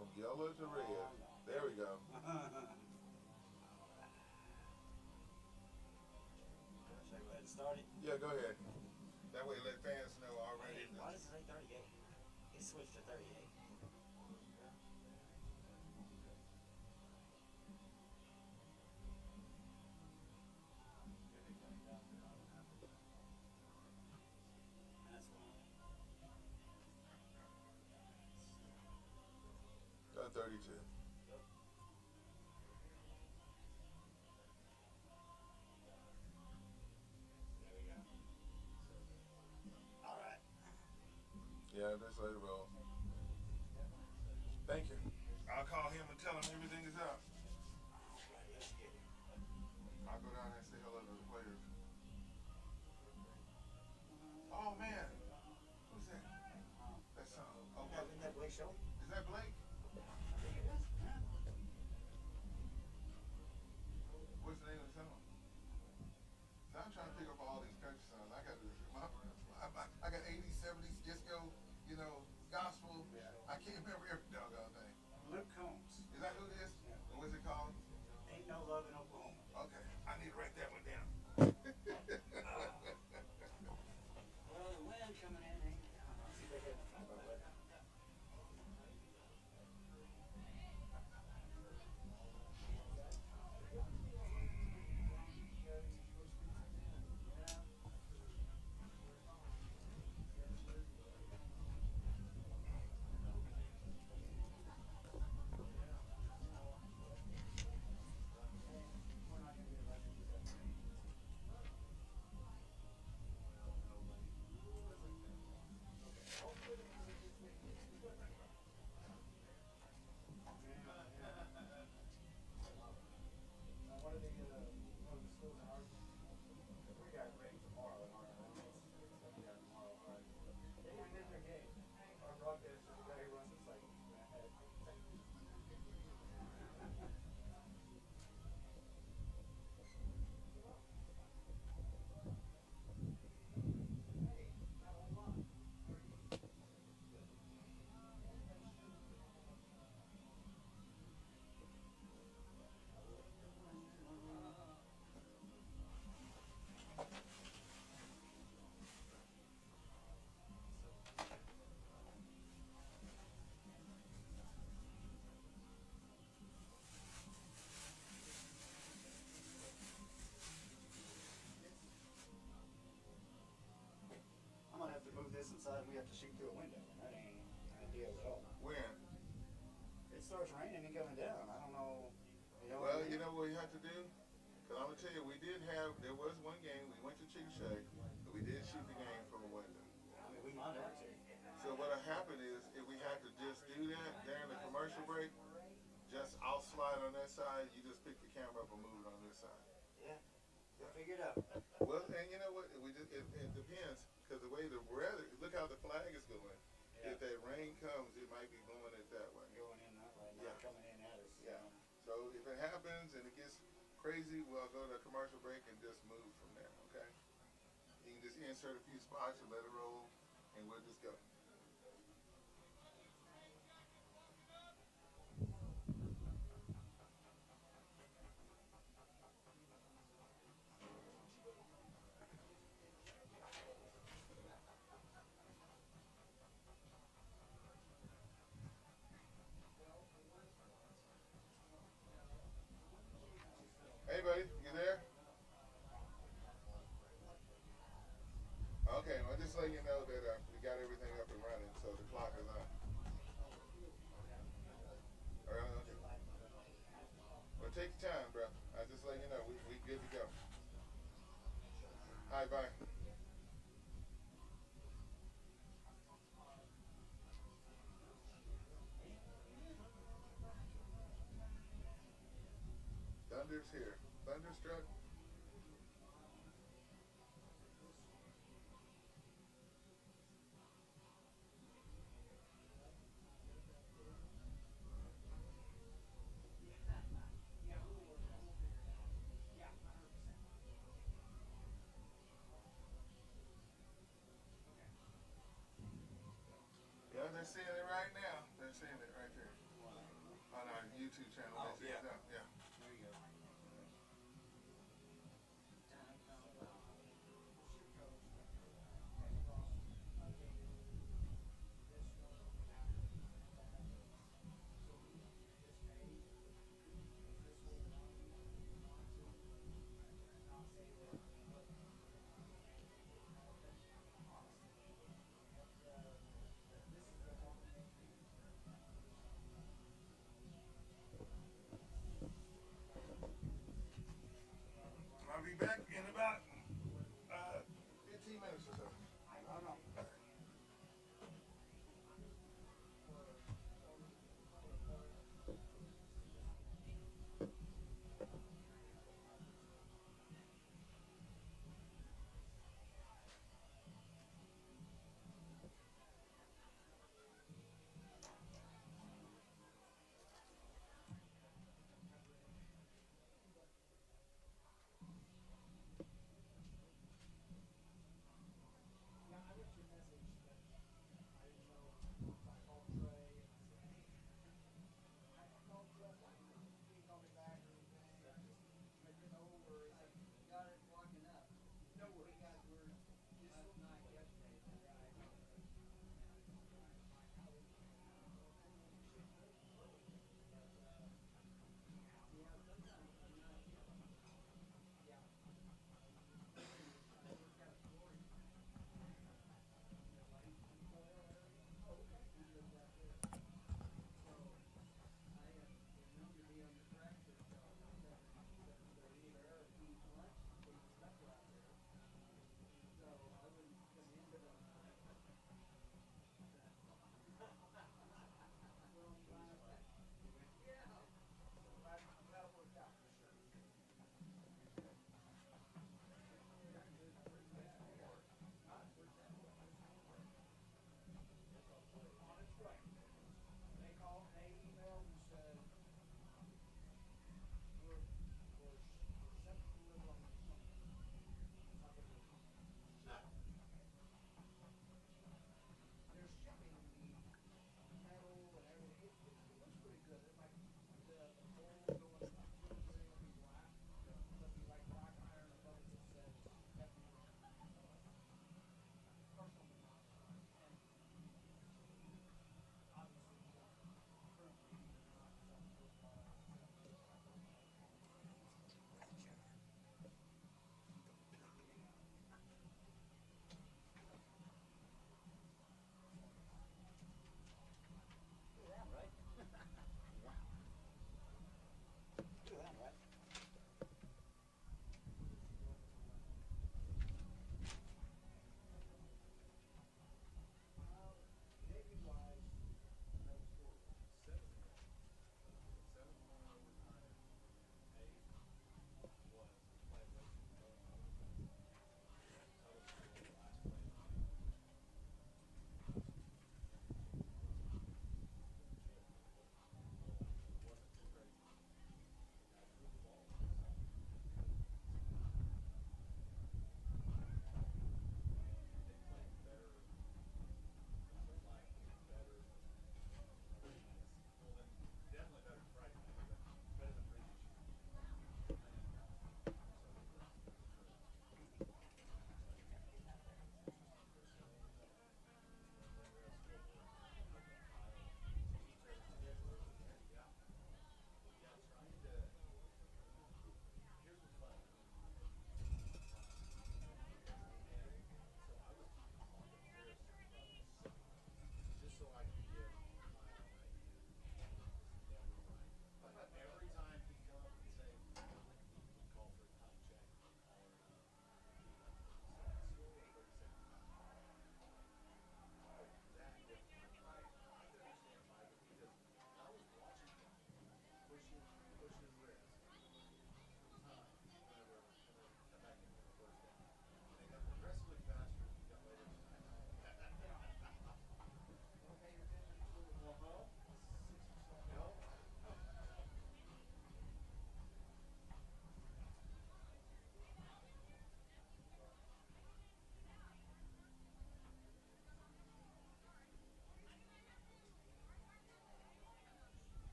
From yellow to red. There we go. Should I go ahead and start it? Yeah, go ahead. That way let fans know already. Hey, why does it say 38? It switched to 38. That's fine. 32. Yep. There we go. All right. Yeah, just let it roll. Thank you. I'll call him and tell him everything is out. All right, let's get it. I'll go down there and say hello to the players. Oh man, who's that? That's oh, Isn't that Blake Shelton? Is that Blake? I think it is. Yeah. What's the name of the song? So I'm trying to pick up all these country songs. I got 80s, 70s, disco, gospel. Yeah. I can't remember every doggone thing. Luke Combs. Is that who it is? Yeah. What's it called? Ain't No Love in Oklahoma. Okay, I need to write that one down. Well, the wind coming in ain't. I'll see if they get it. What are they one of the schools in Ardmore? We got rain tomorrow in Ardmore. We got tomorrow in Ardmore. They went in their game. Our broadcaster, the guy who runs the site, had I'm gonna have to move this inside. We have to shoot through a window. That ain't ideal at all. When? It starts raining and coming down. I don't know. Well, you know what you have to do? Because I'm going to tell you, there was one game, we went to Chickasha, and we did shoot the game from a window. I mean, we might have to. So what happened is, if we had to just do that during the commercial break, I'll slide on that side, you just pick the camera up and move it on this side. Yeah, we'll figure it out. Well, and you know what? It depends, because the way the weather, look how the flag is going. Yeah. If that rain comes, it might be blowing it that way. Going in that way, not coming in at us. Yeah. So if it happens and it gets crazy, we'll go to a commercial break and just move from there, okay? You can just insert a few spots and let it roll, and we'll just go. Hey, buddy, you there? Okay, well, just so you know that we got everything up and running, so the clock is on. All right, okay. Well, take your time, bro. I just let you know we good to go. All right, bye. Thunder's here. Thunderstruck. Yeah, they're seeing it right now. They're seeing it right there. YouTube channel. Oh, They check yeah. it out. Yeah. There you go.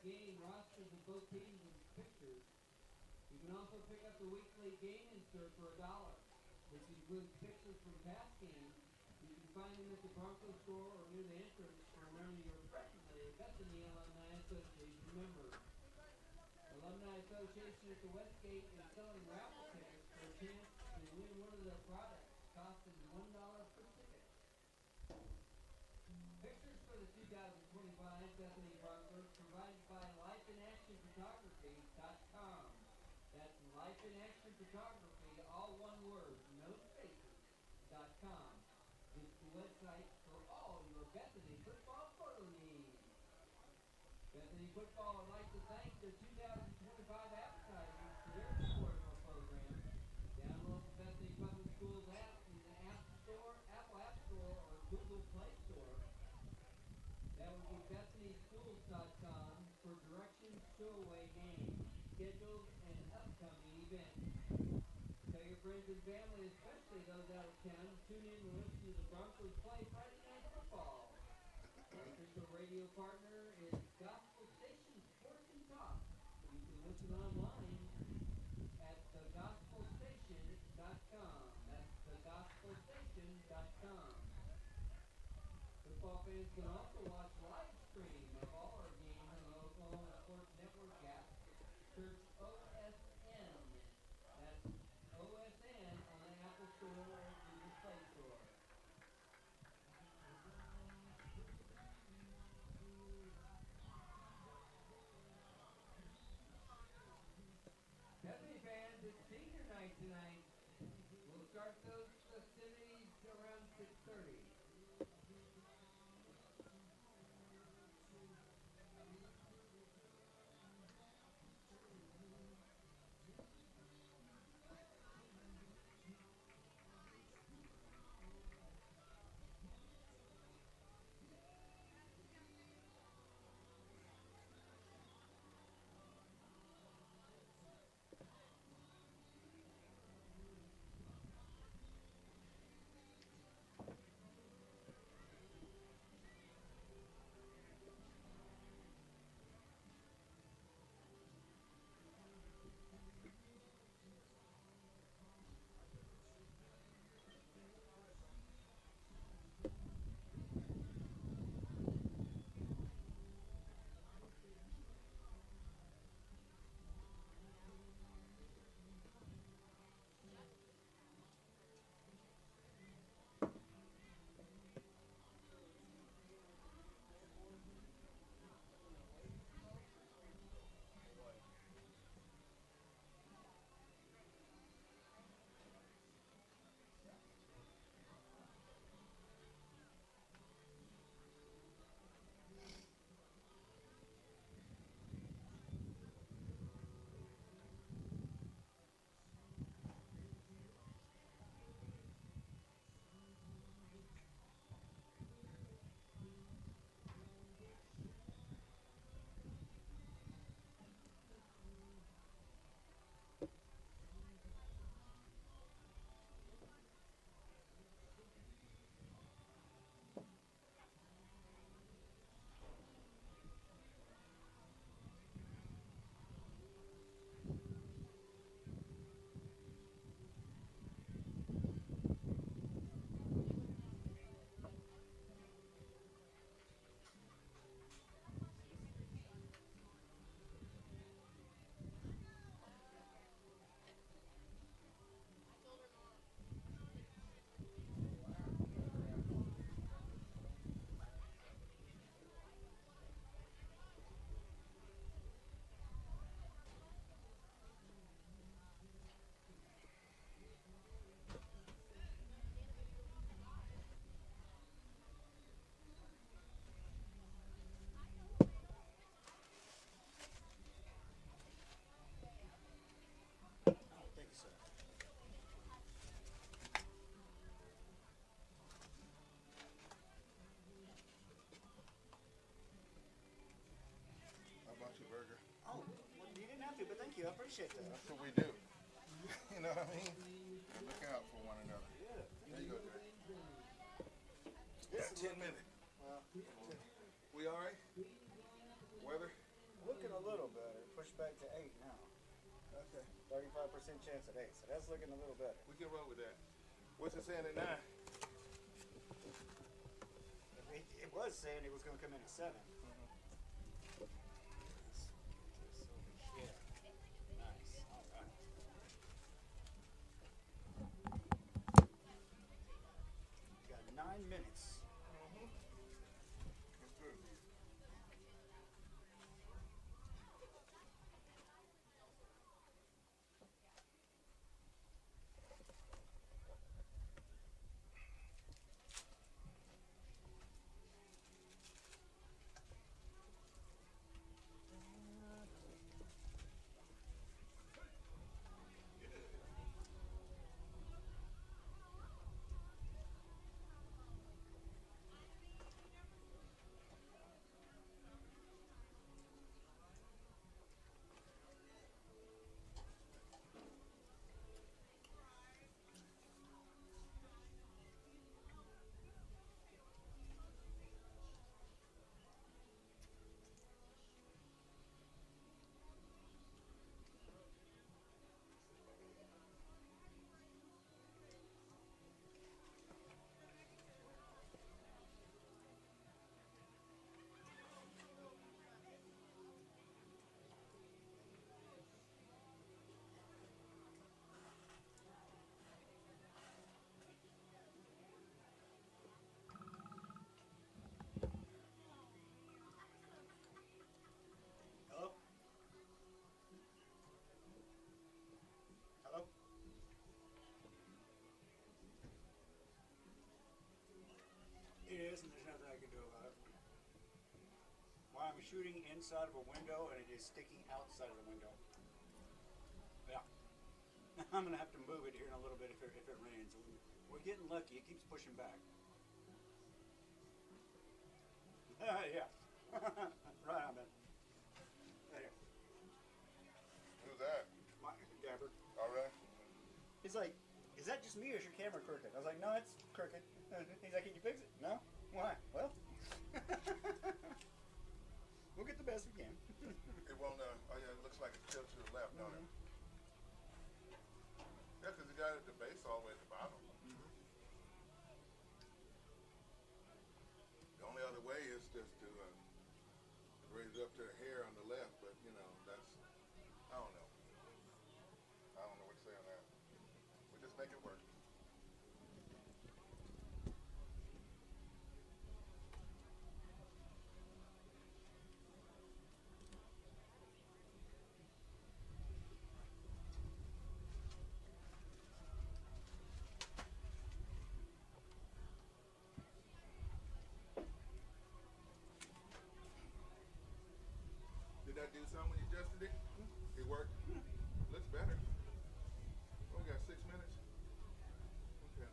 game rosters of both teams and pictures. You can also pick up the weekly game insert for $1. This includes pictures from past games. You can find them at the Broncos store or near the entrance for none of your presently Bethany Alumni Association members. Alumni Association at the Westgate is selling raffle tickets for a chance to win one of their products, costing $1 per ticket. Pictures for the 2025 Bethany Broncos provided by lifeinaction.photography.com. That's lifeinaction.photography, all one word, no spaces.com. It's the website for all your Bethany football photo needs. Bethany football would like to thank their 2025 advertisers for their support of our program. Download the Bethany Public Schools app in the App Store, Apple App Store, or Google Play Store. That would be BethanySchools.com for directions to away games, schedules, and upcoming events. Tell your friends and family, especially those out of town, to tune in and listen to the Broncos play Friday Night Football. Our official radio partner is Gospel Station Sports and Talk. You can listen online at thegospelstation.com. That's thegospelstation.com. Football fans can also watch live stream of all our games on the Oklahoma Sports Network app. Search OSN. That's OSN on the Apple Store or Google Play Store. Bethany fans, it's senior night tonight. We'll start those festivities around 6:30. How about your burger? Oh, well, you didn't have to, but thank you. I appreciate that. That's what we do. You know what I mean? We look out for one another. Yeah. There you go, Jay. This Got 10 minutes. Well, We all right? Weather? look looking a little better. Pushed back to 8 now. Okay. 35% chance at 8, so that's looking a little better. We can roll with that. What's it saying at 9? It was saying it was going to come in at 7. Yeah. Nice. All right. We got 9 minutes. Let's do it. Hello? Hello? It is, and there's nothing I can do about it. Why I'm shooting inside of a window and it is sticking outside of the window. Yeah. I'm going to have to move it here in a little bit if it rains. We're getting lucky. It keeps pushing back. Yeah. Right on, man. Right here. Who's that? My Gabbard. All right. He's like, is that just me or is your camera crooked? I was like, no, it's crooked. He's like, can you fix it? No? Why? Well, we'll get the best we can. It won't, oh yeah, it looks like it's tilted to the left, don't it? Yeah, because it got at the base all the way at the bottom. The only other way is just to raise it up to the hair on the left, but you know, that's, I don't know. I don't know what to say on that. We just make it work. Did that do something when you adjusted it? It worked? Looks better. Oh, we got 6 minutes. Okay.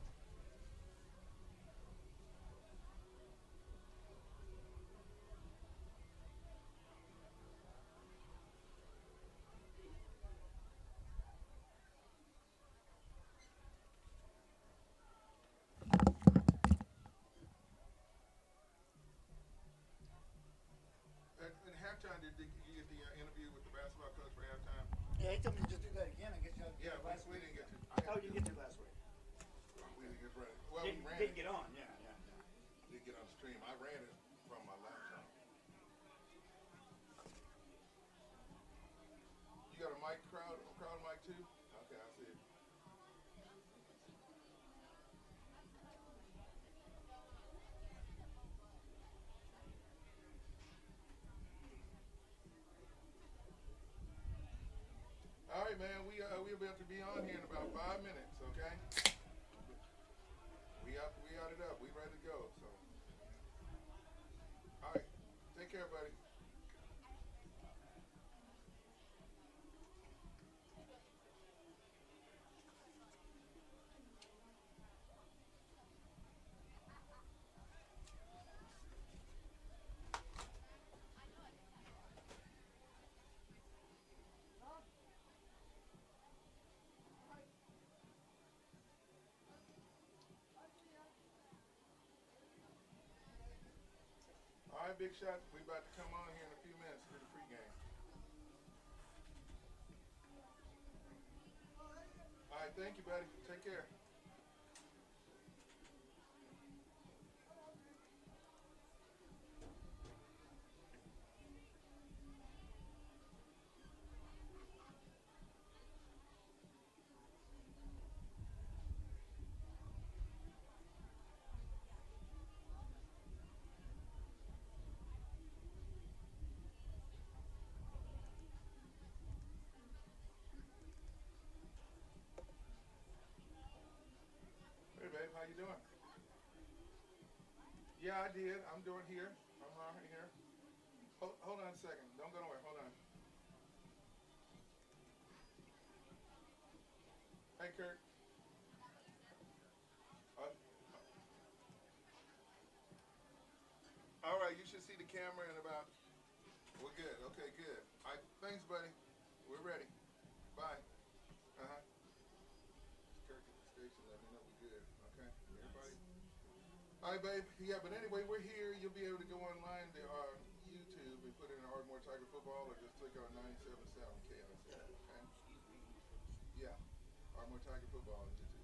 At halftime, did you get the interview with the basketball coach for halftime? Yeah, he told me to just do that again. I guess you Yeah, last we week. didn't get to. Oh, you didn't get to last week. We didn't get ready. Well, Didn't, we ran didn't it. get on. Yeah. Didn't get on the stream. I ran it from my laptop. You got a mic crowd mic too? Okay, I see it. All right, man. We're about to be on here in about 5 minutes. Okay. We got it up. We ready to go. So. All right. Take care, buddy. All right, Big Shot. We about to come on here in a few minutes to do the pregame. thank you, buddy. Take care. Hey, babe, how you doing? Yeah, I did. I'm doing here. I'm right here. Hold on a second. Don't go nowhere. Hold on. Hey, Kurt. Uh, all right, you should see the camera in about. We're good. Okay, good. All right, thanks, buddy. We're ready. Bye. Uh huh. Kirk at the station. Let me know we're good. Okay. Everybody. All right, babe. Yeah, but anyway, we're here. You'll be able to go online to our YouTube and put in Ardmore Tiger Football, or just click on 97.7 KNSL. Okay. Yeah. Ardmore Tiger Football on YouTube.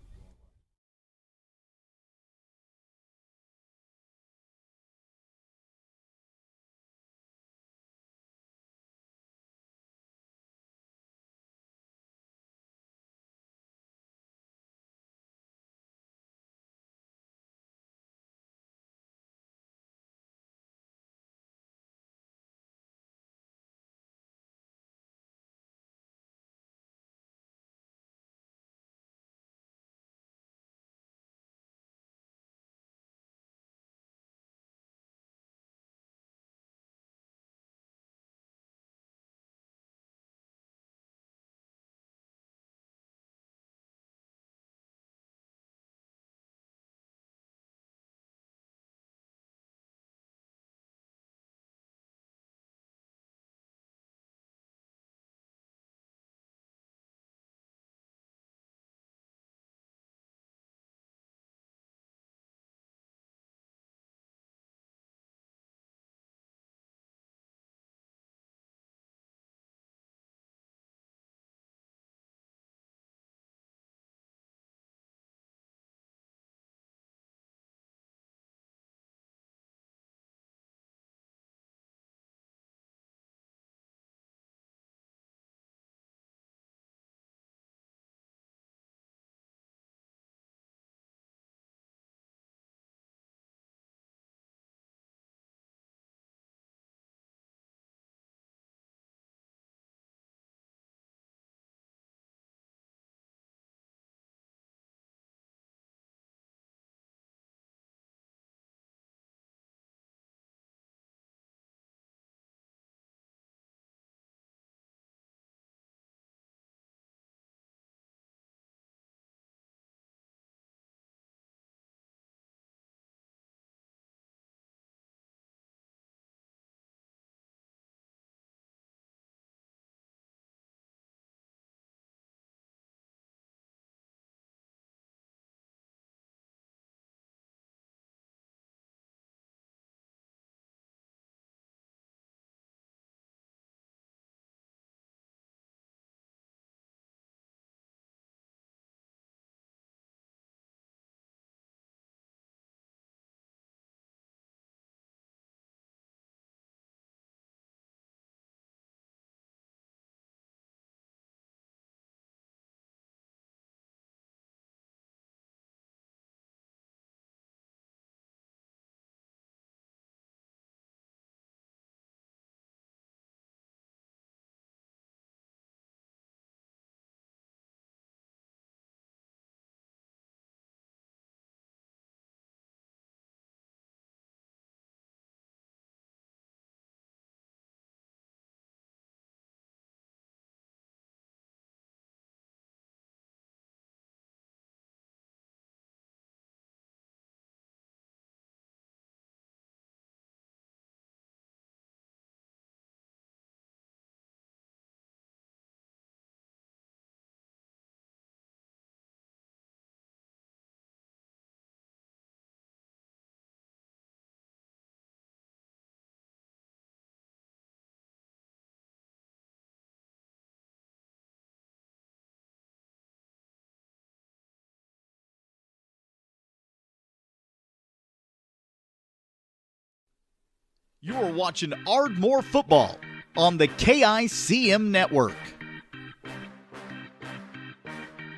You are watching Ardmore football on the KICM network.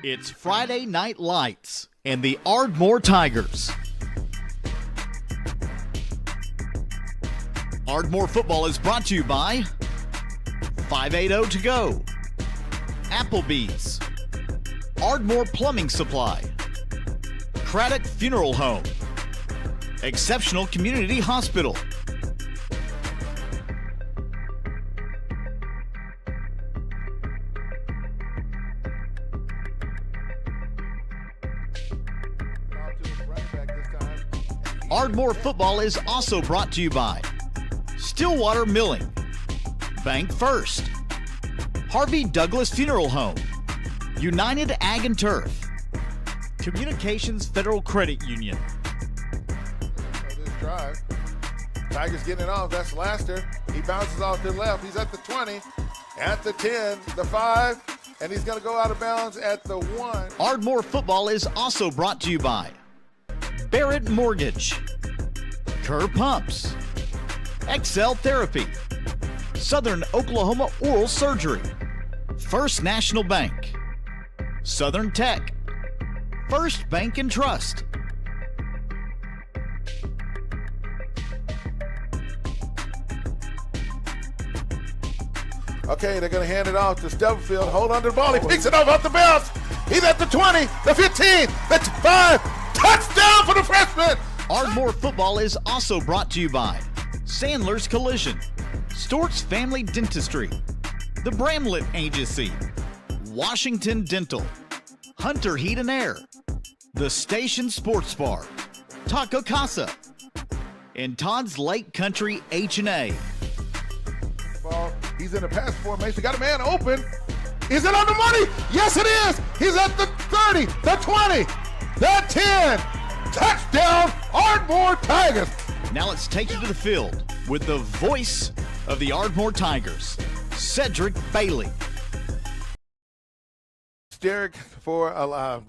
It's Friday Night Lights and the Ardmore Tigers. Ardmore football is brought to you by 580 To Go, Applebee's, Ardmore Plumbing Supply, Craddock Funeral Home, Exceptional Community Hospital. Ardmore football is also brought to you by Stillwater Milling, Bank First, Harvey Douglas Funeral Home, United Ag and Turf, Communications Federal Credit Union. This drive, Tigers getting it off. That's Laster. He bounces off to the left. He's at the 20, at the 10, the 5, and he's going to go out of bounds at the 1. Ardmore football is also brought to you by Barrett Mortgage, Kerr Pumps, XL Therapy, Southern Oklahoma Oral Surgery, First National Bank, Southern Tech, First Bank and Trust. Okay, they're going to hand it off to Stubblefield. Hold on to the ball. He picks it off the bounce. He's at the 20, the 15, the 5. Touchdown for the freshman. Ardmore football is also brought to you by Sandler's Collision, Stort's Family Dentistry, the Bramlett Agency, Washington Dental, Hunter Heat and Air, the Station Sports Bar, Taco Casa, and Todd's Lake Country H&A. Ball. He's in the pass formation. Got a man open. Is it on the money? Yes, it is. He's at the 30, the 20, the 10. Touchdown, Ardmore Tigers. Now let's take you to the field with the voice of the Ardmore Tigers, Cedric Bailey. Derek, for a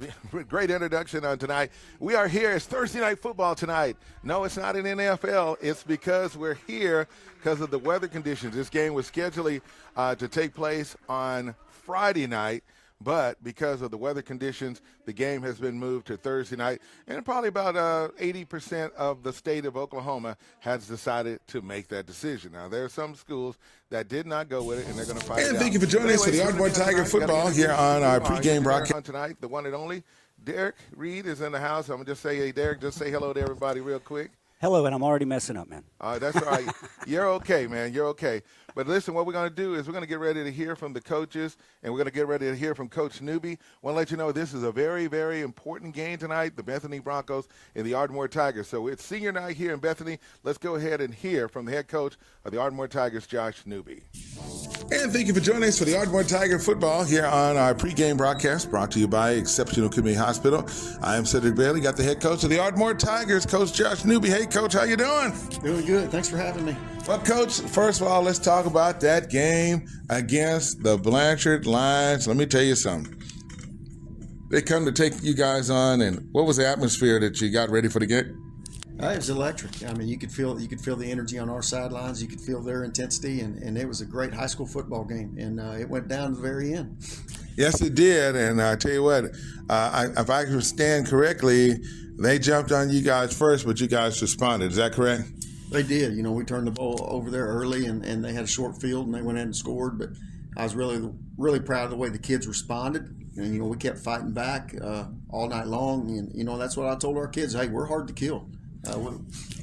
great introduction on tonight. We are here. It's Thursday Night Football tonight. No, it's not an NFL. It's because we're here because of the weather conditions. This game was scheduled to take place on Friday night, but because of the weather conditions, the game has been moved to Thursday night, and probably about 80% of the state of Oklahoma has decided to make that decision. Now, there are some schools that did not go with it, and they're going to fight it out. And thank you for joining us for the Ardmore Tiger football here on our pregame broadcast. Tonight, the one and only Derek Reed is in the house. I'm going to just say, hey, Derek, just say hello to everybody real quick. Hello, and I'm already messing up, man. That's all right. You're okay, man. You're okay. But listen, what we're going to do is we're going to get ready to hear from the coaches, and we're going to get ready to hear from Coach Newby. I want to let you know this is a very, very important game tonight, the Bethany Broncos and the Ardmore Tigers. So it's senior night here in Bethany. Let's go ahead and hear from the head coach of the Ardmore Tigers, Josh Newby. And thank you for joining us for the Ardmore Tiger football here on our pregame broadcast, brought to you by Exceptional Community Hospital. I am Cedric Bailey, got the head coach of the Ardmore Tigers, Coach Josh Newby. Hey, Coach, how you doing? Doing good. Thanks for having me. Well, Coach, first of all, let's talk about that game against the Blanchard Lions. Let me tell you something. They come to take you guys on, and what was the atmosphere that you got ready for the game? It was electric. I mean, you could feel the energy on our sidelines. You could feel their intensity, and it was a great high school football game, and it went down to the very end. Yes, it did, and I tell you what, if I understand correctly, they jumped on you guys first, but you guys responded. Is that correct? They did. You know, we turned the ball over there early, and they had a short field, and they went in and scored. But I was really proud of the way the kids responded. And, you know, we kept fighting back all night long. And, you know, that's what I told our kids. Hey, we're hard to kill.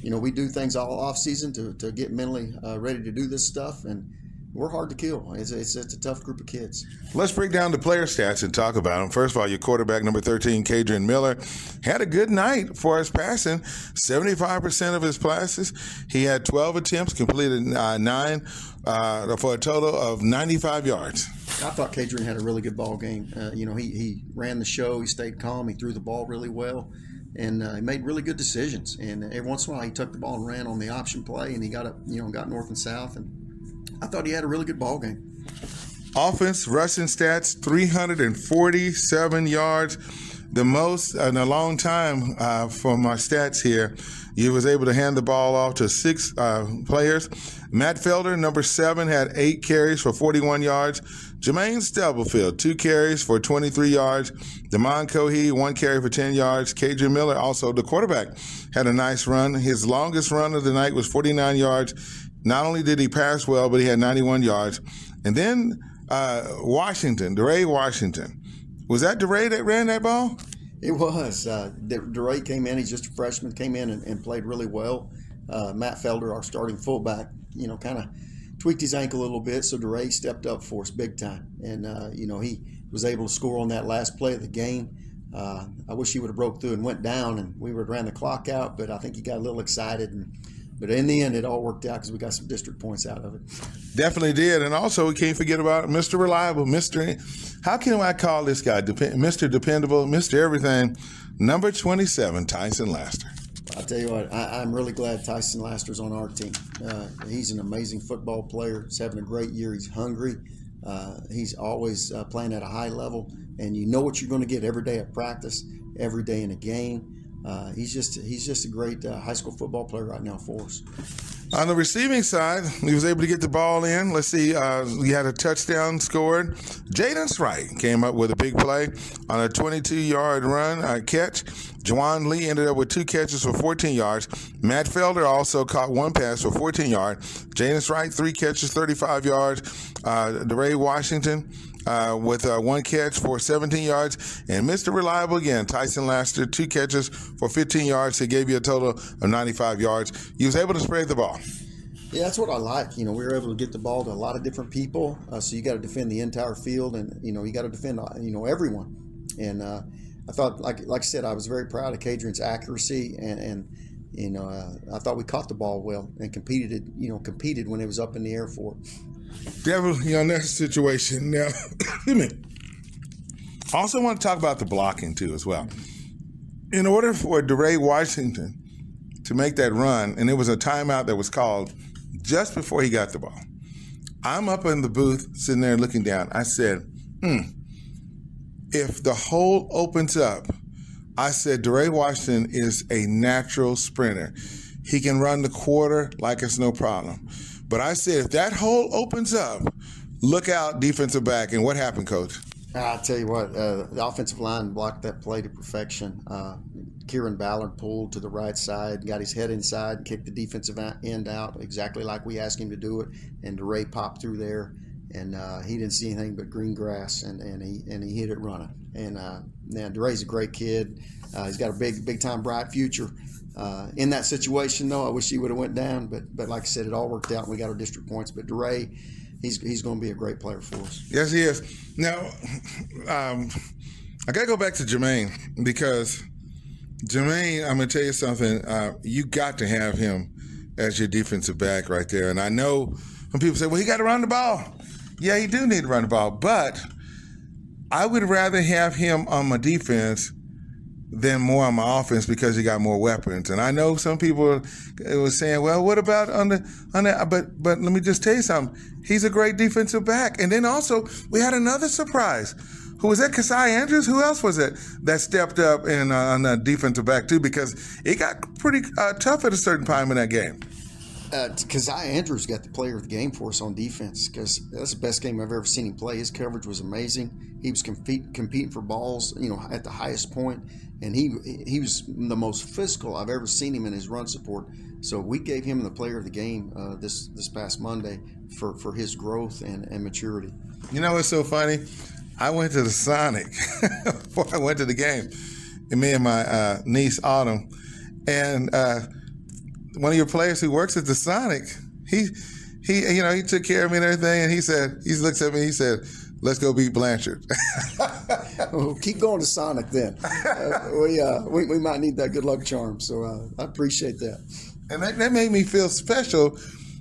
We do things all off season to get mentally ready to do this stuff. And we're hard to kill. It's a tough group of kids. Let's break down the player stats and talk about them. First of all, your quarterback, number 13, Kadrian Miller, had a good night for his passing. 75% of his passes. He had 12 attempts, completed 9 for a total of 95 yards. I thought Kadrian had a really good ball game. He ran the show. He stayed calm. He threw the ball really well. And he made really good decisions. And every once in a while, he took the ball and ran on the option play, and he got north and south. And I thought he had a really good ball game. Offense, rushing stats, 347 yards the most in a long time for my stats here. You was able to hand the ball off to 6 players. Matt Felder, number 7, had 8 carries for 41 yards. Jermaine Stubblefield, 2 carries for 23 yards. Damon Cohee, 1 carry for 10 yards. Kadrian Miller, also the quarterback, had a nice run. His longest run of the night was 49 yards. Not only did he pass well, but he had 91 yards. And then DeRay Washington. Was that DeRay that ran that ball? It was. DeRay came in. He's just a freshman. Came in and played really well. Matt Felder, our starting fullback, kind of tweaked his ankle a little bit, so DeRay stepped up for us big time. And, he was able to score on that last play of the game. I wish he would have broke through and went down, and we would have ran the clock out, but I think he got a little excited. But in the end, it all worked out because we got some district points out of it. Definitely did. And also, we can't forget about Mr. Reliable, how can I call this guy? Mr. Dependable, Mr. Everything, number 27, Tyson Laster. I'll tell you what, I'm really glad Tyson Laster's on our team. He's an amazing football player. He's having a great year. He's hungry. He's always playing at a high level. And you know what you're going to get every day at practice, every day in a game. He's just a great high school football player right now for us. On the receiving side, he was able to get the ball in. Let's see, we had a touchdown scored. Jaden Wright came up with a big play on a 22-yard run catch. Juwan Lee ended up with 2 catches for 14 yards. Matt Felder also caught 1 pass for 14 yards. Jaden Wright, 3 catches, 35 yards. DeRay Washington with 1 catch for 17 yards. And Mr. Reliable again, Tyson Laster, 2 catches for 15 yards. He gave you a total of 95 yards. He was able to spread the ball. Yeah, that's what I like. We were able to get the ball to a lot of different people. So you got to defend the entire field, and you got to defend everyone. And I thought, like I said, I was very proud of Kadrian's accuracy, and I thought we caught the ball well and competed when it was up in the air for it. Definitely on that situation. Now, excuse me. I also want to talk about the blocking too as well. In order for DeRay Washington to make that run, and it was a timeout that was called just before he got the ball. I'm up in the booth sitting there looking down. I said, if the hole opens up, I said DeRay Washington is a natural sprinter. He can run the quarter like it's no problem. But I said, if that hole opens up, look out, defensive back. And what happened, Coach? I'll tell you what, the offensive line blocked that play to perfection. Kieran Ballard pulled to the right side, got his head inside, kicked the defensive end out exactly like we asked him to do it. And DeRay popped through there, and he didn't see anything but green grass, and he hit it running. And now DeRay's a great kid. He's got a big time bright future. In that situation, though, I wish he would have went down, but like I said, it all worked out and we got our district points. But DeRay, he's going to be a great player for us. Yes, he is. Now, I got to go back to Jermaine, because Jermaine, I'm going to tell you something. You got to have him as your defensive back right there. And I know when people say, well, he got to run the ball. Yeah, he do need to run the ball, but I would rather have him on my defense than more on my offense, because he got more weapons. And I know some people were saying, well, what about on the but let me just tell you something. He's a great defensive back. And then also we had another surprise. Who was that? Kasai Andrews? Who else was it that stepped up and on the defensive back too? Because it got pretty tough at a certain time in that game. Kasai Andrews got the player of the game for us on defense, because that's the best game I've ever seen him play. His coverage was amazing. He was competing for balls, at the highest point, and he was the most physical I've ever seen him in his run support. So we gave him the player of the game this past Monday for his growth and maturity. You know what's so funny? I went to the Sonic before I went to the game, and me and my niece Autumn, and one of your players who works at the Sonic, he took care of me and everything, and he looks at me, he said, let's go beat Blanchard. Well, keep going to Sonic then. We might need that good luck charm, so I appreciate that. And that made me feel special,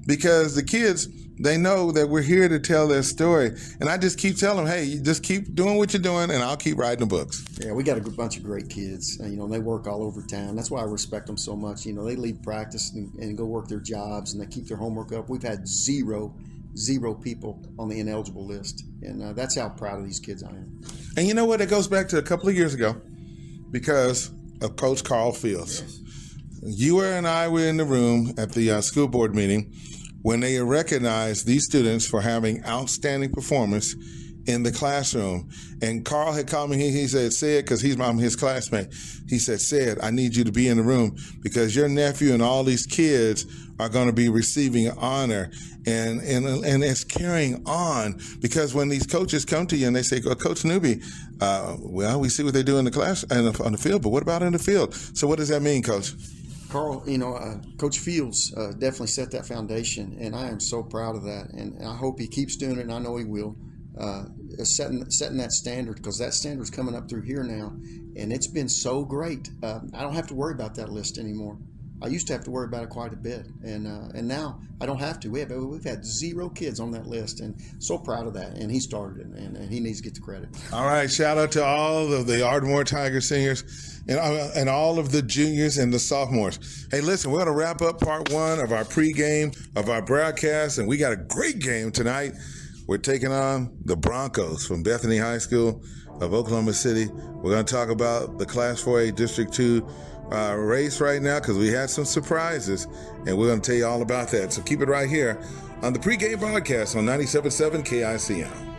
because the kids, they know that we're here to tell their story. And I just keep telling them, hey, you just keep doing what you're doing, and I'll keep writing the books. Yeah, we got a bunch of great kids. They work all over town. That's why I respect them so much. They leave practice and go work their jobs, and they keep their homework up. We've had zero people on the ineligible list. And that's how proud of these kids I am. And you know what? It goes back to a couple of years ago. because of Coach Carl Fields. You and I were in the room at the school board meeting when they recognized these students for having outstanding performance in the classroom. And Carl had called me, he said, Sid, because I'm his classmate. He said, Sid, I need you to be in the room because your nephew and all these kids are going to be receiving honor. And it's carrying on because when these coaches come to you and they say, well, Coach Newby, well, we see what they do in the class and on the field, but what about in the field? So what does that mean, Coach? Carl, Coach Fields definitely set that foundation, and I am so proud of that. And I hope he keeps doing it, and I know he will. Setting that standard, because that standard's coming up through here now, and it's been so great. I don't have to worry about that list anymore. I used to have to worry about it quite a bit, and now I don't have to. We've had 0 kids on that list, and so proud of that. And he started it, and he needs to get the credit. All right, shout out to all of the Ardmore Tiger seniors and all of the juniors and the sophomores. Hey, listen, we're going to wrap up part 1 of our pregame of our broadcast, and we got a great game tonight. We're taking on the Broncos from Bethany High School of Oklahoma City. We're going to talk about the Class 4A District 2 race right now because we had some surprises, and we're going to tell you all about that. So keep it right here on the pregame broadcast on 97.7 KICM.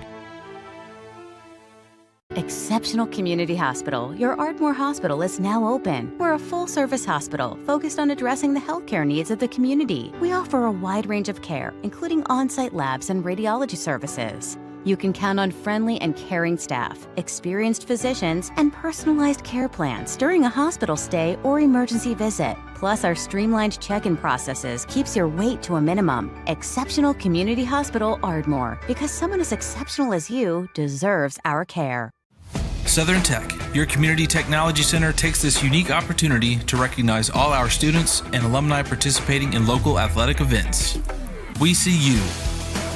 Exceptional Community Hospital. Your Ardmore Hospital is now open. We're a full-service hospital focused on addressing the healthcare needs of the community. We offer a wide range of care, including on-site labs and radiology services. You can count on friendly and caring staff, experienced physicians, and personalized care plans during a hospital stay or emergency visit. Plus, our streamlined check-in processes keeps your wait to a minimum. Exceptional Community Hospital Ardmore, because someone as exceptional as you deserves our care. Southern Tech, your community technology center, takes this unique opportunity to recognize all our students and alumni participating in local athletic events. We see you.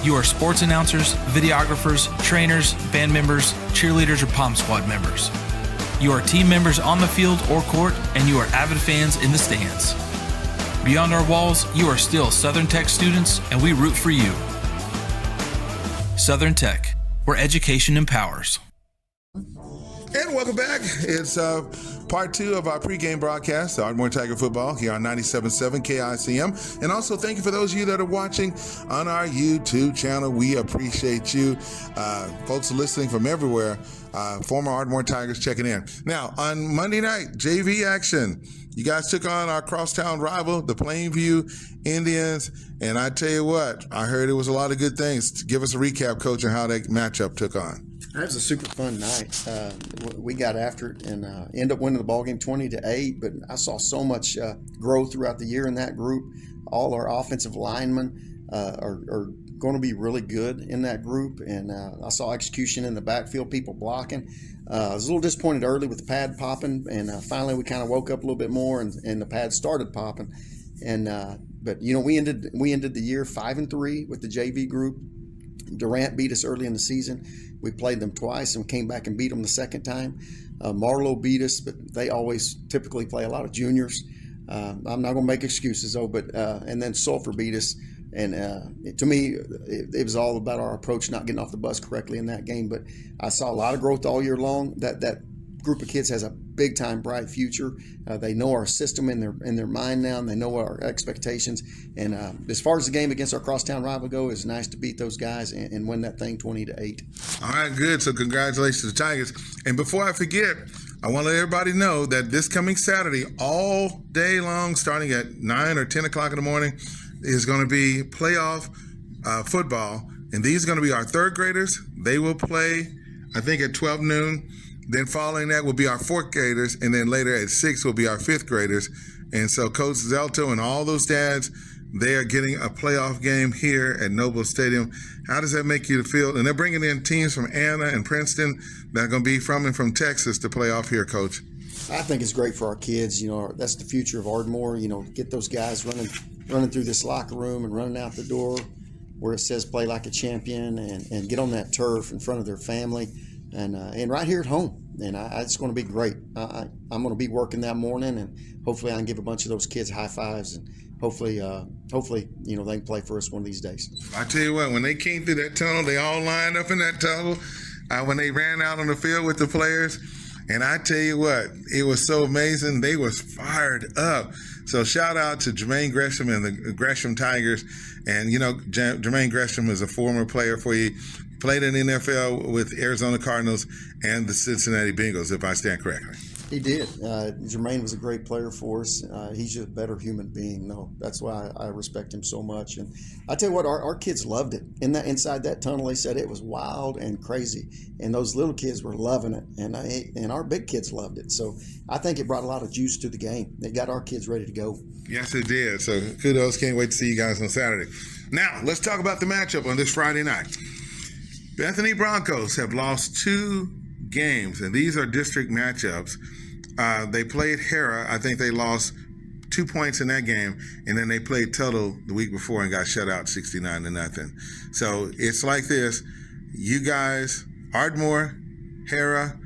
You are sports announcers, videographers, trainers, band members, cheerleaders, or Pom Squad members. You are team members on the field or court, and you are avid fans in the stands. Beyond our walls, you are still Southern Tech students, and we root for you. Southern Tech, where education empowers. And welcome back. It's part 2 of our pregame broadcast, Ardmore Tiger Football, here on 97.7 KICM. And also thank you for those of you that are watching on our YouTube channel. We appreciate you. Folks listening from everywhere. Former Ardmore Tigers checking in. Now, on Monday night, JV action. You guys took on our crosstown rival, the Plainview Indians. And I tell you what, I heard it was a lot of good things. Give us a recap, Coach, on how that matchup took on. That was a super fun night. We got after it and ended up winning the ballgame 20-8. But I saw so much growth throughout the year in that group. All our offensive linemen are going to be really good in that group. And I saw execution in the backfield, people blocking. I was a little disappointed early with the pad popping, and finally we kind of woke up a little bit more, and the pad started popping. And but we ended the year 5-3 with the JV group. Durant beat us early in the season. We played them twice and came back and beat them the second time. Marlowe beat us, but they always typically play a lot of juniors. I'm not going to make excuses, though, but and then Sulphur beat us. And to me, it was all about our approach, not getting off the bus correctly in that game. But I saw a lot of growth all year long. That group of kids has a big-time bright future. They know our system in their mind now, and they know our expectations. And as far as the game against our crosstown rival go, it's nice to beat those guys and win that thing 20-8. All right, good. So congratulations to the Tigers. And before I forget, I want to let everybody know that this coming Saturday, all day long, starting at 9 or 10 o'clock in the morning, is going to be playoff football. And these are going to be our third graders. They will play, I think, at 12 noon. Then following that will be our fourth graders. And then later at 6 will be our fifth graders. And so Coach Zelto and all those dads, they are getting a playoff game here at Noble Stadium. How does that make you feel? And they're bringing in teams from Anna and Princeton that are going to be from Texas to play off here, Coach. I think it's great for our kids. That's the future of Ardmore. Get those guys running through this locker room and running out the door where it says play like a champion and get on that turf in front of their family and right here at home. And it's going to be great. I'm going to be working that morning, and hopefully I can give a bunch of those kids high fives, and hopefully they can play for us one of these days. I tell you what, when they came through that tunnel, they all lined up in that tunnel. When they ran out on the field with the players, And I tell you what, it was so amazing. They was fired up. So shout out to Jermaine Gresham and the Gresham Tigers. And, you know, Jermaine Gresham is a former player for you. Played in the NFL with Arizona Cardinals and the Cincinnati Bengals, if I stand correctly. He did. Jermaine was a great player for us. He's just a better human being. No, that's why I respect him so much. And I tell you what, our kids loved it. Inside that tunnel, they said it was wild and crazy. And those little kids were loving it. And our big kids loved it. So I think it brought a lot of juice to the game. It got our kids ready to go. Yes, it did. So kudos. Can't wait to see you guys on Saturday. Now, let's talk about the matchup on this Friday night. Bethany Broncos have lost 2 games, and these are district matchups. They played Hera. I think they lost 2 points in that game, and then they played Tuttle the week before and got shut out 69-0. So it's like this. You guys, Ardmore, Hera,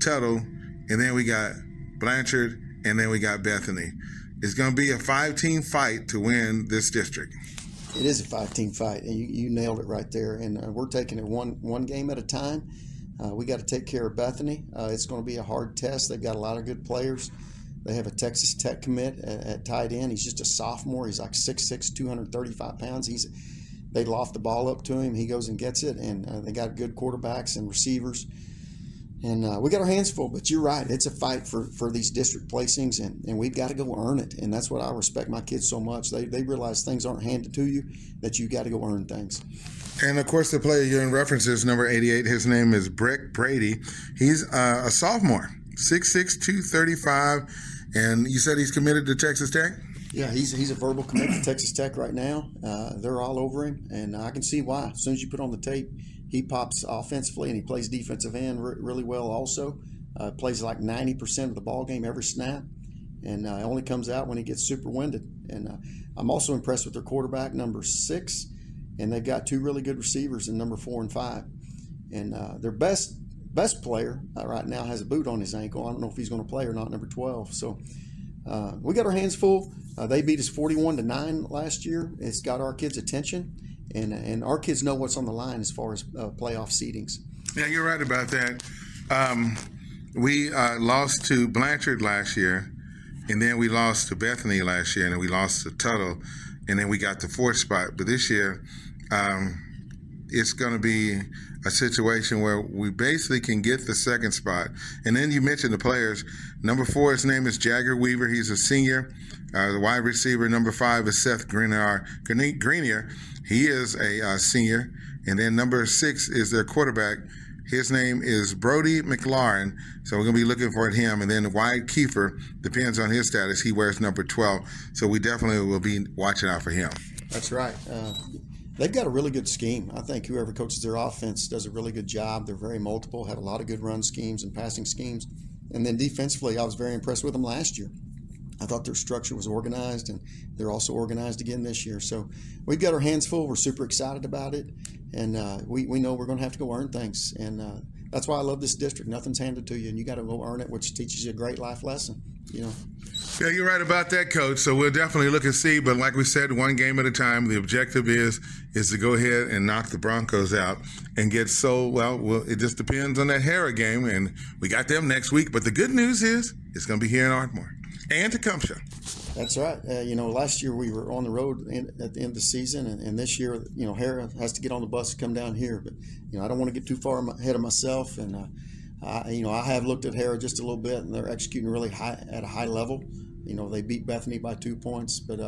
Tuttle, and then we got Blanchard, and then we got Bethany. It's going to be a 5-team fight to win this district. It is a 5-team fight, and you nailed it right there. And we're taking it one game at a time. We got to take care of Bethany. It's going to be a hard test. They've got a lot of good players. They have a Texas Tech commit at tight end. He's just a sophomore. He's like 6'6", 235 pounds. They loft the ball up to him. He goes and gets it, and they got good quarterbacks and receivers. And we got our hands full, but you're right. It's a fight for these district placings, and we've got to go earn it. And that's what I respect my kids so much. They realize things aren't handed to you, that you got to go earn things. And, of course, the player you're in reference is number 88. His name is Brick Brady. He's a sophomore, 6'6", 235. And you said he's committed to Texas Tech? Yeah, he's a verbal commit to Texas Tech right now. They're all over him, and I can see why. As soon as you put on the tape, he pops offensively, and he plays defensive end really well also. Plays like 90% of the ball game every snap, and only comes out when he gets super winded. And I'm also impressed with their quarterback, number 6, and they've got 2 really good receivers in number 4 and 5. And their best player right now has a boot on his ankle. I don't know if he's going to play or not, number 12. So we got our hands full. They beat us 41-9 last year. It's got our kids' attention. And our kids know what's on the line as far as playoff seedings. Yeah, you're right about that. We lost to Blanchard last year, and then we lost to Bethany last year, and then we lost to Tuttle, and then we got the 4th spot. But this year, it's going to be a situation where we basically can get the 2nd spot. And then you mentioned the players. Number 4, his name is Jagger Weaver. He's a senior. The wide receiver, number 5, is Seth Greenier. He is a senior. And then number 6 is their quarterback. His name is Brody McLaurin. So we're going to be looking for him. And then Wyatt Kiefer, depends on his status. He wears number 12. So we definitely will be watching out for him. That's right. They've got a really good scheme. I think whoever coaches their offense does a really good job. They're very multiple, have a lot of good run schemes and passing schemes. And then defensively, I was very impressed with them last year. I thought their structure was organized, and they're also organized again this year. So we've got our hands full. We're super excited about it, and we know we're going to have to go earn things. And that's why I love this district. Nothing's handed to you, and you got to go earn it, which teaches you a great life lesson. You know. Yeah, you're right about that, Coach. So we'll definitely look and see. But like we said, one game at a time. The objective is to go ahead and knock the Broncos out and get well, it just depends on that Hera game, and we got them next week. But the good news is it's going to be here in Ardmore and Tecumseh. That's right. Last year we were on the road at the end of the season, and this year, Hera has to get on the bus and come down here. But, I don't want to get too far ahead of myself. And, I have looked at Hera just a little bit, and they're executing really at a high level. They beat Bethany by 2 points. But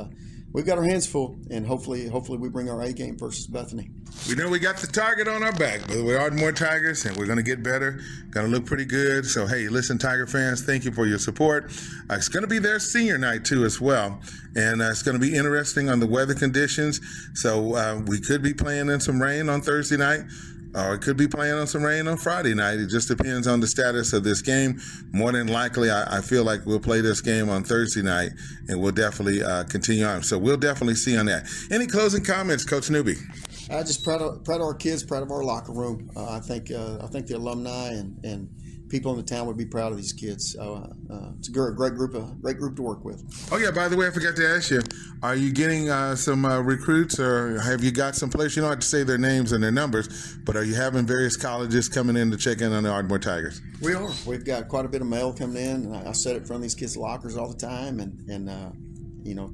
we've got our hands full, and hopefully we bring our A game versus Bethany. We know we got the target on our back, but we're Ardmore Tigers, and we're going to get better. Going to look pretty good. So, hey, listen, Tiger fans, thank you for your support. It's going to be their senior night, too, as well. And it's going to be interesting on the weather conditions. So we could be playing in some rain on Thursday night, or it could be playing on some rain on Friday night. It just depends on the status of this game. More than likely, I feel like we'll play this game on Thursday night, and we'll definitely continue on. So we'll definitely see on that. Any closing comments, Coach Newby? I just proud of our kids, proud of our locker room. I think the alumni and people in the town would be proud of these kids. So it's a great group to work with. Oh yeah, by the way, I forgot to ask you, are you getting some recruits, or have you got some players? You don't have to say their names and their numbers, but are you having various colleges coming in to check in on the Ardmore Tigers? We are. We've got quite a bit of mail coming in, and I sit in front of these kids' lockers all the time, and you know,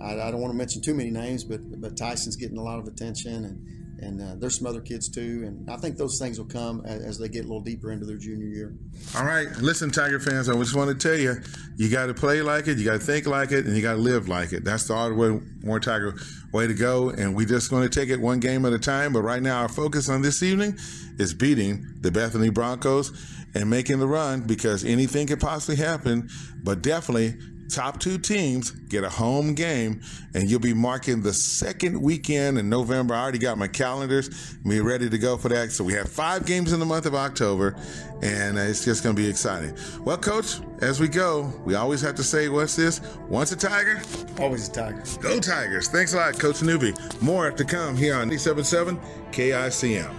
I don't want to mention too many names, but Tyson's getting a lot of attention, and there's some other kids too, and I think those things will come as they get a little deeper into their junior year. All right, listen, Tiger fans, I just want to tell you, you got to play like it, you got to think like it, and you got to live like it. That's the Ardmore Tiger way to go, and we're just going to take it one game at a time. But right now, our focus on this evening is beating the Bethany Broncos and making the run, because anything could possibly happen, but definitely top two teams get a home game, and you'll be marking the second weekend in November. I already got my calendars. We're ready to go for that. So we have 5 games in the month of October, and it's just going to be exciting. Well, Coach, as we go, we always have to say, what's this? Once a Tiger, Always a Tiger. go Tigers. Thanks a lot, Coach Newby. More to come here on 97.7 KICM.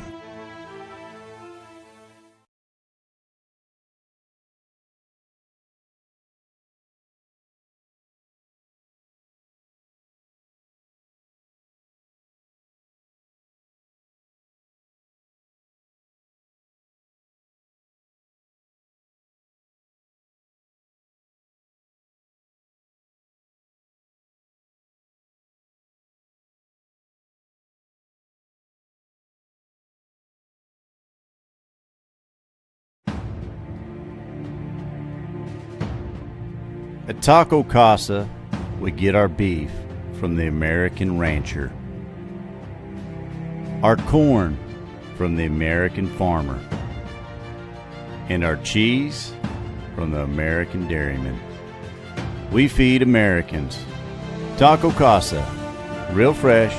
At Taco Casa, we get our beef from the American rancher, our corn from the American farmer, and our cheese from the American dairyman. We feed Americans. Taco Casa, real fresh,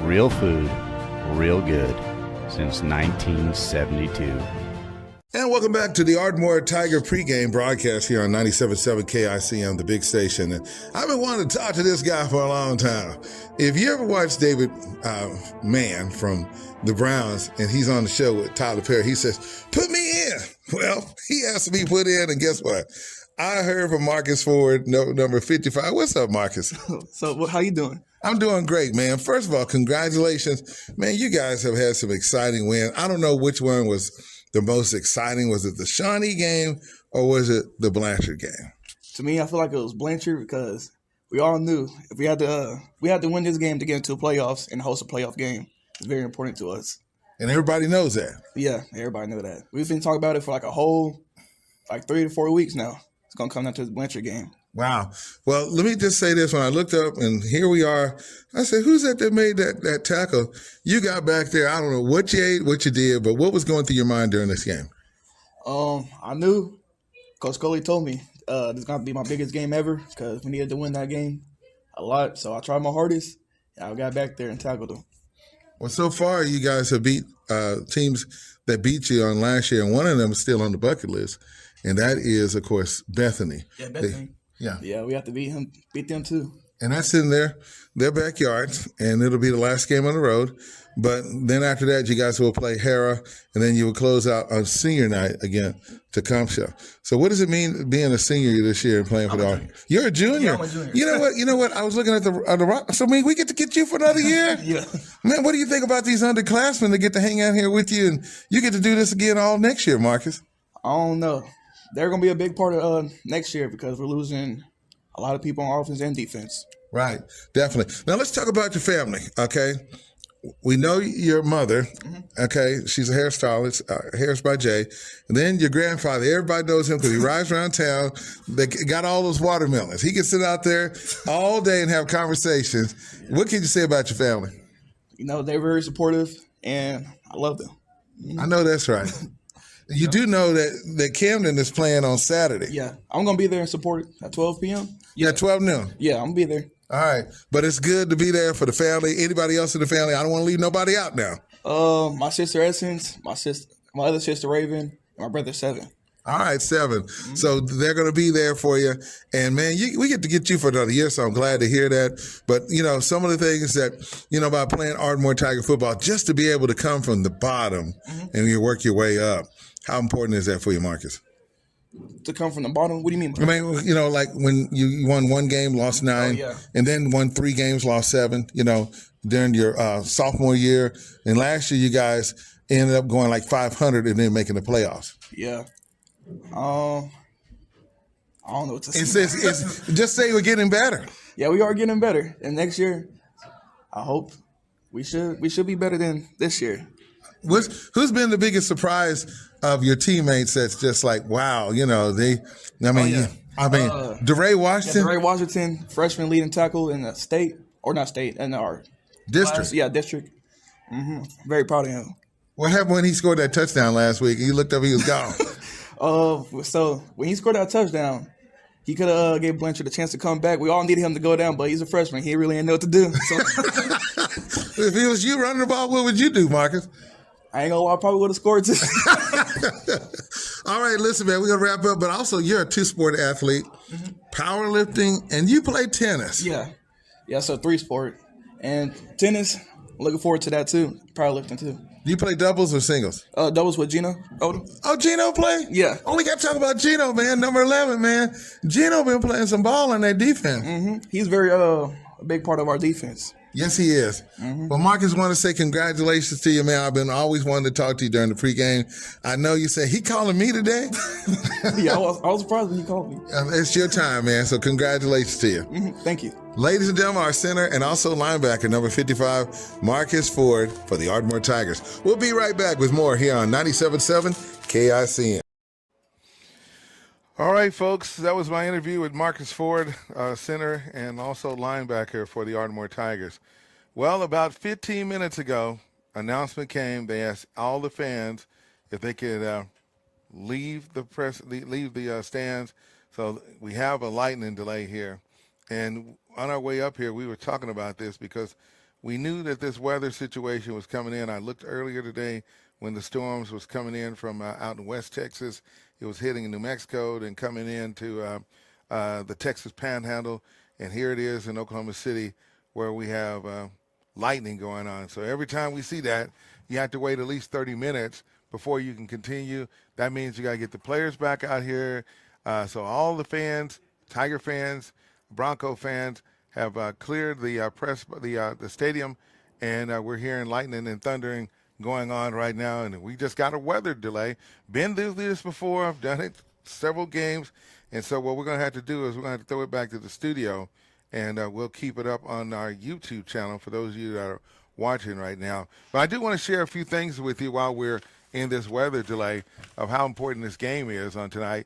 real food, real good, since 1972. And welcome back to the Ardmore Tiger pregame broadcast here on 97.7 KICM, the big station. And I've been wanting to talk to this guy for a long time. If you ever watched David Mann from the Browns, and he's on the show with Tyler Perry, he says, put me in. Well, he has to be put in, and guess what? I heard from Marcus Ford, number 55. What's up, Marcus? So how you doing? I'm doing great, man. First of all, congratulations. Man, you guys have had some exciting wins. I don't know which one was the most exciting. Was it the Shawnee game or was it the Blanchard game? To me, I feel like it was Blanchard because we all knew if we had to win this game to get into the playoffs and host a playoff game. It's very important to us. And everybody knows that. Yeah, everybody knew that. We've been talking about it for like a whole 3 to 4 weeks now. It's gonna come down to the Blanchard game. Wow. Well, let me just say this. When I looked up and here we are, I said, who's that made that tackle? You got back there. I don't know what you ate, what you did, but what was going through your mind during this game? I knew Coach Coley told me this is going to be my biggest game ever because we needed to win that game a lot. So I tried my hardest. And I got back there and tackled them. Well, so far you guys have beat teams that beat you on last year, and one of them is still on the bucket list, and that is, of course, Bethany. Yeah, Bethany. Yeah, we have to beat them too. And that's in their backyard, and it'll be the last game on the road. But then after that, you guys will play Hera, and then you will close out on senior night again to Comptia. So what does it mean being a senior this year and playing for the Ardmore? You're a junior. Yeah, I'm a junior. You know what? I was looking at the rock. So, I mean, we get to get you for another year? Yeah. Man, what do you think about these underclassmen that get to hang out here with you, and you get to do this again all next year, Marcus? I don't know. They're going to be a big part of next year because we're losing a lot of people on offense and defense. Right, definitely. Now let's talk about your family, okay? We know your mother, okay? She's a hairstylist, Hairs by Jay. And then your grandfather, everybody knows him because he rides around town. They got all those watermelons. He can sit out there all day and have conversations. What can you say about your family? You know, they're very supportive, and I love them. I know that's right. You do know that Camden is playing on Saturday. Yeah, I'm going to be there and support it at 12 p.m. Yeah, 12 noon. Yeah, I'm going to be there. All right. But it's good to be there for the family. Anybody else in the family? I don't want to leave nobody out now. My sister Essence, my other sister Raven, and my brother Seven. All right, 7. So they're going to be there for you. And, man, we get to get you for another year, so I'm glad to hear that. But, some of the things that, about playing Ardmore Tiger football, just to be able to come from the bottom and you work your way up, how important is that for you, Marcus? To come from the bottom? What do you mean? I mean, like when you won 1 game, lost 9, and then won 3 games, lost 7, during your sophomore year. And last year you guys ended up going like 500 and then making the playoffs. Yeah. I don't know what to say. It's just say we're getting better. Yeah, we are getting better. And next year, I hope we should be better than this year. Who's been the biggest surprise of your teammates that's just like, wow, DeRay Washington? DeRay Washington, freshman leading tackle in the state, or not state, in our district. Class. District. Very proud of him. What happened when he scored that touchdown last week? He looked up, he was gone. So when he scored that touchdown, he could have gave Blanchard a chance to come back. We all needed him to go down, but he's a freshman. He really didn't know what to do. So. If it was you running the ball, what would you do, Marcus? I ain't gonna lie, I probably would have scored too. All right, listen, man, we're gonna wrap up, but also you're a 2-sport athlete, powerlifting, and you play tennis. Yeah, so 3-sport. And tennis, looking forward to that too. Powerlifting too. Do you play doubles or singles? Doubles with Gino Odom. Oh, Gino play? Yeah. Oh, we got to talk about Gino, man. Number 11, man. Gino been playing some ball in that defense. He's very a big part of our defense. Yes, he is. Well, Marcus, want to say congratulations to you, man. I've been always wanting to talk to you during the pregame. I know you said, he calling me today? Yeah, I was surprised when he called me. It's your time, man, so congratulations to you. Thank you. Ladies and gentlemen, our center and also linebacker, number 55, Marcus Ford for the Ardmore Tigers. We'll be right back with more here on 97.7 KICM. All right, folks, that was my interview with Marcus Ford, center and also linebacker for the Ardmore Tigers. Well, about 15 minutes ago, announcement came. They asked all the fans if they could leave the stands. So we have a lightning delay here. And on our way up here, we were talking about this because we knew that this weather situation was coming in. I looked earlier today when the storms was coming in from out in West Texas. It was hitting New Mexico and coming into the Texas Panhandle. And here it is in Oklahoma City where we have lightning going on. So every time we see that, you have to wait at least 30 minutes before you can continue. That means you got to get the players back out here. So all the fans, Tiger fans, Bronco fans have cleared the stadium, and we're hearing lightning and thundering going on right now, and we just got a weather delay. Been through this before. I've done it several games, and so what we're going to have to do is we're going to have to throw it back to the studio, and we'll keep it up on our YouTube channel for those of you that are watching right now. But I do want to share a few things with you while we're in this weather delay of how important this game is on tonight,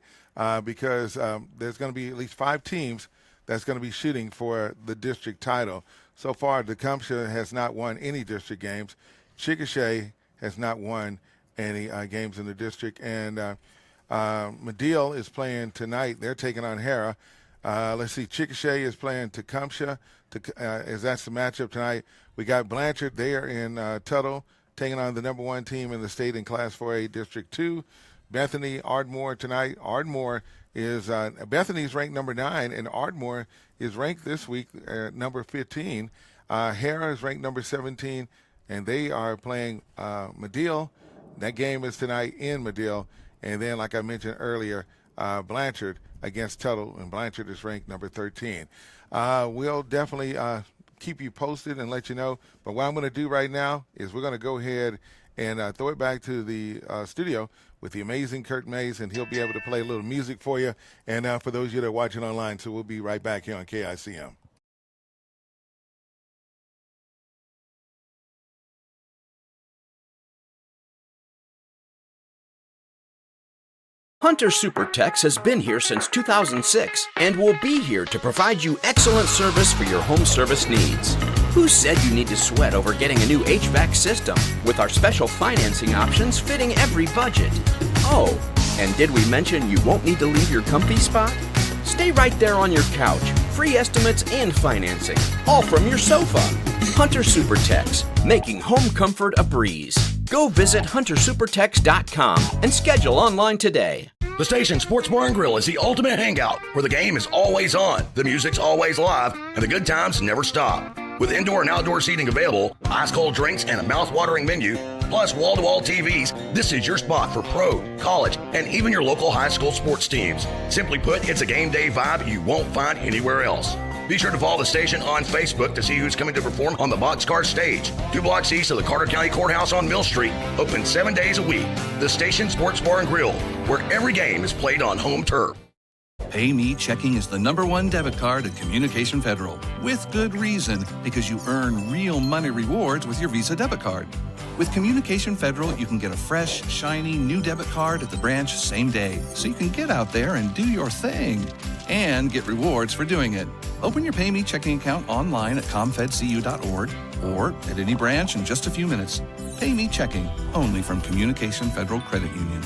because there's going to be at least 5 teams that's going to be shooting for the district title. So far, Tecumseh has not won any district games. Chickasha has not won any games in the district. And Medill is playing tonight. They're taking on Hera. Let's see, Chickasha is playing Tecumseh, as that's the matchup tonight. We got Blanchard. They are in Tuttle, taking on the number 1 team in the state in Class 4A District 2. Bethany, Ardmore tonight. Ardmore is Bethany's ranked number 9, and Ardmore is ranked this week number 15. Hera is ranked number 17, and they are playing Medill. That game is tonight in Medill. And then, like I mentioned earlier, Blanchard against Tuttle, and Blanchard is ranked number 13. We'll definitely keep you posted and let you know. But what I'm going to do right now is we're going to go ahead and throw it back to the studio with the amazing Kurt Mays, and he'll be able to play a little music for you. And for those of you that are watching online, so we'll be right back here on KICM. Hunter Supertex has been here since 2006 and will be here to provide you excellent service for your home service needs. Who said you need to sweat over getting a new HVAC system with our special financing options fitting every budget? Oh, and did we mention you won't need to leave your comfy spot? Stay right there on your couch. Free estimates and financing, all from your sofa. Hunter Supertex, making home comfort a breeze. Go visit huntersupertex.com and schedule online today. The Station Sports Bar and Grill is the ultimate hangout where the game is always on, the music's always live, and the good times never stop. With indoor and outdoor seating available, ice cold drinks, and a mouth-watering menu, plus wall-to-wall TVs, this is your spot for pro, college, and even your local high school sports teams. Simply put, it's a game day vibe you won't find anywhere else. Be sure to follow the station on Facebook to see who's coming to perform on the Boxcar stage, 2 blocks east of the Carter County Courthouse on Mill Street, open 7 days a week. The Station Sports Bar and Grill, where every game is played on home turf. PayMe Checking is the #1 debit card at Communication Federal. With good reason, because you earn real money rewards with your Visa debit card. With Communication Federal, you can get a fresh, shiny, new debit card at the branch same day, so you can get out there and do your thing and get rewards for doing it. Open your PayMe checking account online at comfedcu.org or at any branch in just a few minutes. PayMe Checking, only from Communication Federal Credit Union.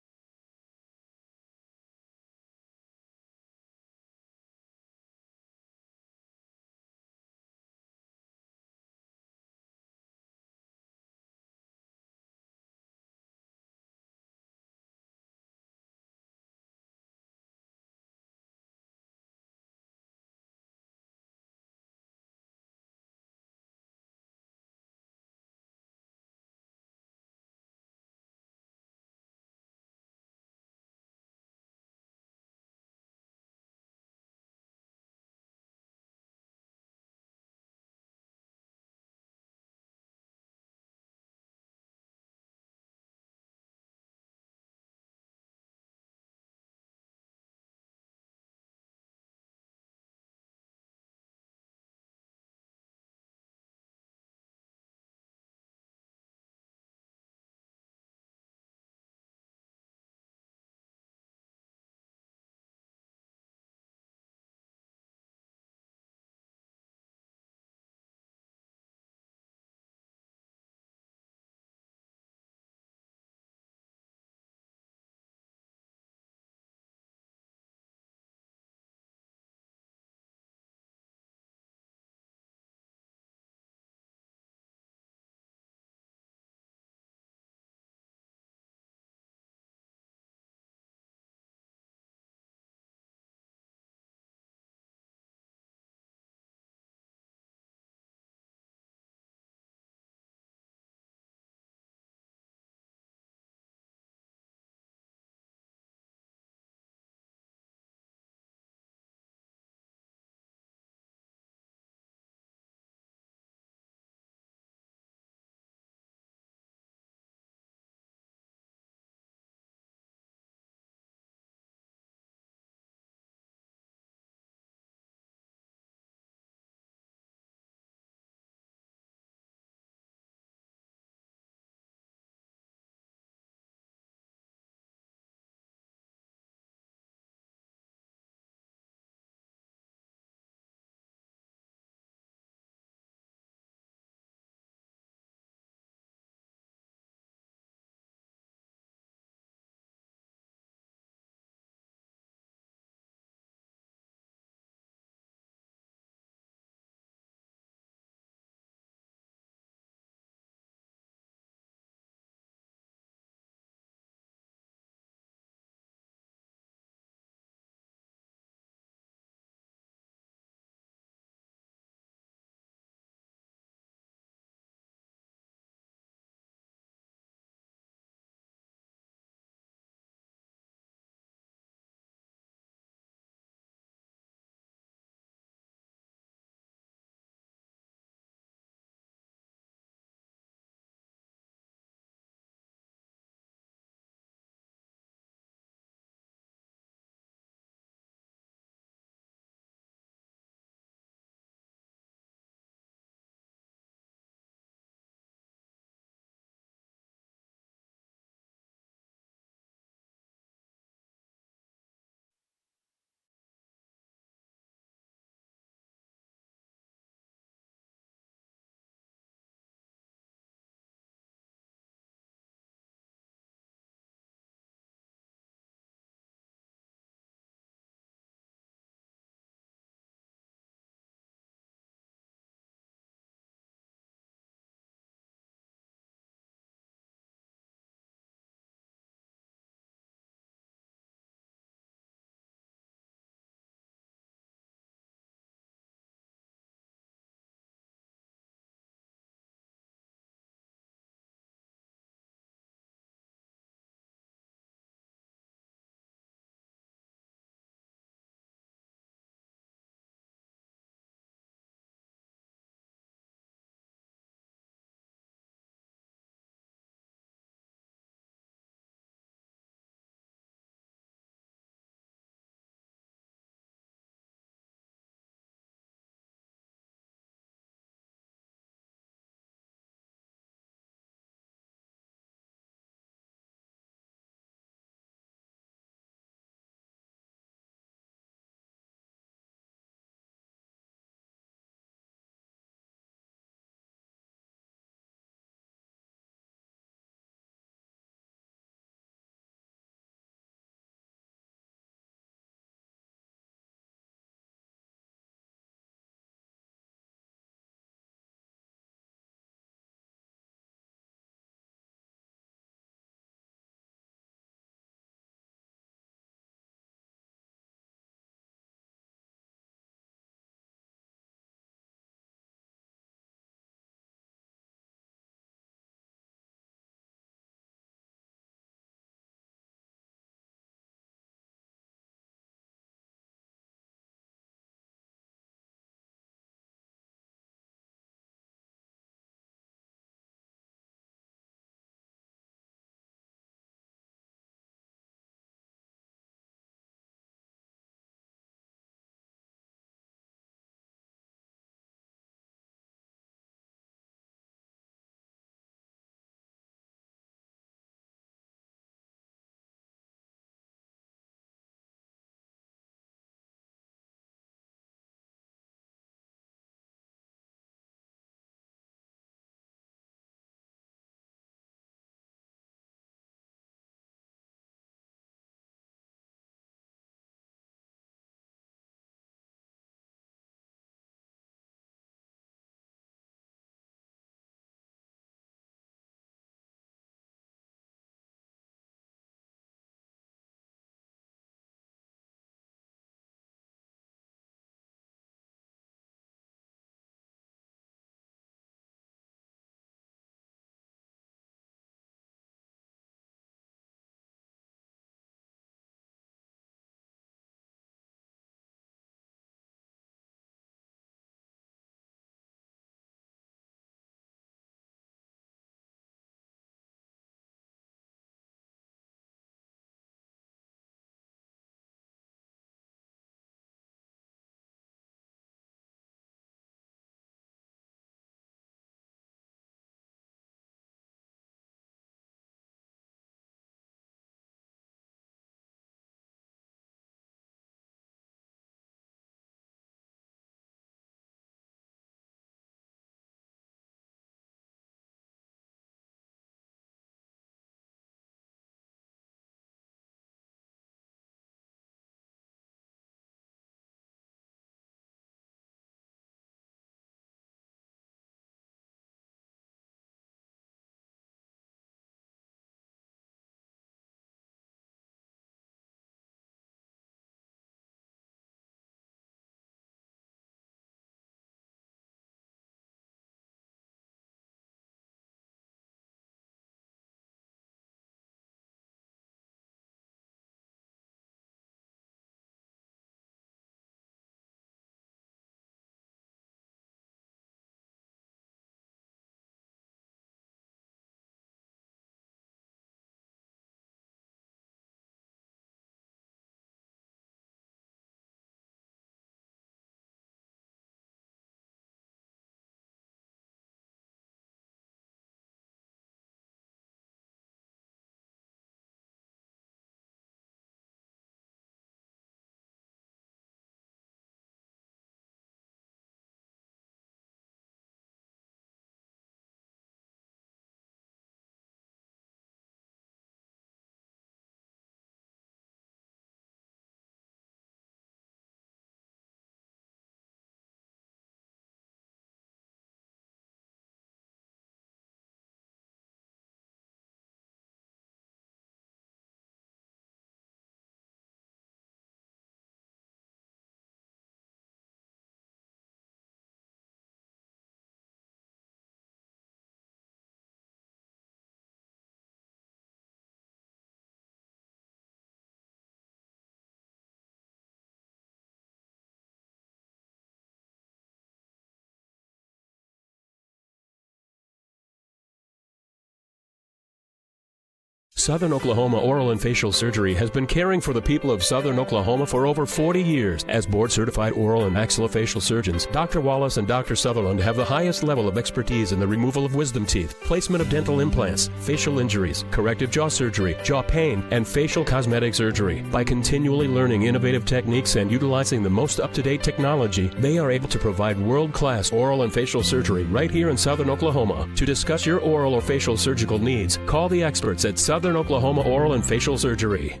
Southern Oklahoma Oral and Facial Surgery has been caring for the people of Southern Oklahoma for over 40 years. As board-certified oral and maxillofacial surgeons, Dr. Wallace and Dr. Sutherland have the highest level of expertise in the removal of wisdom teeth, placement of dental implants, facial injuries, corrective jaw surgery, jaw pain, and facial cosmetic surgery. By continually learning innovative techniques and utilizing the most up-to-date technology, they are able to provide world-class oral and facial surgery right here in Southern Oklahoma. To discuss your oral or facial surgical needs, call the experts at Southern Oklahoma Oral and Facial Surgery.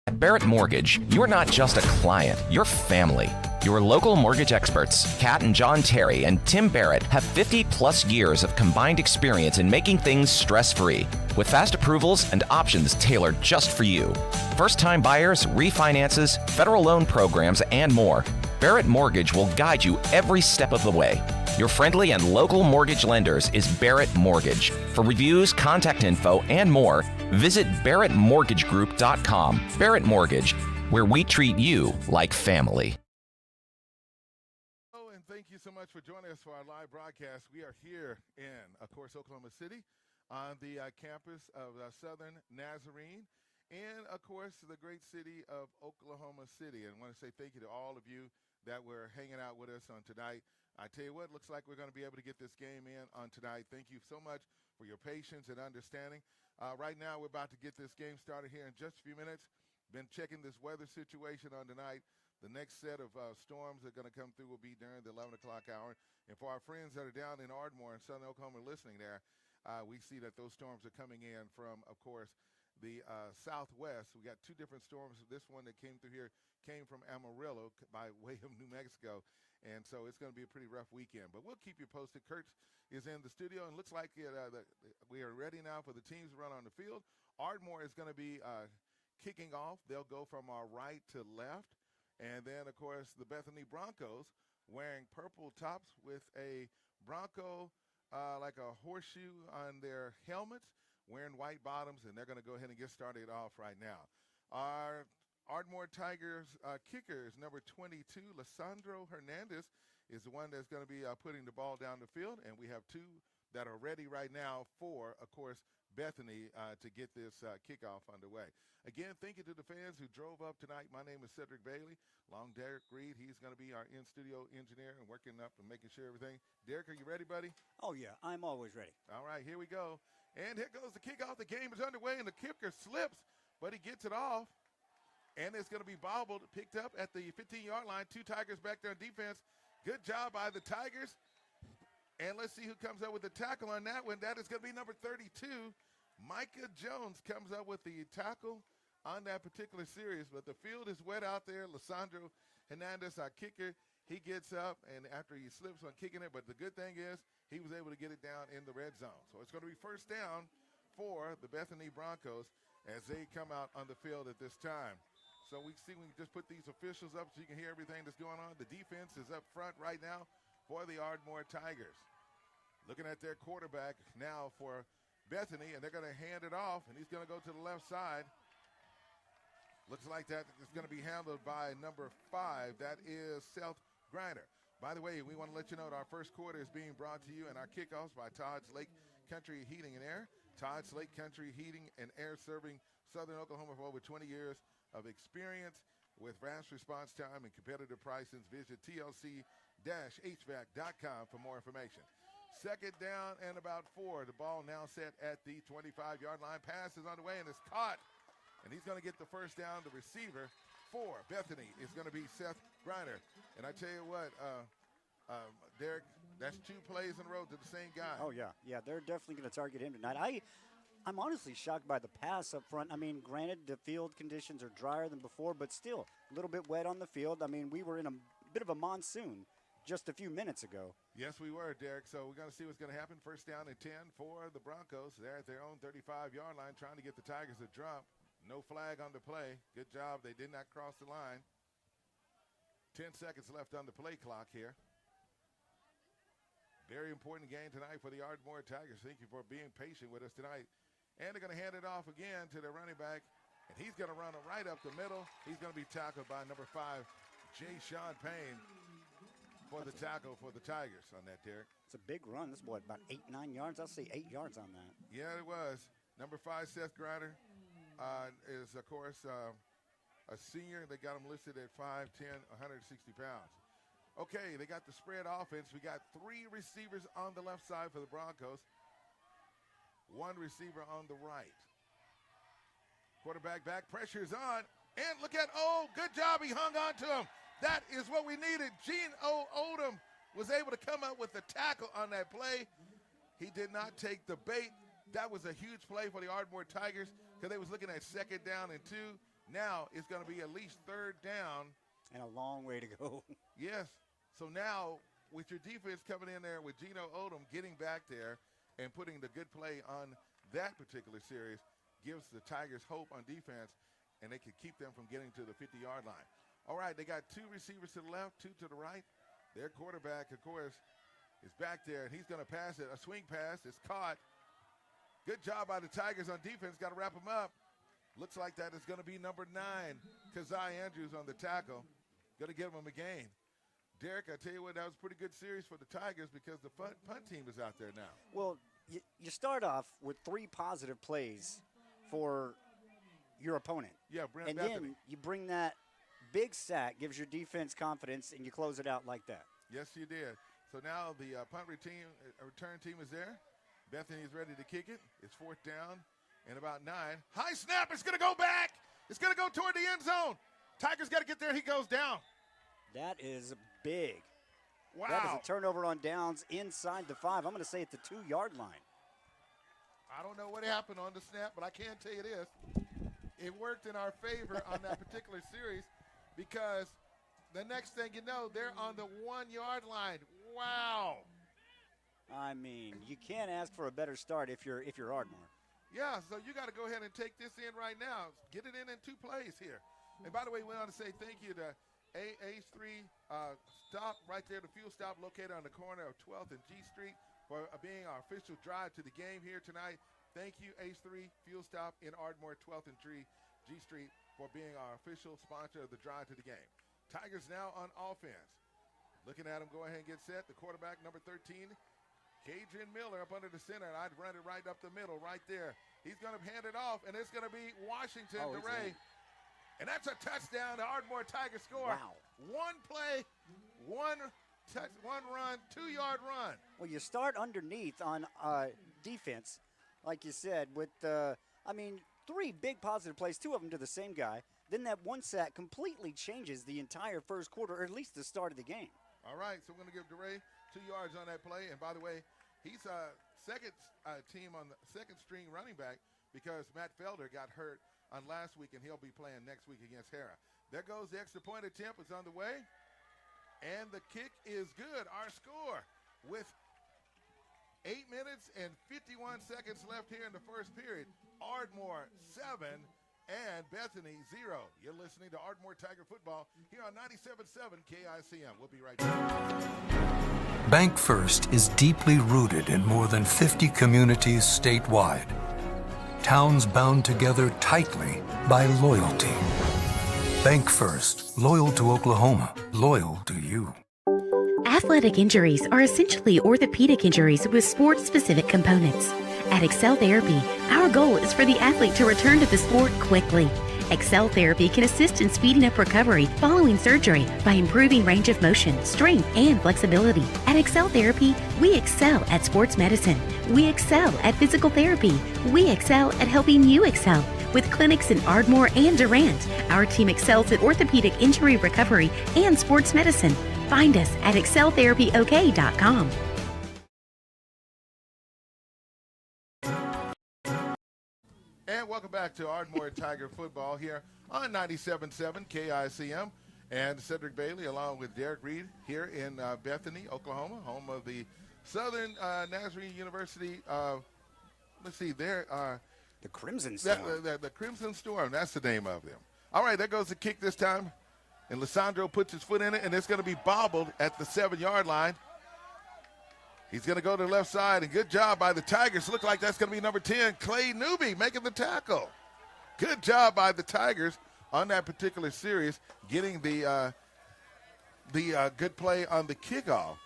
At Barrett Mortgage, you're not just a client, you're family. Your local mortgage experts, Kat and John Terry and Tim Barrett, have 50-plus years of combined experience in making things stress-free, with fast approvals and options tailored just for you. First-time buyers, refinances, federal loan programs, and more. Barrett Mortgage will guide you every step of the way. Your friendly and local mortgage lenders is Barrett Mortgage. For reviews, contact info, and more, visit barrettmortgagegroup.com. Barrett Mortgage, where we treat you like family. Hello, and thank you so much for joining us for our live broadcast. We are here in, of course, Oklahoma City on the campus of Southern Nazarene and, of course, the great city of Oklahoma City. And I want to say thank you to all of you that were hanging out with us on tonight. I tell you what, looks like we're going to be able to get this game in on tonight. Thank you so much for your patience and understanding. Right now, we're about to get this game started here in just a few minutes. Been checking this weather situation on tonight. The next set of storms that are going to come through will be during the 11 o'clock hour. And for our friends that are down in Ardmore and Southern Oklahoma listening there, we see that those storms are coming in from, of course, the southwest. We got two different storms. This one that came through here came from Amarillo by way of New Mexico. And so it's going to be a pretty rough weekend. But we'll keep you posted. Kurt is in the studio, and looks like we are ready now for the teams to run on the field. Ardmore is going to be kicking off. They'll go from our right to left. And then, of course, the Bethany Broncos wearing purple tops with a Bronco like a horseshoe on their helmets, wearing white bottoms, and they're going to go ahead and get started off right now. Our Ardmore Tigers kicker is number 22, Lissandro Hernandez, is the one that's going to be putting the ball down the field, and we have two that are ready right now for, of course, Bethany to get this kickoff underway. Again, thank you to the fans who drove up tonight. My name is Cedric Bailey. Along Derek Reed, he's going to be our in-studio engineer and working up and making sure everything. Derek, are you ready, buddy? Oh, yeah, I'm always ready. All right, here we go. And here goes the kickoff. The game is underway, and the kicker slips, but he gets it off. And it's going to be bobbled, picked up at the 15-yard line. Two Tigers back there on defense. Good job by the Tigers. And let's see who comes up with the tackle on that one. That is going to be number 32. Micah Jones comes up with the tackle on that particular series. But the field is wet out there. Lissandro Hernandez, our kicker, he gets up, and after he slips on kicking it. But the good thing is he was able to get it down in the red zone. So it's going to be first down for the Bethany Broncos as they come out on the field at this time. So we can just put these officials up so you can hear everything that's going on. The defense is up front right now for the Ardmore Tigers. Looking at their quarterback now for Bethany, and they're going to hand it off, and he's going to go to the left side. Looks like that is going to be handled by number 5. That is Seth Griner. By the way, we want to let you know that our first quarter is being brought to you and our kickoffs by Todd's Lake Country Heating and Air. Todd's Lake Country Heating and Air serving Southern Oklahoma for over 20 years of experience with fast response time and competitive prices. Visit tlc-hvac.com for more information. Second down and about 4. The ball now set at the 25-yard line. Pass is on the way and it's caught. And he's going to get the first down. The receiver for Bethany is going to be Seth Griner. And I tell you what, Derek, that's 2 plays in a row to the same guy. Oh, yeah. Yeah, they're definitely going to target him tonight. I'm honestly shocked by the pass up front. I mean, granted, the field conditions are drier than before, but still a little bit wet on the field. I mean, we were in a bit of a monsoon just a few minutes ago. Yes, we were, Derek. So we're going to see what's going to happen. First down and 10 for the Broncos. They're at their own 35-yard line trying to get the Tigers to drop. No flag on the play. Good job. They did not cross the line. 10 seconds left on the play clock here. Very important game tonight for the Ardmore Tigers. Thank you for being patient with us tonight. And they're going to hand it off again to the running back. And he's going to run it right up the middle. He's going to be tackled by number 5, Jay Sean Payne, for the tackle for the Tigers on that, Derek. It's a big run. This is what, about 8-9 yards? I'll say 8 yards on that. Yeah, it was. Number 5, Seth Grider, is, of course, a senior. They got him listed at 5'10", 160 pounds. Okay, they got the spread offense. We got 3 receivers on the left side for the Broncos, 1 receiver on the right. Quarterback back, pressure's on, and look at, good job, he hung on to him. That is what we needed. Gene Odom was able to come up with the tackle on that play. He did not take the bait. That was a huge play for the Ardmore Tigers because they was looking at 2nd down and 2. Now it's going to be at least 3rd down. And a long way to go. Yes. So now with your defense coming in there with Gino Odom getting back there and putting the good play on that particular series gives the Tigers hope on defense, and they could keep them from getting to the 50-yard line. All right, they got 2 receivers to the left, 2 to the right. Their quarterback, of course, is back there, and he's going to pass it. A swing pass is caught. Good job by the Tigers on defense. Got to wrap them up. Looks like that is going to be number 9, Kazai Andrews on the tackle. Going to give him a gain. Derek, I tell you what, that was a pretty good series for the Tigers because the punt team is out there now. Well, you start off with 3 positive plays for your opponent. Yeah, and Bethany. Then you bring that big sack, gives your defense confidence, and you close it out like that. Yes, you did. So now the punt return team is there. Bethany is ready to kick it. It's 4th down and about 9. High snap. It's going to go back. It's going to go toward the end zone. Tigers got to get there. He goes down. That is big. Wow. That is a turnover on downs inside the 5. I'm going to say at the 2-yard line. I don't know what happened on the snap, but I can tell you this. It worked in our favor on that particular series because the next thing you know, they're on the 1-yard line. Wow. I mean, you can't ask for a better start if you're Ardmore. Yeah, so you got to go ahead and take this in right now. Get it in 2 plays here. And by the way, we want to say thank you to AH3 stop right there, the fuel stop located on the corner of 12th and G Street for being our official drive to the game here tonight. Thank you, AH3 fuel stop in Ardmore, 12th and G Street for being our official sponsor of the drive to the game. Tigers now on offense. Looking at him go ahead and get set. The quarterback, number 13, Kadrian Miller up under the center, and I'd run it right up the middle right there. He's going to hand it off, and it's going to be Washington DeRay. And that's a touchdown. The Ardmore Tigers score. Wow. 1 play, 1 run, 2-yard run. Well, you start underneath on defense, like you said, with, 3 big positive plays, 2 of them to the same guy. Then that 1 sack completely changes the entire first quarter, or at least the start of the game. All right, so we're going to give DeRay 2 yards on that play. And by the way, he's second team on the second string running back because Matt Felder got hurt on last week, and he'll be playing next week against Hera. There goes the extra point attempt. It's on the way. And the kick is good. Our score with 8 minutes and 51 seconds left here in the first period. Ardmore 7 and Bethany 0. You're listening to Ardmore Tiger Football here on 97.7 KICM. We'll be right back. Bank First is deeply rooted in more than 50 communities statewide. Towns bound together tightly by loyalty. Bank First, loyal to Oklahoma, loyal to you. Athletic injuries are essentially orthopedic injuries with sports-specific components. At Excel Therapy, our goal is for the athlete to return to the sport quickly. Excel Therapy can assist in speeding up recovery following surgery by improving range of motion, strength, and flexibility. At Excel Therapy, we excel at sports medicine. We excel at physical therapy. We excel at helping you excel. With clinics in Ardmore and Durant, our team excels at orthopedic injury recovery and sports medicine. Find us at exceltherapyok.com. And welcome back to Ardmore Tiger Football here on 97.7 KICM. And Cedric Bailey along with Derek Reed here in Bethany, Oklahoma, home of the Southern Nazarene University. Let's see, there are the Crimson Storm. The Crimson Storm, that's the name of them. All right, there goes the kick this time. And Lissandro puts his foot in it, and it's going to be bobbled at the 7-yard line. He's going to go to the left side, and good job by the Tigers. Look like that's going to be number 10, Clay Newby, making the tackle. Good job by the Tigers on that particular series, getting the good play on the kickoff.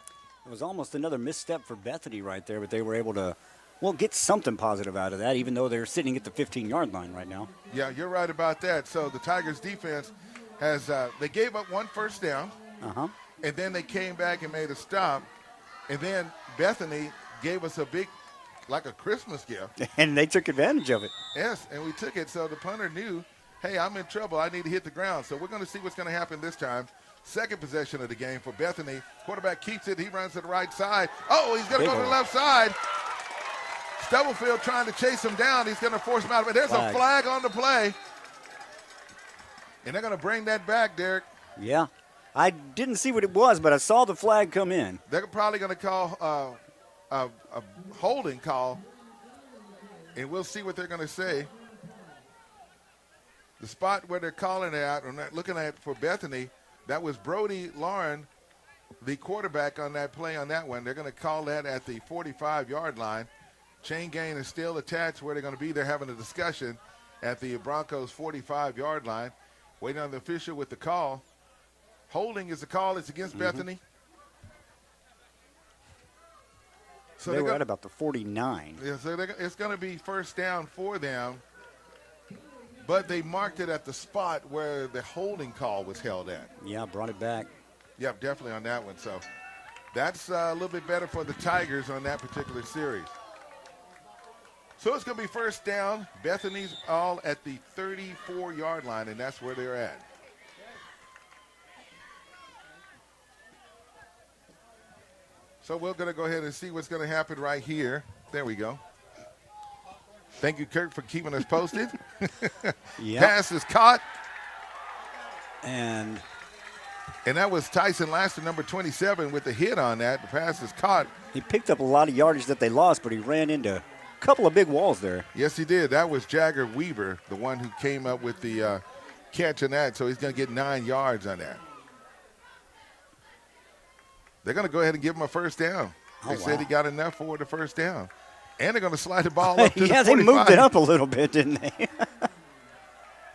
It was almost another misstep for Bethany right there, but they were able to Well, get something positive out of that, even though they're sitting at the 15-yard line right now. Yeah, you're right about that. So the Tigers defense has they gave up one first down, and then they came back and made a stop, and then Bethany gave us a big, like a Christmas gift. And they took advantage of it. Yes, and we took it. So the punter knew, hey, I'm in trouble. I need to hit the ground. So we're going to see what's going to happen this time. Second possession of the game for Bethany. Quarterback keeps it. He runs to the right side. Oh, he's going to go to the left side. Stubblefield trying to chase him down. He's going to force him out of it. There's a flag on the play. And they're going to bring that back, Derek. Yeah. I didn't see what it was, but I saw the flag come in. They're probably going to call a holding call, and we'll see what they're going to say. The spot where they're calling it out, or looking at for Bethany, that was Brody Lauren, the quarterback on that play on that one. They're going to call that at the 45-yard line. Chain gang is still attached where they're going to be. They're having a discussion at the Broncos 45-yard line. Waiting on the official with the call. Holding is the call. It's against Bethany. So they were at about the 49. Yeah, so it's going to be first down for them. But they marked it at the spot where the holding call was held at. Yeah, brought it back. Yep, definitely on that one. So that's a little bit better for the Tigers on that particular series. So it's going to be first down. Bethany's all at the 34-yard line, and that's where they're at. So we're going to go ahead and see what's going to happen right here. There we go. Thank you, Kirk, for keeping us posted. Pass is caught. And that was Tyson Laster, number 27, with the hit on that. The pass is caught. He picked up a lot of yardage that they lost, but he ran into a couple of big walls there. Yes, he did. That was Jagger Weaver, the one who came up with the catch on that, so he's going to get 9 yards on that. They're going to go ahead and give him a first down. They said he got enough for the first down. And they're going to slide the ball up to the 45. They moved it up a little bit, didn't they?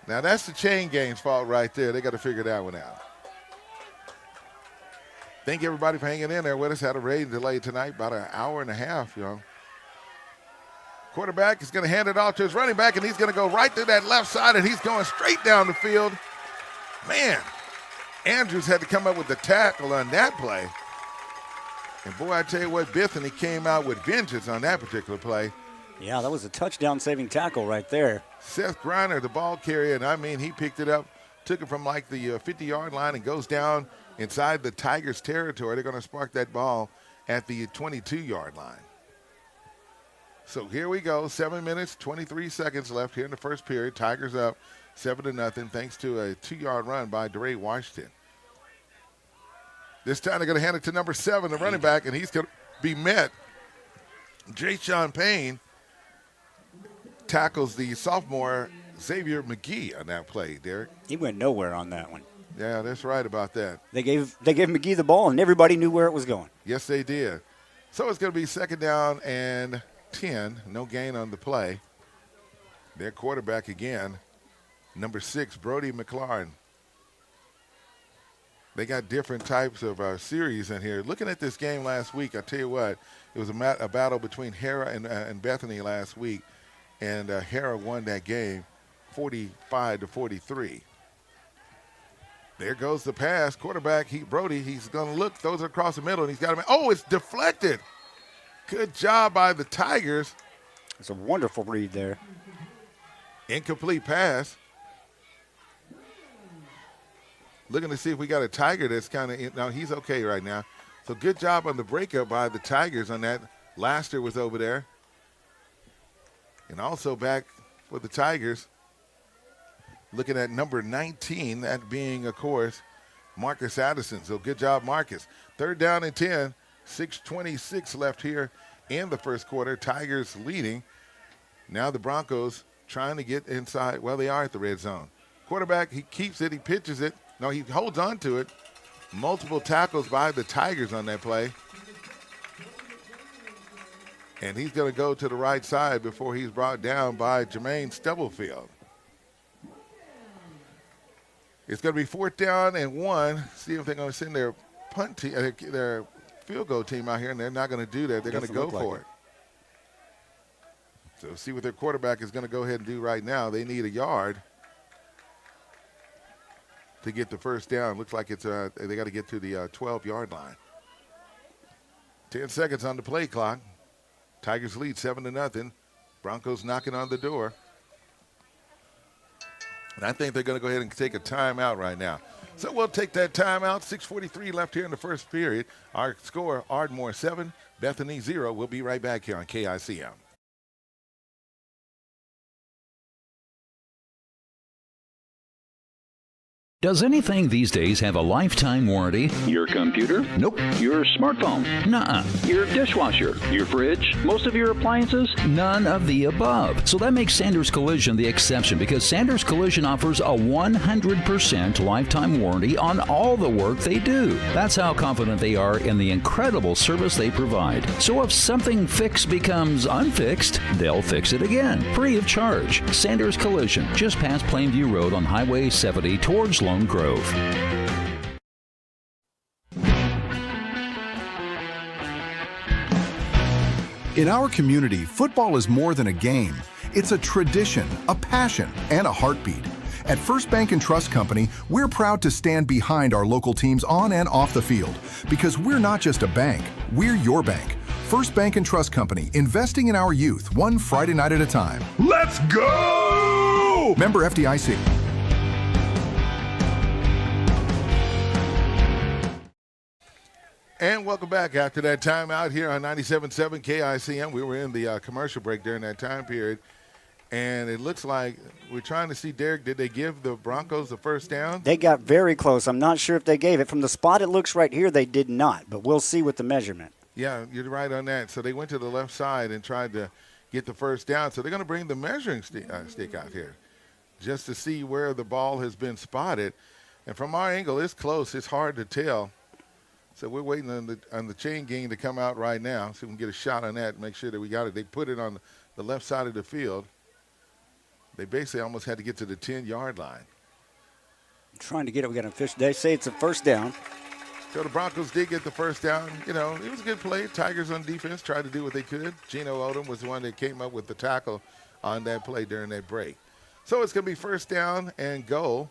Now, that's the chain gang's fault right there. They got to figure that one out. Thank you, everybody, for hanging in there with us. Had a rain delay tonight, about an hour and a half, Quarterback is going to hand it off to his running back, and he's going to go right to that left side, and he's going straight down the field. Man, Andrews had to come up with the tackle on that play. And, boy, I tell you what, Bethany came out with vengeance on that particular play. Yeah, that was a touchdown-saving tackle right there. Seth Griner, the ball carrier, and I mean, he picked it up, took it from like the 50-yard line and goes down inside the Tigers' territory. They're going to spark that ball at the 22-yard line. So here we go, 7 minutes, 23 seconds left here in the first period. Tigers up 7-0 thanks to a 2-yard run by DeRay Washington. This time they're going to hand it to number 7, the running back, and he's going to be met. Jay-Sean Payne tackles the sophomore Xavier McGee on that play, Derek. He went nowhere on that one. Yeah, that's right about that. They gave McGee the ball, and everybody knew where it was going. Yes, they did. So it's going to be second down and 10. No gain on the play. Their quarterback again, number 6, Brody McLaurin. They got different types of series in here. Looking at this game last week, I tell you what, it was a battle between Hera and Bethany last week, and Hera won that game 45-43. There goes the pass. Quarterback, Brody, he's going to look, throws it across the middle, and he's got him. Oh, it's deflected. Good job by the Tigers. It's a wonderful read there. Incomplete pass. Looking to see if we got a Tiger that's kind of – no, he's okay right now. So good job on the breakup by the Tigers on that. Laster was over there. And also back for the Tigers, looking at number 19, that being, of course, Marcus Addison. So good job, Marcus. Third down and 10, 6:26 left here in the first quarter. Tigers leading. Now the Broncos trying to get inside. Well, they are at the red zone. Quarterback, he keeps it, he pitches it. No, he holds on to it. Multiple tackles by the Tigers on that play. And he's going to go to the right side before he's brought down by Jermaine Stubblefield. It's going to be fourth down and 1. See if they're going to send their punt team, their field goal team out here, and they're not going to do that. They're going to go for it. So see what their quarterback is going to go ahead and do right now. They need a yard to get the first down. Looks like it's they got to get to the 12-yard line. 10 seconds on the play clock. Tigers lead 7-0. Broncos knocking on the door. And I think they're going to go ahead and take a timeout right now. So we'll take that timeout. 6:43 left here in the first period. Our score, Ardmore 7, Bethany 0. We'll be right back here on KICM. Does anything these days have a lifetime warranty? Your computer? Nope. Your smartphone? Nuh-uh. Your dishwasher? Your fridge? Most of your appliances? None of the above. So that makes Sanders Collision the exception, because Sanders Collision offers a 100% lifetime warranty on all the work they do. That's how confident they are in the incredible service they provide. So if something fixed becomes unfixed, they'll fix it again, free of charge. Sanders Collision, just past Plainview Road on Highway 70 towards Lone Grove. In our community, football is more than a game. It's a tradition, a passion, and a heartbeat. At First Bank and Trust Company, we're proud to stand behind our local teams on and off the field, because we're not just a bank, we're your bank. First Bank and Trust Company, investing in our youth, one Friday night at a time. Let's go! Member FDIC. And welcome back after that timeout here on 97.7 KICM. We were in the commercial break during that time period, and it looks like we're trying to see, Derek, did they give the Broncos the first down? They got very close. I'm not sure if they gave it. From the spot it looks right here, they did not, but we'll see with the measurement. Yeah, you're right on that. So they went to the left side and tried to get the first down. So they're going to bring the measuring stick out here just to see where the ball has been spotted. And from our angle, it's close. It's hard to tell. So we're waiting on the chain gang to come out right now so we can get a shot on that and make sure that we got it. They put it on the left side of the field. They basically almost had to get to the 10-yard line. Trying to get it. We got a fish. They say it's a first down. So the Broncos did get the first down. You know, it was a good play. Tigers on defense tried to do what they could. Geno Odom was the one that came up with the tackle on that play during that break. So it's going to be first down and goal.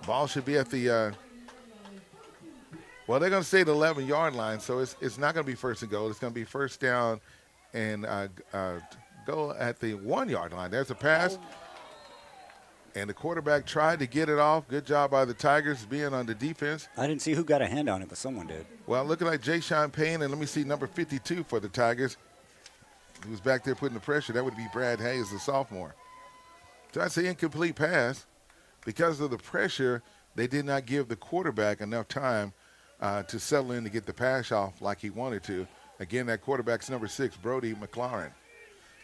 Ball should be at the well, they're going to stay at the 11-yard line, so it's not going to be first and goal. It's going to be first down and goal at the 1-yard line. There's a pass, and the quarterback tried to get it off. Good job by the Tigers being on the defense. I didn't see who got a hand on it, but someone did. Well, looking like Jay-Sean Payne, and let me see number 52 for the Tigers, who's back there putting the pressure. That would be Brad Hayes, the sophomore. So that's an incomplete pass. Because of the pressure, they did not give the quarterback enough time to settle in to get the pass off like he wanted to. Again, that quarterback's number 6, Brody McLaurin.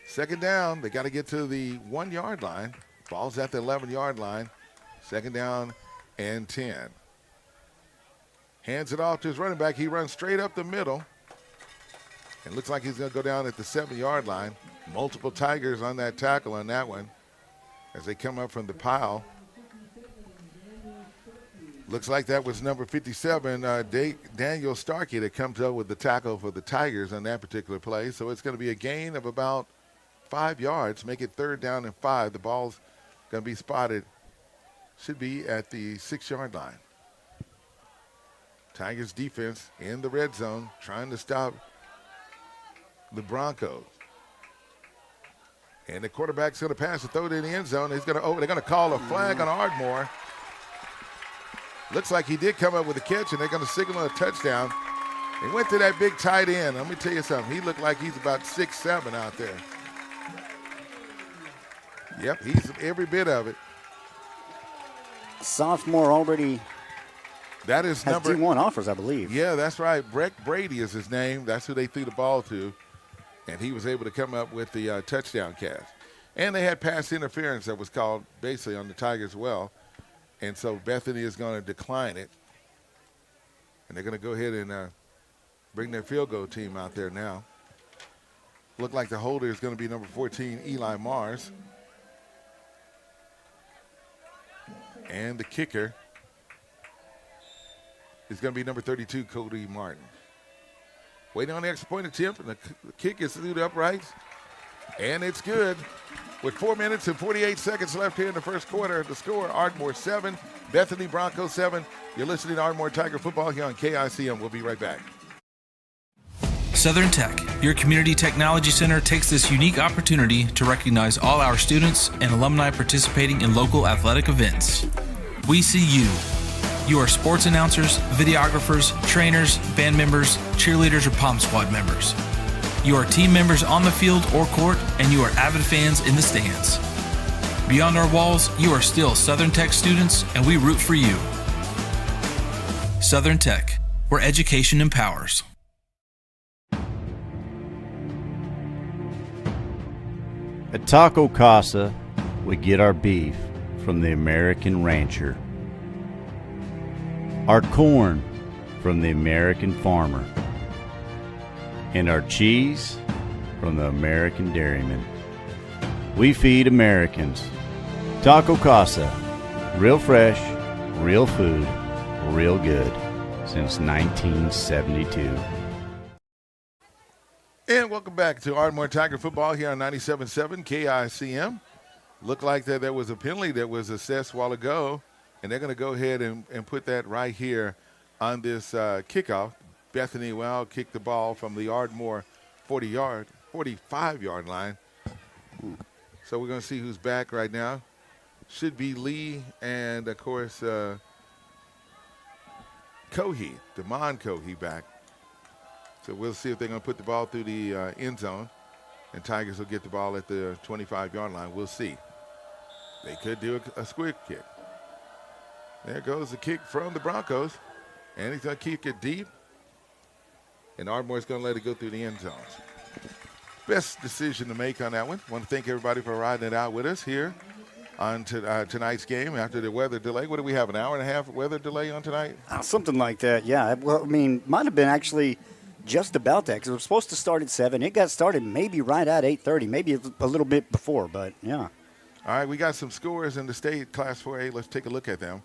Second down, they got to get to the 1-yard line. Ball's at the 11-yard line. Second down and 10. Hands it off to his running back. He runs straight up the middle. It looks like he's going to go down at the 7-yard line. Multiple Tigers on that tackle on that one as they come up from the pile. Looks like that was number 57, Daniel Starkey, that comes up with the tackle for the Tigers on that particular play. So it's going to be a gain of about 5 yards, make it third down and 5. The ball's going to be spotted, should be at the 6-yard line. Tigers defense in the red zone trying to stop the Broncos. And the quarterback's going to pass it, throw it in the end zone. They're going to call a flag on Ardmore. Looks like he did come up with a catch, and they're going to signal a touchdown. He went to that big tight end. Let me tell you something. He looked like he's about 6'7" out there. Yep, he's every bit of it. Sophomore already that is has number D1 offers, I believe. Yeah, that's right. Breck Brady is his name. That's who they threw the ball to, and he was able to come up with the touchdown catch. And they had pass interference that was called basically on the Tigers as well. And so Bethany is going to decline it. And they're going to go ahead and bring their field goal team out there now. Look like the holder is going to be number 14, Eli Mars. And the kicker is going to be number 32, Cody Martin. Waiting on the extra point attempt, and the kick is through the uprights. And it's good. With 4 minutes and 48 seconds left here in the first quarter, the score, Ardmore 7, Bethany Broncos 7. You're listening to Ardmore Tiger Football here on KICM. We'll be right back. Southern Tech, your community technology center, takes this unique opportunity to recognize all our students and alumni participating in local athletic events. We see you. You are sports announcers, videographers, trainers, band members, cheerleaders, or Pom Squad members. You are team members on the field or court, and you are avid fans in the stands. Beyond our walls, you are still Southern Tech students, and we root for you. Southern Tech, where education empowers. At Taco Casa, we get our beef from the American rancher, our corn from the American farmer, and our cheese from the American dairyman. We feed Americans. Taco Casa, real fresh, real food, real good, since 1972. And welcome back to Ardmore Tiger Football here on 97.7 KICM. Looked like that there was a penalty that was assessed a while ago, and they're going to go ahead and put that right here on this kickoff. Bethany will kick the ball from the Ardmore 45-yard line. So we're going to see who's back right now. Should be Lee and, of course, Cohee, Damon Cohee back. So we'll see if they're going to put the ball through the end zone, and Tigers will get the ball at the 25-yard line. We'll see. They could do a squib kick. There goes the kick from the Broncos, and he's going to kick it deep, and Ardmore's going to let it go through the end zones. Best decision to make on that one. Want to thank everybody for riding it out with us here on tonight's game after the weather delay. What do we have, an hour and a half weather delay on tonight? Something like that, yeah. Well, I mean, might have been actually just about that, because it was supposed to start at 7. It got started maybe right at 8:30, maybe a little bit before, but yeah. All right, we got some scores in the state Class 4A. Let's take a look at them.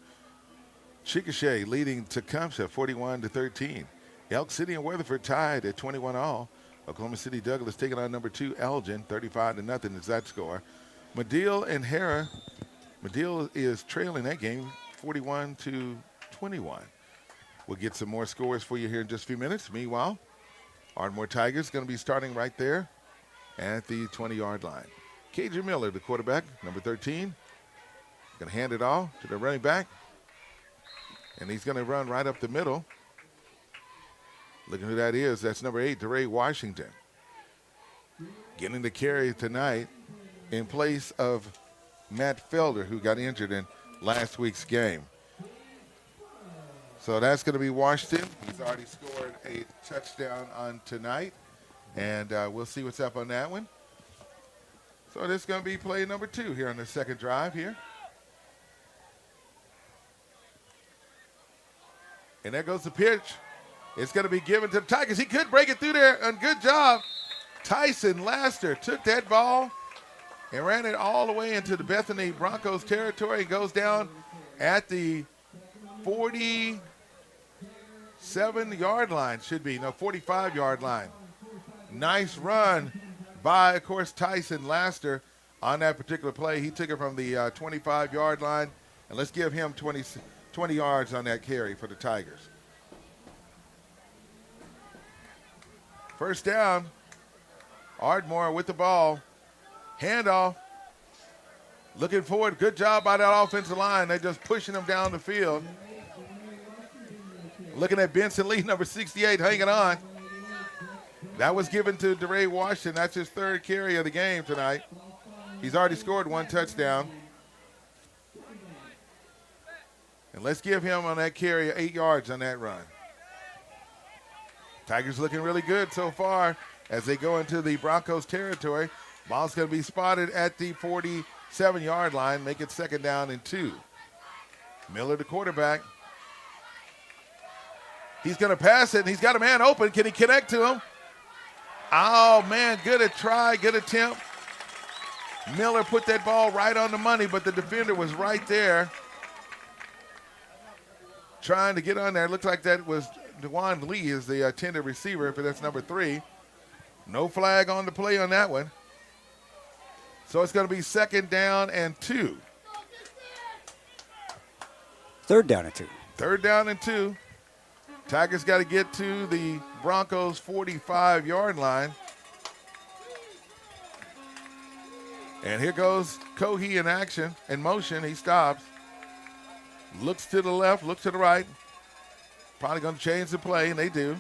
Chickasha leading Tecumseh 41-13. Elk City and Weatherford tied at 21 all. Oklahoma City Douglas taking on number 2 Elgin 35-0 is that score. Medill and Hera. Medill is trailing that game 41-21. We'll get some more scores for you here in just a few minutes. Meanwhile, Ardmore Tigers going to be starting right there at the 20-yard line. KJ Miller, the quarterback, number 13, going to hand it off to the running back, and he's going to run right up the middle. Look at who that is. That's number 8, DeRay Washington, getting the carry tonight in place of Matt Felder, who got injured in last week's game. So that's going to be Washington. He's already scored a touchdown on tonight, and we'll see what's up on that one. So this is going to be play number 2 here on the second drive here. And there goes the pitch. It's going to be given to the Tigers. He could break it through there, and good job. Tyson Laster took that ball and ran it all the way into the Bethany Broncos territory. It goes down at the 47-yard line, 45-yard line. Nice run by, of course, Tyson Laster on that particular play. He took it from the 25-yard line, and let's give him 20 yards on that carry for the Tigers. First down, Ardmore with the ball. Handoff. Looking forward. Good job by that offensive line. They're just pushing them down the field. Looking at Benson Lee, number 68, hanging on. That was given to DeRay Washington. That's his 3rd carry of the game tonight. He's already scored 1 touchdown. And let's give him on that carry 8 yards on that run. Tigers looking really good so far as they go into the Broncos territory. Ball's going to be spotted at the 47-yard line. Make it 2nd down and 2. Miller, the quarterback. He's going to pass it, and he's got a man open. Can he connect to him? Oh, man, good try, good attempt. Miller put that ball right on the money, but the defender was right there trying to get on there. It looked like that was DeJuan Lee is the intended receiver, but that's number 3. No flag on the play on that one. So it's going to be 2nd down and 2. 3rd down and 2. 3rd down and 2. Tigers got to get to the Broncos' 45-yard line. And here goes Cohee in action, in motion. He stops. Looks to the left, looks to the right. Probably going to change the play, and they do.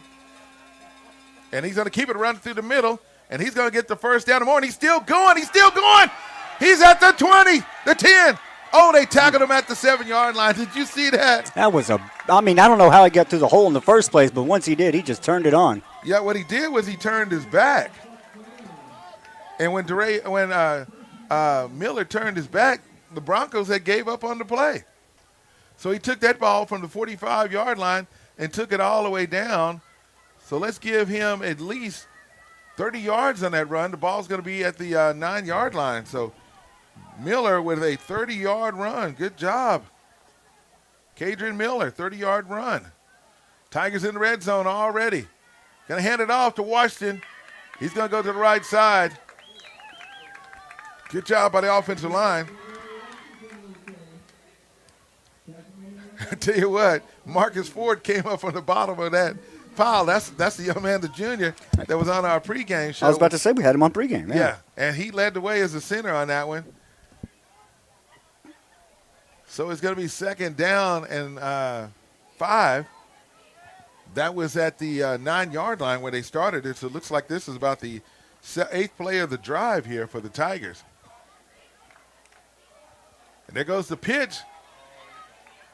And he's going to keep it running through the middle, and he's going to get the 1st down and more, and he's still going. He's still going. He's at the 20, the 10. Oh, they tackled him at the 7-yard line. Did you see that? That was I don't know how he got through the hole in the first place, but once he did, he just turned it on. Yeah, what he did was he turned his back. And when Miller turned his back, the Broncos had gave up on the play. So he took that ball from the 45-yard line and took it all the way down. So let's give him at least 30 yards on that run. The ball's going to be at the 9-yard line. So Miller with a 30-yard run. Good job. Kadrian Miller, 30-yard run. Tigers in the red zone already. Going to hand it off to Washington. He's going to go to the right side. Good job by the offensive line. I tell you what, Marcus Ford came up from the bottom of that pile. That's the young man, the junior, that was on our pregame show. I was about to say we had him on pregame. Yeah, and he led the way as a center on that one. So it's going to be 2nd down and 5. That was at the 9-yard line where they started it. So it looks like this is about the 8th play of the drive here for the Tigers. And there goes the pitch.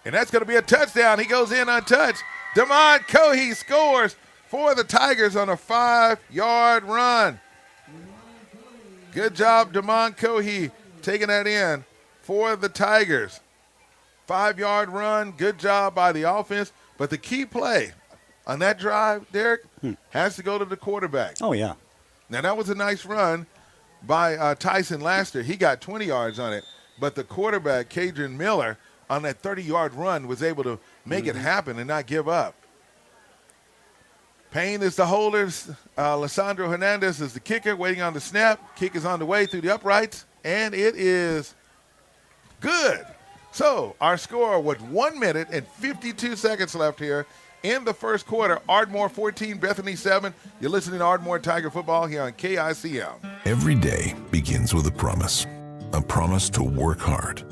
And that's going to be a touchdown. He goes in untouched. Damon Cohee scores for the Tigers on a 5-yard run. Good job, Damon Cohee, taking that in for the Tigers. 5-yard run. Good job by the offense. But the key play on that drive, Derek, has to go to the quarterback. Oh, yeah. Now, that was a nice run by Tyson Laster. He got 20 yards on it. But the quarterback, Kadrian Miller, on that 30-yard run was able to make it happen and not give up. Payne is the holder. Lissandro Hernandez is the kicker, waiting on the snap. Kick is on the way through the uprights, and it is good. So our score with 1 minute and 52 seconds left here in the first quarter. Ardmore 14, Bethany 7. You're listening to Ardmore Tiger Football here on KICM. Every day begins with a promise to work hard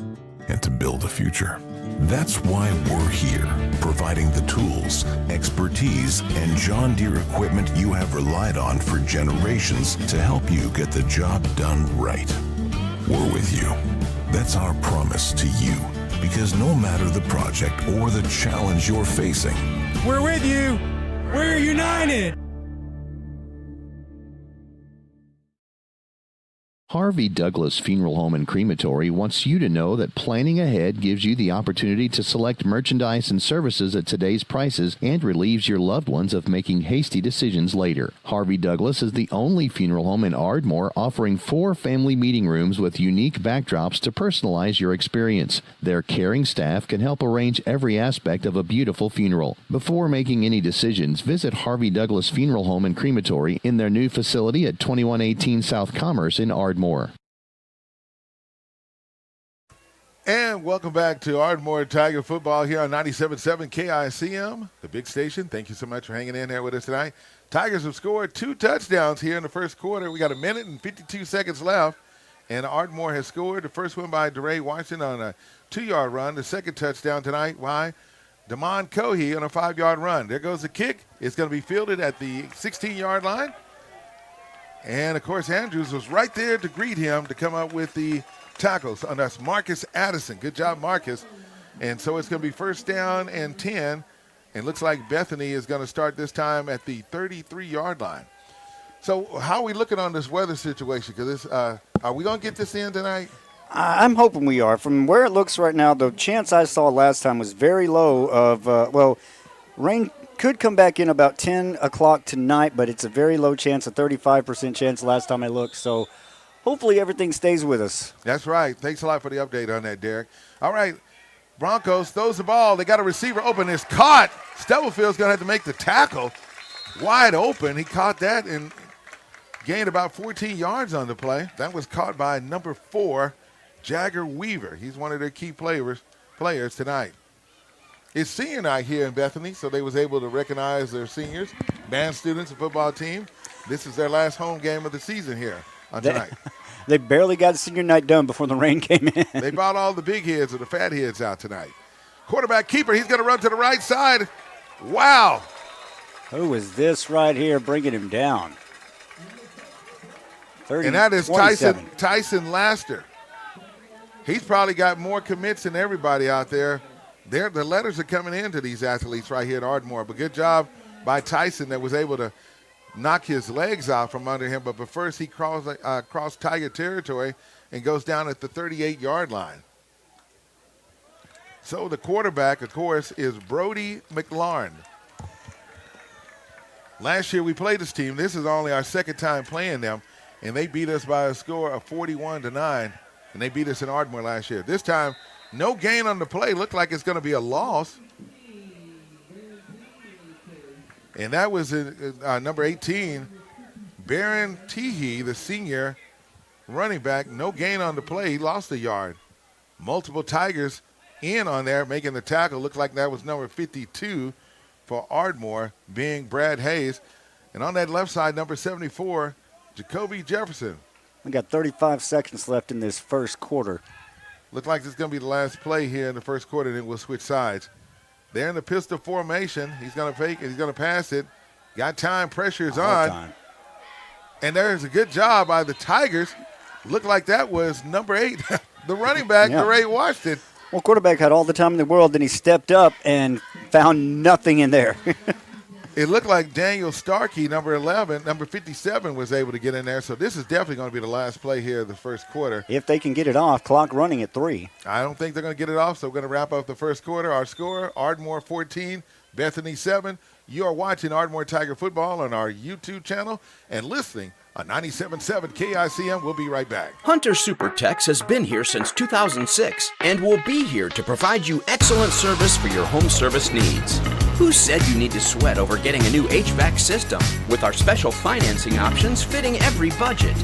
and to build a future. That's why we're here, providing the tools, expertise, and John Deere equipment you have relied on for generations to help you get the job done right. We're with you. That's our promise to you, because no matter the project or the challenge you're facing, we're with you. We're united. Harvey Douglas Funeral Home and Crematory wants you to know that planning ahead gives you the opportunity to select merchandise and services at today's prices and relieves your loved ones of making hasty decisions later. Harvey Douglas is the only funeral home in Ardmore offering 4 family meeting rooms with unique backdrops to personalize your experience. Their caring staff can help arrange every aspect of a beautiful funeral. Before making any decisions, visit Harvey Douglas Funeral Home and Crematory in their new facility at 2118 South Commerce in Ardmore. And welcome back to Ardmore Tiger Football here on 97.7 KICM, the big station. Thank you so much for hanging in there with us tonight. Tigers have scored 2 touchdowns here in the first quarter. We got 1 minute and 52 seconds left, and Ardmore has scored. The first one by DeRay Washington on a 2-yard run. The second touchdown tonight by Damon Cohee on a 5-yard run. There goes the kick. It's going to be fielded at the 16-yard line. And, of course, Andrews was right there to greet him to come up with the tackles. And that's Marcus Addison. Good job, Marcus. And so it's going to be 1st down and 10. And looks like Bethany is going to start this time at the 33-yard line. So how are we looking on this weather situation? Because are we going to get this in tonight? I'm hoping we are. From where it looks right now, the chance I saw last time was very low of, rain could come back in about 10 o'clock tonight, but it's a very low chance, a 35% chance last time I looked. So hopefully everything stays with us. That's right. Thanks a lot for the update on that, Derek. All right, Broncos throws the ball. They got a receiver open. It's caught. Stubblefield's going to have to make the tackle. Wide open. He caught that and gained about 14 yards on the play. That was caught by number 4, Jagger Weaver. He's one of their key players tonight. It's senior night here in Bethany, so they was able to recognize their seniors, band students, and football team. This is their last home game of the season here on tonight. They barely got senior night done before the rain came in. They brought all the big heads or the fat heads out tonight. Quarterback keeper, he's going to run to the right side. Wow. Who is this right here bringing him down? 30, and that is 27. Tyson Laster. He's probably got more commits than everybody out there. The letters are coming into these athletes right here at Ardmore. But good job by Tyson that was able to knock his legs out from under him. But first he crossed Tiger territory and goes down at the 38-yard line. So the quarterback, of course, is Brody McLaurin. Last year we played this team. This is only our second time playing them, and they beat us by a score of 41-9, and they beat us in Ardmore last year. This time, no gain on the play. Looked like it's going to be a loss. And that was number 18, Baron Teehee, the senior running back. No gain on the play. He lost a yard. Multiple Tigers in on there, making the tackle. Looked like that was number 52 for Ardmore, being Brad Hayes. And on that left side, number 74, Jacoby Jefferson. We got 35 seconds left in this first quarter. Looked like this is going to be the last play here in the first quarter, then we'll switch sides. They're in the pistol formation. He's going to fake it. He's going to pass it. Got time. Pressure's on. Time. And there's a good job by the Tigers. Looked like that was number 8, the running back, DeRay Washington. Well, quarterback had all the time in the world, then he stepped up and found nothing in there. It looked like Daniel Starkey, number 57, was able to get in there. So this is definitely going to be the last play here of the first quarter. If they can get it off, clock running at 3. I don't think they're going to get it off, so we're going to wrap up the first quarter. Our score, Ardmore 14, Bethany 7. You are watching Ardmore Tiger Football on our YouTube channel and listening on 97.7 KICM. We'll be right back. Hunter SuperTex has been here since 2006 and will be here to provide you excellent service for your home service needs. Who said you need to sweat over getting a new HVAC system? With our special financing options fitting every budget.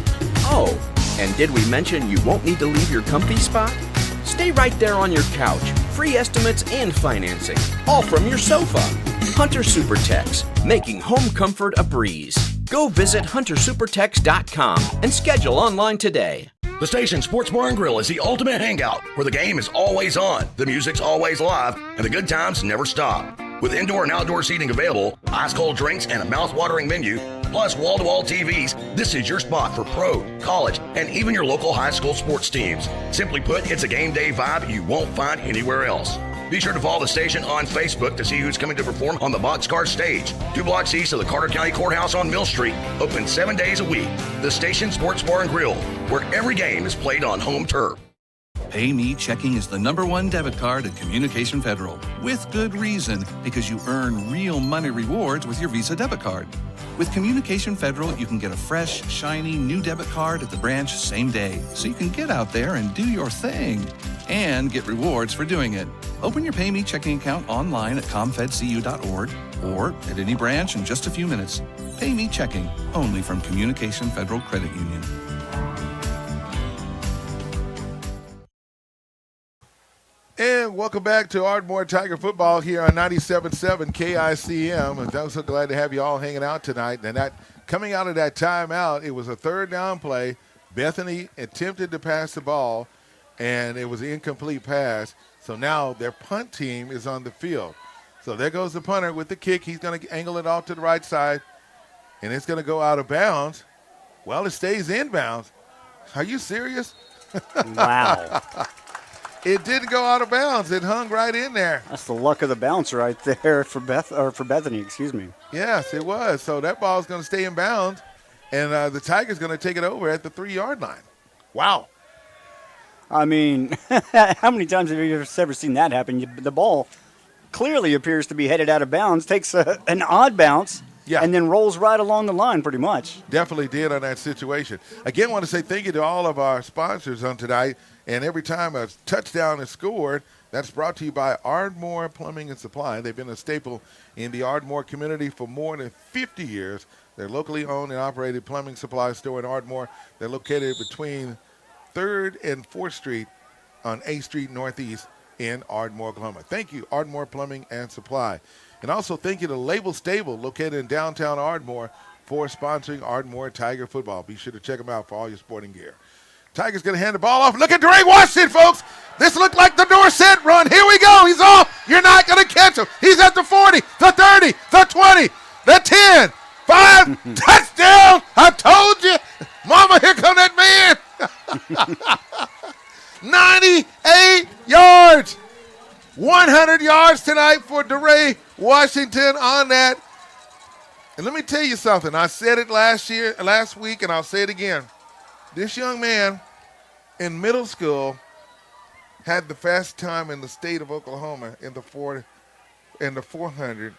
Oh, and did we mention you won't need to leave your comfy spot? Stay right there on your couch. Free estimates and financing, all from your sofa. Hunter SuperTex, making home comfort a breeze. Go visit huntersupertex.com and schedule online today. The station Sports Bar and Grill is the ultimate hangout where the game is always on, the music's always live, and the good times never stop. With indoor and outdoor seating available, ice cold drinks, and a mouth-watering menu, plus wall-to-wall TVs, this is your spot for pro, college, and even your local high school sports teams. Simply put, it's a game day vibe you won't find anywhere else. Be sure to follow the station on Facebook to see who's coming to perform on the Boxcar stage, 2 blocks east of the Carter County Courthouse on Mill Street, open 7 days a week. The station Sports Bar and Grill, where every game is played on home turf. PayMe checking is the #1 debit card at Communication Federal. With good reason, because you earn real money rewards with your Visa debit card. With Communication Federal, you can get a fresh, shiny, new debit card at the branch same day, so you can get out there and do your thing and get rewards for doing it. Open your PayMe checking account online at comfedcu.org or at any branch in just a few minutes. PayMe checking, only from Communication Federal Credit Union. And welcome back to Ardmore Tiger Football here on 97.7 KICM. And I'm so glad to have you all hanging out tonight. And that coming out of that timeout, it was a third down play. Bethany attempted to pass the ball, and it was an incomplete pass. So now their punt team is on the field. So there goes the punter with the kick. He's going to angle it off to the right side, and it's going to go out of bounds. Well, it stays inbounds. Are you serious? Wow. It didn't go out of bounds. It hung right in there. That's the luck of the bounce right there for Bethany, excuse me. Yes, it was. So that ball is going to stay in bounds, and the Tigers going to take it over at the 3-yard line. Wow. I mean, how many times have you ever seen that happen? The ball clearly appears to be headed out of bounds, takes an odd bounce, and then rolls right along the line pretty much. Definitely did on that situation. Again, I want to say thank you to all of our sponsors on tonight. And every time a touchdown is scored, That's brought to you by Ardmore Plumbing and Supply. They've been a staple in the Ardmore community for more than 50 years. They're locally owned and operated plumbing supply store in Ardmore. They're located between 3rd and 4th Street on 8th Street Northeast in Ardmore, Oklahoma. Thank you, Ardmore Plumbing and Supply. And also thank you to Label Stable, located in downtown Ardmore, for sponsoring Ardmore Tiger football. Be sure to check them out for all your sporting gear. Tiger's going to hand the ball off. Look at DeRay Washington, folks. This looked like the Dorsett run. Here we go. He's off. You're not going to catch him. He's at the 40, the 30, the 20, the 10, 5, touchdown. I told you. Mama, here come that man. 98 yards. 100 yards tonight for DeRay Washington on that. And let me tell you something. I said it last week, and I'll say it again. This young man in middle school had the fastest time in the state of Oklahoma in the 400.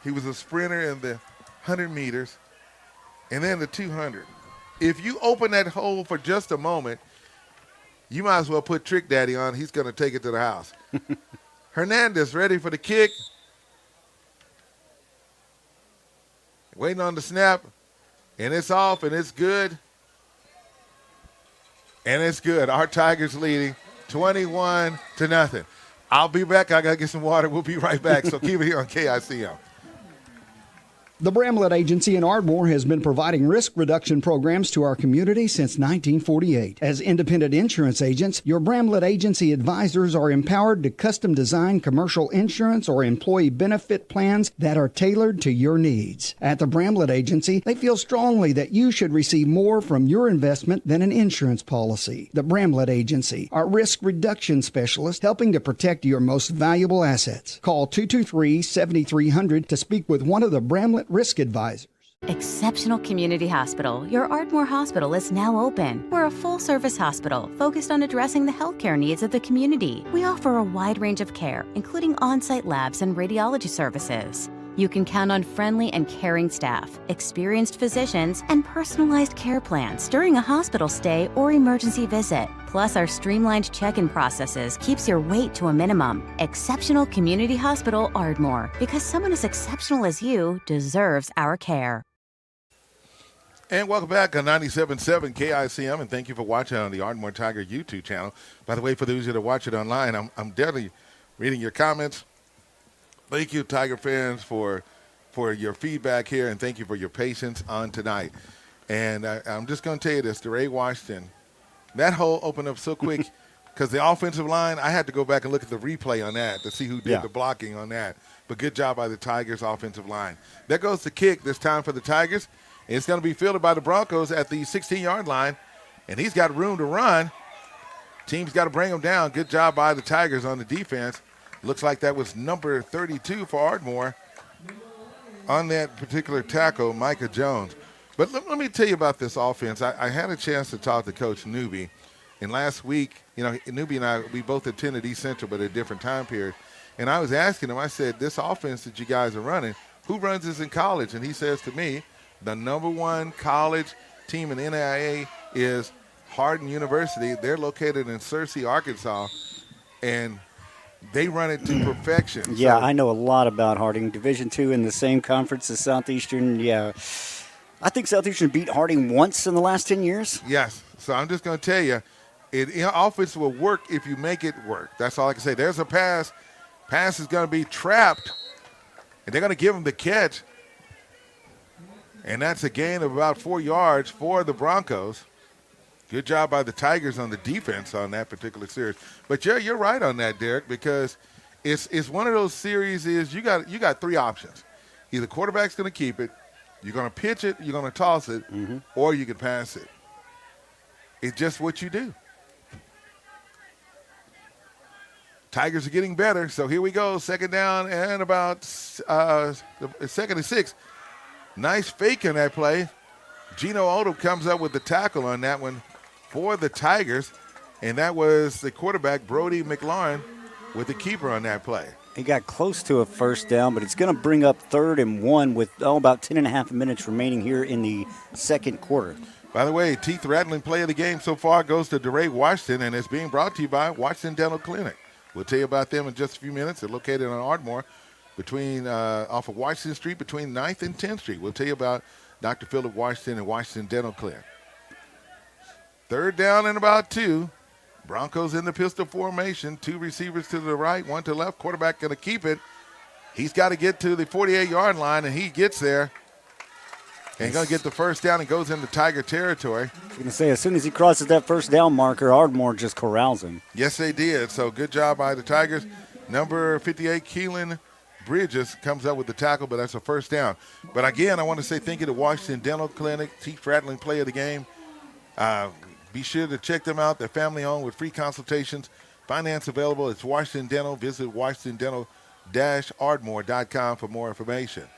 He was a sprinter in the 100 meters and then the 200. If you open that hole for just a moment, you might as well put Trick Daddy on. He's going to take it to the house. Hernandez ready for the kick. Waiting on the snap. And it's off, and it's good. And it's good. Our Tigers leading 21-0. I'll be back. I got to get some water. We'll be right back. So keep it here on KICM. The Bramlett Agency in Ardmore has been providing risk reduction programs to our community since 1948. As independent insurance agents, your Bramlett Agency advisors are empowered to custom design commercial insurance or employee benefit plans that are tailored to your needs. At the Bramlett Agency, they feel strongly that you should receive more from your investment than an insurance policy. The Bramlett Agency, our risk reduction specialist, helping to protect your most valuable assets. Call 223-7300 to speak with one of the Bramlett risk advisors. Exceptional Community Hospital. Your Ardmore Hospital is now open. We're a full-service hospital focused on addressing the healthcare needs of the community. We offer a wide range of care, including on-site labs and radiology services. You can count on friendly and caring staff, experienced physicians, and personalized care plans during a hospital stay or emergency visit. Plus, our streamlined check-in processes keeps your wait to a minimum. Exceptional Community Hospital Ardmore, because someone as exceptional as you deserves our care. And welcome back on 97.7 KICM, and thank you for watching on the Ardmore Tiger YouTube channel. By the way, for those of you that watch it online, I'm definitely reading your comments. Thank you, Tiger fans, for your feedback here, and thank you for your patience on tonight. And I'm just going to tell you this, DeRay Washington, that hole opened up so quick because the offensive line, I had to go back and look at the replay on that to see who did the blocking on that. But good job by the Tigers' offensive line. There goes the kick this time for the Tigers. It's going to be fielded by the Broncos at the 16-yard line, and he's got room to run. Team's got to bring him down. Good job by the Tigers on the defense. Looks like that was number 32 for Ardmore on that particular tackle, Micah Jones. But let me tell you about this offense. I had a chance to talk to Coach Newby, and last week, Newby and I, we both attended East Central, but at a different time period. And I was asking him, I said, this offense that you guys are running, who runs this in college? And he says to me, the number one college team in the NAIA is Hardin University. They're located in Searcy, Arkansas, and they run it to perfection. Yeah, so I know a lot about Harding. Division II in the same conference as Southeastern. Yeah, I think Southeastern beat Harding once in the last 10 years. Yes. So I'm just going to tell you, offense will work if you make it work. That's all I can say. There's a pass. Pass is going to be trapped, and they're going to give him the catch. And that's a gain of about 4 yards for the Broncos. Good job by the Tigers on the defense on that particular series. But you're right on that, Derek, because it's one of those series is you got three options. Either quarterback's going to keep it, you're going to pitch it, you're going to toss it, or you can pass it. It's just what you do. Tigers are getting better, so here we go. Second down and about second and 6. Nice fake in that play. Gino Odom comes up with the tackle on that one for the Tigers, and that was the quarterback, Brody McLaurin, with the keeper on that play. He got close to a first down, but it's going to bring up 3rd and 1 with about 10.5 minutes remaining here in the second quarter. By the way, teeth-rattling play of the game so far goes to DeRay Washington, and it's being brought to you by Washington Dental Clinic. We'll tell you about them in just a few minutes. They're located on Ardmore between off of Washington Street between 9th and 10th Street. We'll tell you about Dr. Philip Washington and Washington Dental Clinic. Third down and about 2. Broncos in the pistol formation. 2 receivers to the right, 1 to the left. Quarterback going to keep it. He's got to get to the 48-yard line, and he gets there. And he's going to get the first down and goes into Tiger territory. I was going to say, as soon as he crosses that first down marker, Ardmore just corrals him. Yes, they did. So good job by the Tigers. Number 58, Keelan Bridges, comes up with the tackle, but that's a first down. But again, I want to say thank you to Washington Dental Clinic, Teeth Rattling Play of the Game. Be sure to check them out. They're family-owned with free consultations. Finance available. It's Washington Dental. Visit washingtondental-ardmore.com for more information.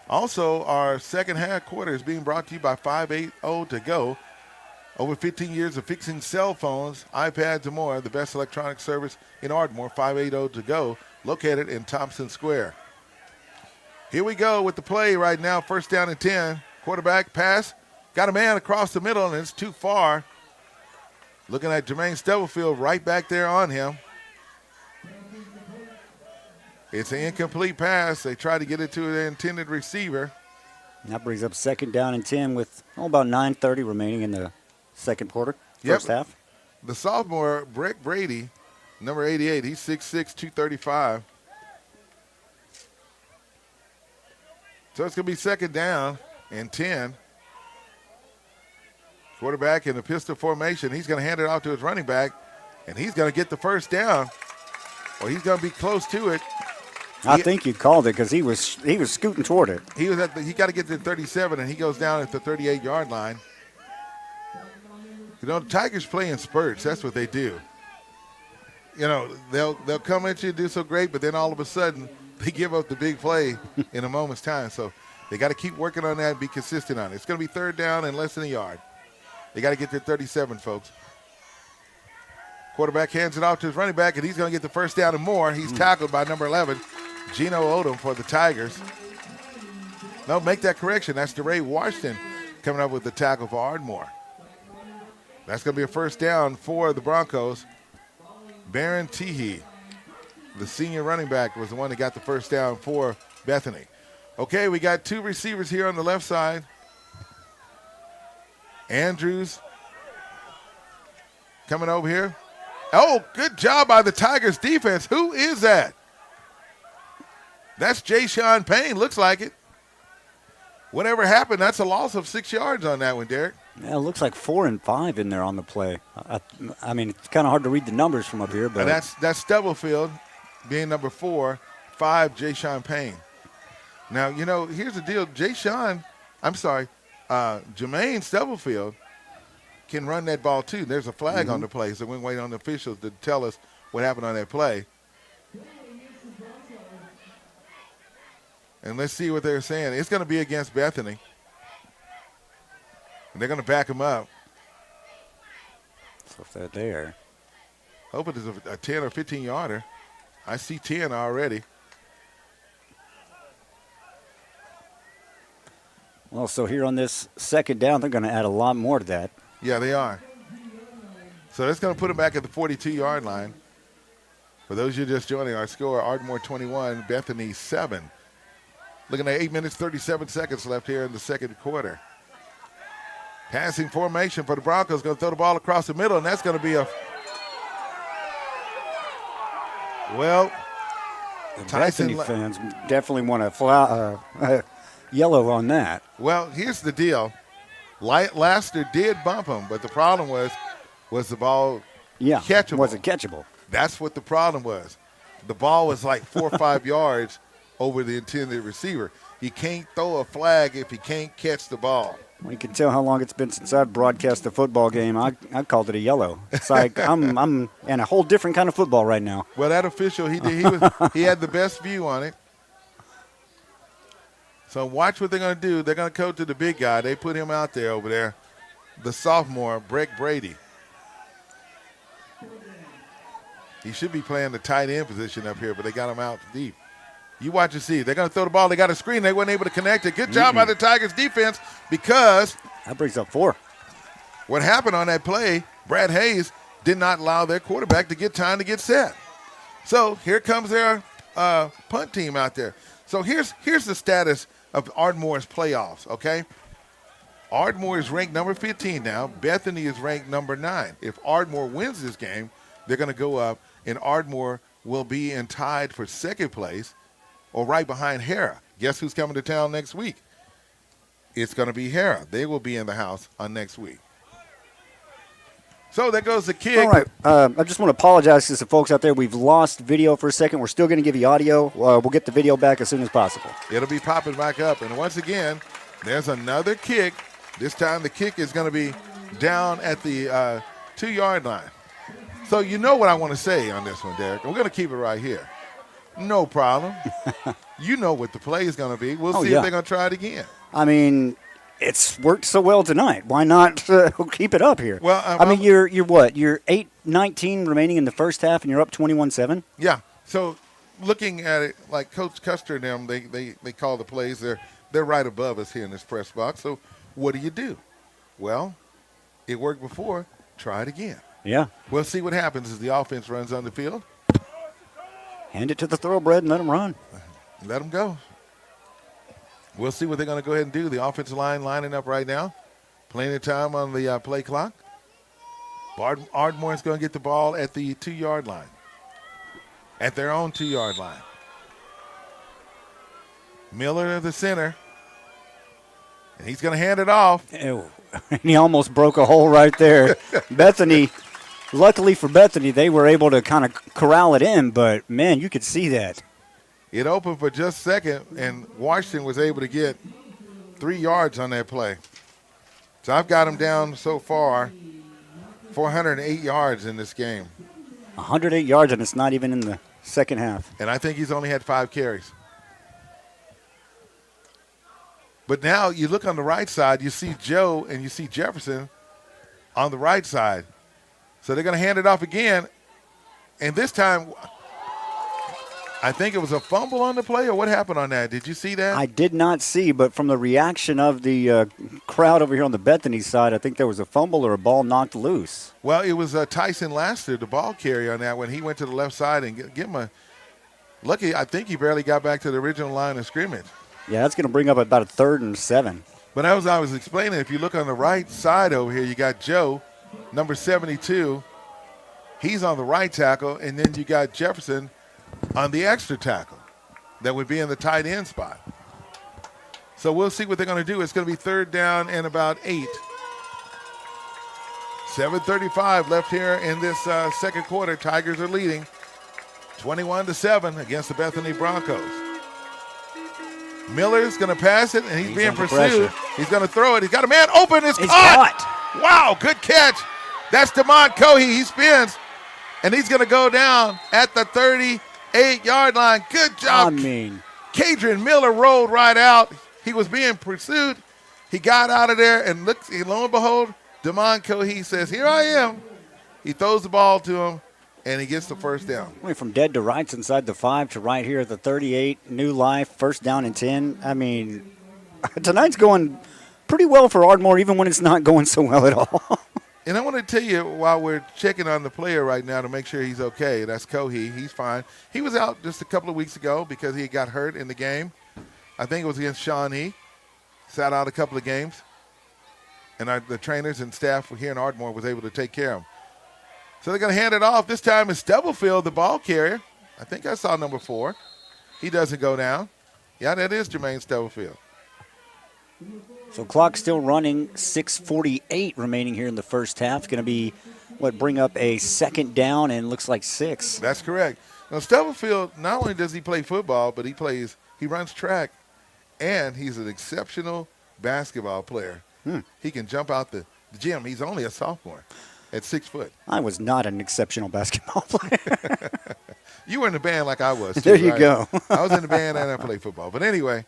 Also, our second half quarter is being brought to you by 580 To Go. Over 15 years of fixing cell phones, iPads, and more. The best electronic service in Ardmore, 580 To Go, located in Thompson Square. Here we go with the play right now. First down and 10. Quarterback pass. Got a man across the middle, and it's too far. Looking at Jermaine Stubblefield right back there on him. It's an incomplete pass. They try to get it to the intended receiver. That brings up second down and 10 with about 9:30 remaining in the second quarter, first half. The sophomore, Breck Brady, number 88, he's 6'6", 235. So it's going to be second down and 10. Quarterback in the pistol formation. He's going to hand it off to his running back, and he's going to get the first down. Or he's going to be close to it. I think you called it because he was scooting toward it. He got to get to 37, and he goes down at the 38-yard line. You know, the Tigers play in spurts. That's what they do. You know, they'll come at you, do so great, but then all of a sudden they give up the big play in a moment's time. So they got to keep working on that and be consistent on it. It's going to be third down and less than a yard. They got to get to 37, folks. Quarterback hands it off to his running back, and he's going to get the first down and more. He's tackled by number 11, Gino Odom for the Tigers. No, make that correction. That's DeRay Washington coming up with the tackle for Ardmore. That's going to be a first down for the Broncos. Baron Teehee, the senior running back, was the one that got the first down for Bethany. Okay, we got 2 receivers here on the left side. Andrews coming over here. Oh, good job by the Tigers defense. Who is that? That's Jay Sean Payne. Looks like it. Whatever happened, that's a loss of 6 yards on that one, Derek. Yeah, it looks like 4 and 5 in there on the play. I mean, it's kind of hard to read the numbers from up here, but that's Stubblefield being number 4, 5 Jay Sean Payne. Now, you know, here's the deal. Jermaine Stubblefield can run that ball too. There's a flag on the play, so we're waiting on the officials to tell us what happened on that play. And let's see what they're saying. It's going to be against Bethany. And they're going to back him up. So if they're there. Hope it is a 10 or 15-yarder. I see 10 already. Well, so here on this second down, they're going to add a lot more to that. Yeah, they are. So that's going to put them back at the 42-yard line. For those of you just joining, our score, Ardmore 21, Bethany 7. Looking at 8 minutes, 37 seconds left here in the second quarter. Passing formation for the Broncos. Going to throw the ball across the middle, and that's going to be the Bethany fans definitely want to yellow on that. Well, here's the deal. Laster did bump him, but the problem was the ball catchable? Was it catchable? That's what the problem was. The ball was like 4 or 5 yards over the intended receiver. You can't throw a flag if you can't catch the ball. Well, you can tell how long it's been since I've broadcast a football game. I called it a yellow. It's like I'm in a whole different kind of football right now. Well, that official, he had the best view on it. So watch what they're going to do. They're going to go to the big guy. They put him out there over there, the sophomore, Breck Brady. He should be playing the tight end position up here, but they got him out deep. You watch and see. They're going to throw the ball. They got a screen. They weren't able to connect it. Good job by the Tigers defense because that brings up 4. What happened on that play, Brad Hayes did not allow their quarterback to get time to get set. So here comes their punt team out there. So here's the status of Ardmore's playoffs, okay? Ardmore is ranked number 15 now. Bethany is ranked number 9. If Ardmore wins this game, they're going to go up, and Ardmore will be in tied for second place or right behind Hera. Guess who's coming to town next week? It's going to be Hera. They will be in the house on next week. So there goes the kick. All right. I just want to apologize to some folks out there. We've lost video for a second. We're still going to give you audio. We'll get the video back as soon as possible. It'll be popping back up. And once again, there's another kick. This time the kick is going to be down at the 2-yard line. So you know what I want to say on this one, Derek. We're going to keep it right here. No problem. You know what the play is going to be. We'll see if they're going to try it again. I mean, it's worked so well tonight. Why not keep it up here? Well, I mean, you're what? You're 8-19 remaining in the first half, and you're up 21-7. Yeah. So looking at it, like Coach Custer and them, they call the plays. They're right above us here in this press box. So what do? Well, it worked before. Try it again. Yeah. We'll see what happens as the offense runs on the field. Hand it to the thoroughbred and let them run. Let them go. We'll see what they're going to go ahead and do. The offensive line lining up right now. Plenty of time on the play clock. Ardmore is going to get the ball at the 2-yard line. At their own 2-yard line. Miller the center. And he's going to hand it off. Ew. He almost broke a hole right there. Bethany, luckily for Bethany, they were able to kind of corral it in, but, man, you could see that. It opened for just a second, and Washington was able to get 3 yards on that play. So I've got him down so far 408 yards in this game. 108 yards, and it's not even in the second half. And I think he's only had 5 carries. But now you look on the right side, you see Joe and you see Jefferson on the right side. So they're going to hand it off again. And this time, I think it was a fumble on the play, or what happened on that? Did you see that? I did not see, but from the reaction of the crowd over here on the Bethany side, I think there was a fumble or a ball knocked loose. Well, it was Tyson Laster, the ball carrier on that one. He went to the left side and give him a – lucky, I think he barely got back to the original line of scrimmage. Yeah, that's going to bring up about a 3rd and 7. But as I was explaining, if you look on the right side over here, you got Joe, number 72. He's on the right tackle, and then you got Jefferson on the extra tackle that would be in the tight end spot. So we'll see what they're going to do. It's going to be 3rd down and about 8. 7:35 left here in this second quarter. Tigers are leading 21-7 against the Bethany Broncos. Miller's going to pass it, and he's being pursued. Pressure. He's going to throw it. He's got a man open. It's caught. Wow, good catch. That's DeMont Cohey. He spins, and he's going to go down at the 38-yard line. Good job. I mean, Kadrian Miller rolled right out. He was being pursued. He got out of there, and lo and behold, DeMont Cohey says, "Here I am." He throws the ball to him, and he gets the first down. Went from dead to rights inside the 5 to right here at the 38. New life, 1st down and 10. I mean, tonight's going pretty well for Ardmore, even when it's not going so well at all. And I want to tell you, while we're checking on the player right now to make sure he's okay, that's Cohey. He's fine. He was out just a couple of weeks ago because he got hurt in the game. I think it was against Shawnee. Sat out a couple of games. And the trainers and staff here in Ardmore was able to take care of him. So they're going to hand it off. This time it's Stubblefield, the ball carrier. I think I saw number 4. He doesn't go down. Yeah, that is Jermaine Stubblefield. So clock still running, 6:48 remaining here in the first half. Going to be, bring up a 2nd down and looks like 6. That's correct. Now, Stubblefield, not only does he play football, but he runs track, and he's an exceptional basketball player. He can jump out the gym. He's only a sophomore at 6 foot. I was not an exceptional basketball player. You were in the band like I was, too, There you right? go. I was in the band and I played football. But anyway,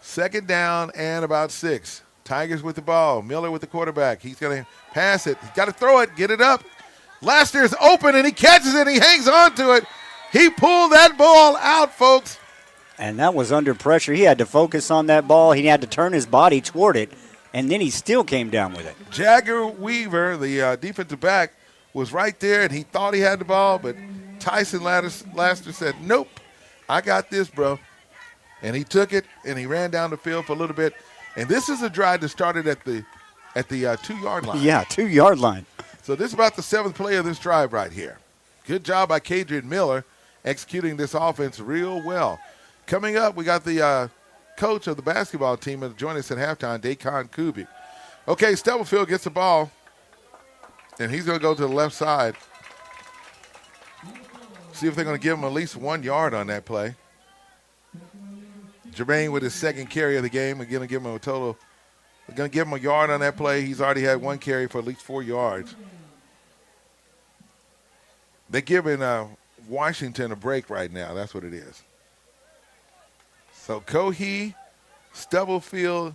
2nd down and about 6. Tigers with the ball. Miller with the quarterback. He's going to pass it. He's got to throw it, get it up. Laster's open, and he catches it, and he hangs on to it. He pulled that ball out, folks. And that was under pressure. He had to focus on that ball. He had to turn his body toward it, and then he still came down with it. Jagger Weaver, the defensive back, was right there, and he thought he had the ball, but Tyson Laster said, nope, I got this, bro. And he took it, and he ran down the field for a little bit. And this is a drive that started at the 2-yard line. Yeah, 2-yard line. So this is about the 7th play of this drive right here. Good job by Kadrian Miller executing this offense real well. Coming up, we got the coach of the basketball team to join us at halftime, Dacon Kubik. Okay, Stubblefield gets the ball, and he's going to go to the left side. See if they're going to give him at least 1 yard on that play. Jermaine with his second carry of the game. We're going to give him a total. We're going to give him a yard on that play. He's already had 1 carry for at least 4 yards. They're giving Washington a break right now. That's what it is. So Cohee, Stubblefield,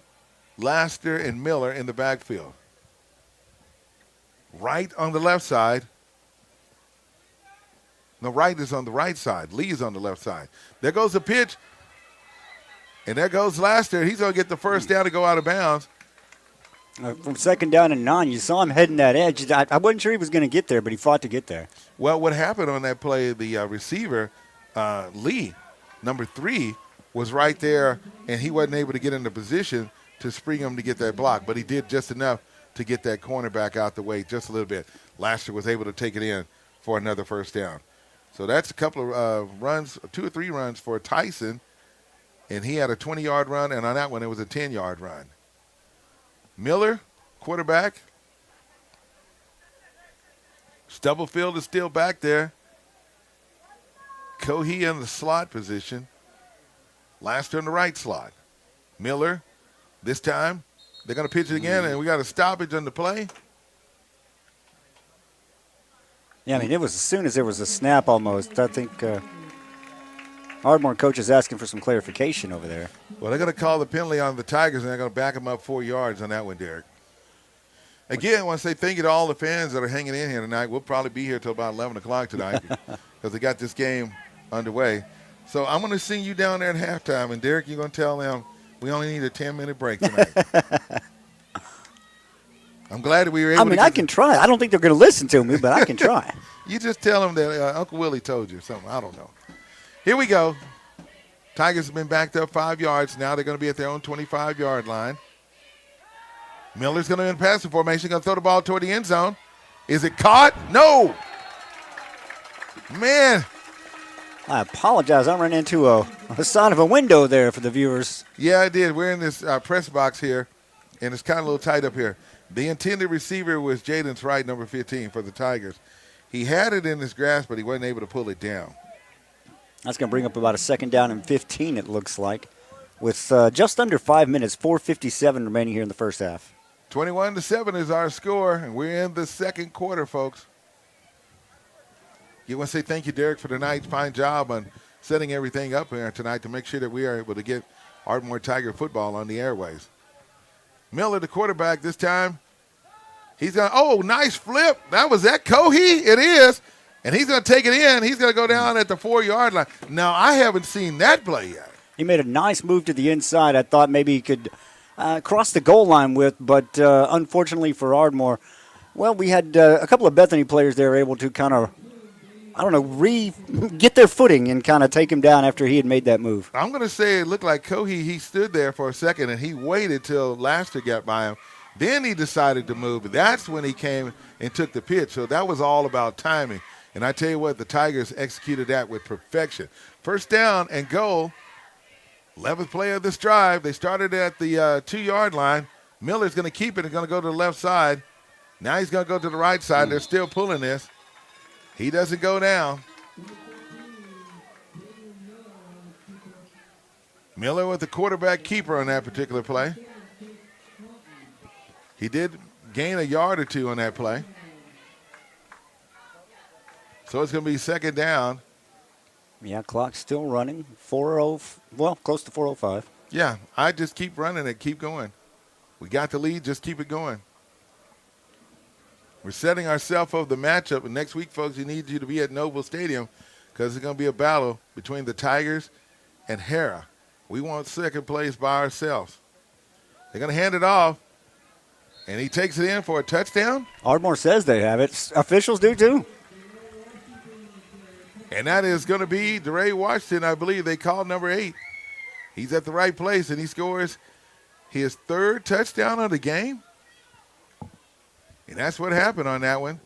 Laster, and Miller in the backfield. Wright on the left side. No, Wright is on the right side. Lee is on the left side. There goes the pitch. And there goes Laster. He's going to get the first down to go out of bounds. From 2nd down and 9, you saw him heading that edge. I wasn't sure he was going to get there, but he fought to get there. Well, what happened on that play, the receiver, Lee, number 3, was right there, and he wasn't able to get into position to spring him to get that block. But he did just enough to get that cornerback out the way just a little bit. Laster was able to take it in for another first down. So that's a couple of runs, 2 or 3 runs for Tyson, and he had a 20-yard run, and on that one it was a 10-yard run. Miller, quarterback. Stubblefield is still back there. Cohee in the slot position. Laster in the right slot. Miller, this time, they're going to pitch it again, and we got a stoppage on the play. Yeah, I mean, it was as soon as there was a snap almost. I think Ardmore coach is asking for some clarification over there. Well, they're going to call the penalty on the Tigers, and they're going to back them up 4 yards on that one, Derek. Again, I want to say thank you to all the fans that are hanging in here tonight. We'll probably be here till about 11 o'clock tonight because they got this game underway. So I'm going to sing you down there at halftime, and Derek, you're going to tell them we only need a 10-minute break tonight. I'm glad that we were able to. I mean, I can try. I don't think they're going to listen to me, but I can try. You just tell them that Uncle Willie told you something. I don't know. Here we go. Tigers have been backed up 5 yards. Now they're going to be at their own 25-yard line. Miller's going to be in passing formation. Going to throw the ball toward the end zone. Is it caught? No. Man. I apologize. I ran into a side of a window there for the viewers. Yeah, I did. We're in this press box here, and it's kind of a little tight up here. The intended receiver was Jaden Wright, number 15 for the Tigers. He had it in his grasp, but he wasn't able to pull it down. That's going to bring up about a 2nd down and 15, it looks like, with just under 5 minutes, 4:57 remaining here in the first half. 21-7 is our score, and we're in the second quarter, folks. You want to say thank you, Derek, for tonight's fine job on setting everything up here tonight to make sure that we are able to get Ardmore Tiger football on the airways. Miller, the quarterback this time. He's going to, oh, nice flip. Was that Cohee? It is. And he's going to take it in. He's going to go down at the 4-yard line. Now, I haven't seen that play yet. He made a nice move to the inside. I thought maybe he could cross the goal line with, but unfortunately for Ardmore, well, we had a couple of Bethany players there able to kind of, get their footing and kind of take him down after he had made that move. I'm going to say it looked like Cohee, he stood there for a second, and he waited till Laster got by him. Then he decided to move. That's when he came and took the pitch. So that was all about timing. And I tell you what, the Tigers executed that with perfection. First down and goal. 11th play of this drive. They started at the 2-yard line. Miller's going to keep it and going to go to the left side. Now he's going to go to the right side. They're still pulling this. He doesn't go down. Miller with the quarterback keeper on that particular play. He did gain a yard or two on that play. So it's going to be 2nd down. Yeah, clock's still running. 4:0, well, close to 4:05. Yeah, I just keep running it, keep going. We got the lead, just keep it going. We're setting ourselves up the matchup. And next week, folks, we need you to be at Noble Stadium because it's going to be a battle between the Tigers and Hera. We want second place by ourselves. They're going to hand it off, and he takes it in for a touchdown. Ardmore says they have it. Officials do, too. And that is going to be DeRay Washington. I believe they called number 8. He's at the right place, and he scores his 3rd touchdown of the game. And that's what happened on that one.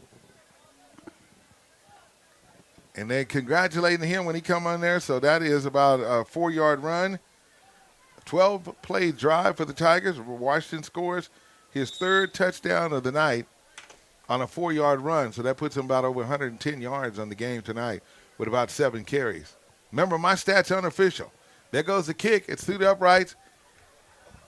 And they're congratulating him when he come on there. So that is about a 4-yard run. 12-play drive for the Tigers. Washington scores his 3rd touchdown of the night on a 4-yard run. So that puts him about over 110 yards on the game tonight with about 7 carries. Remember, my stats unofficial. There goes the kick. It's through the uprights.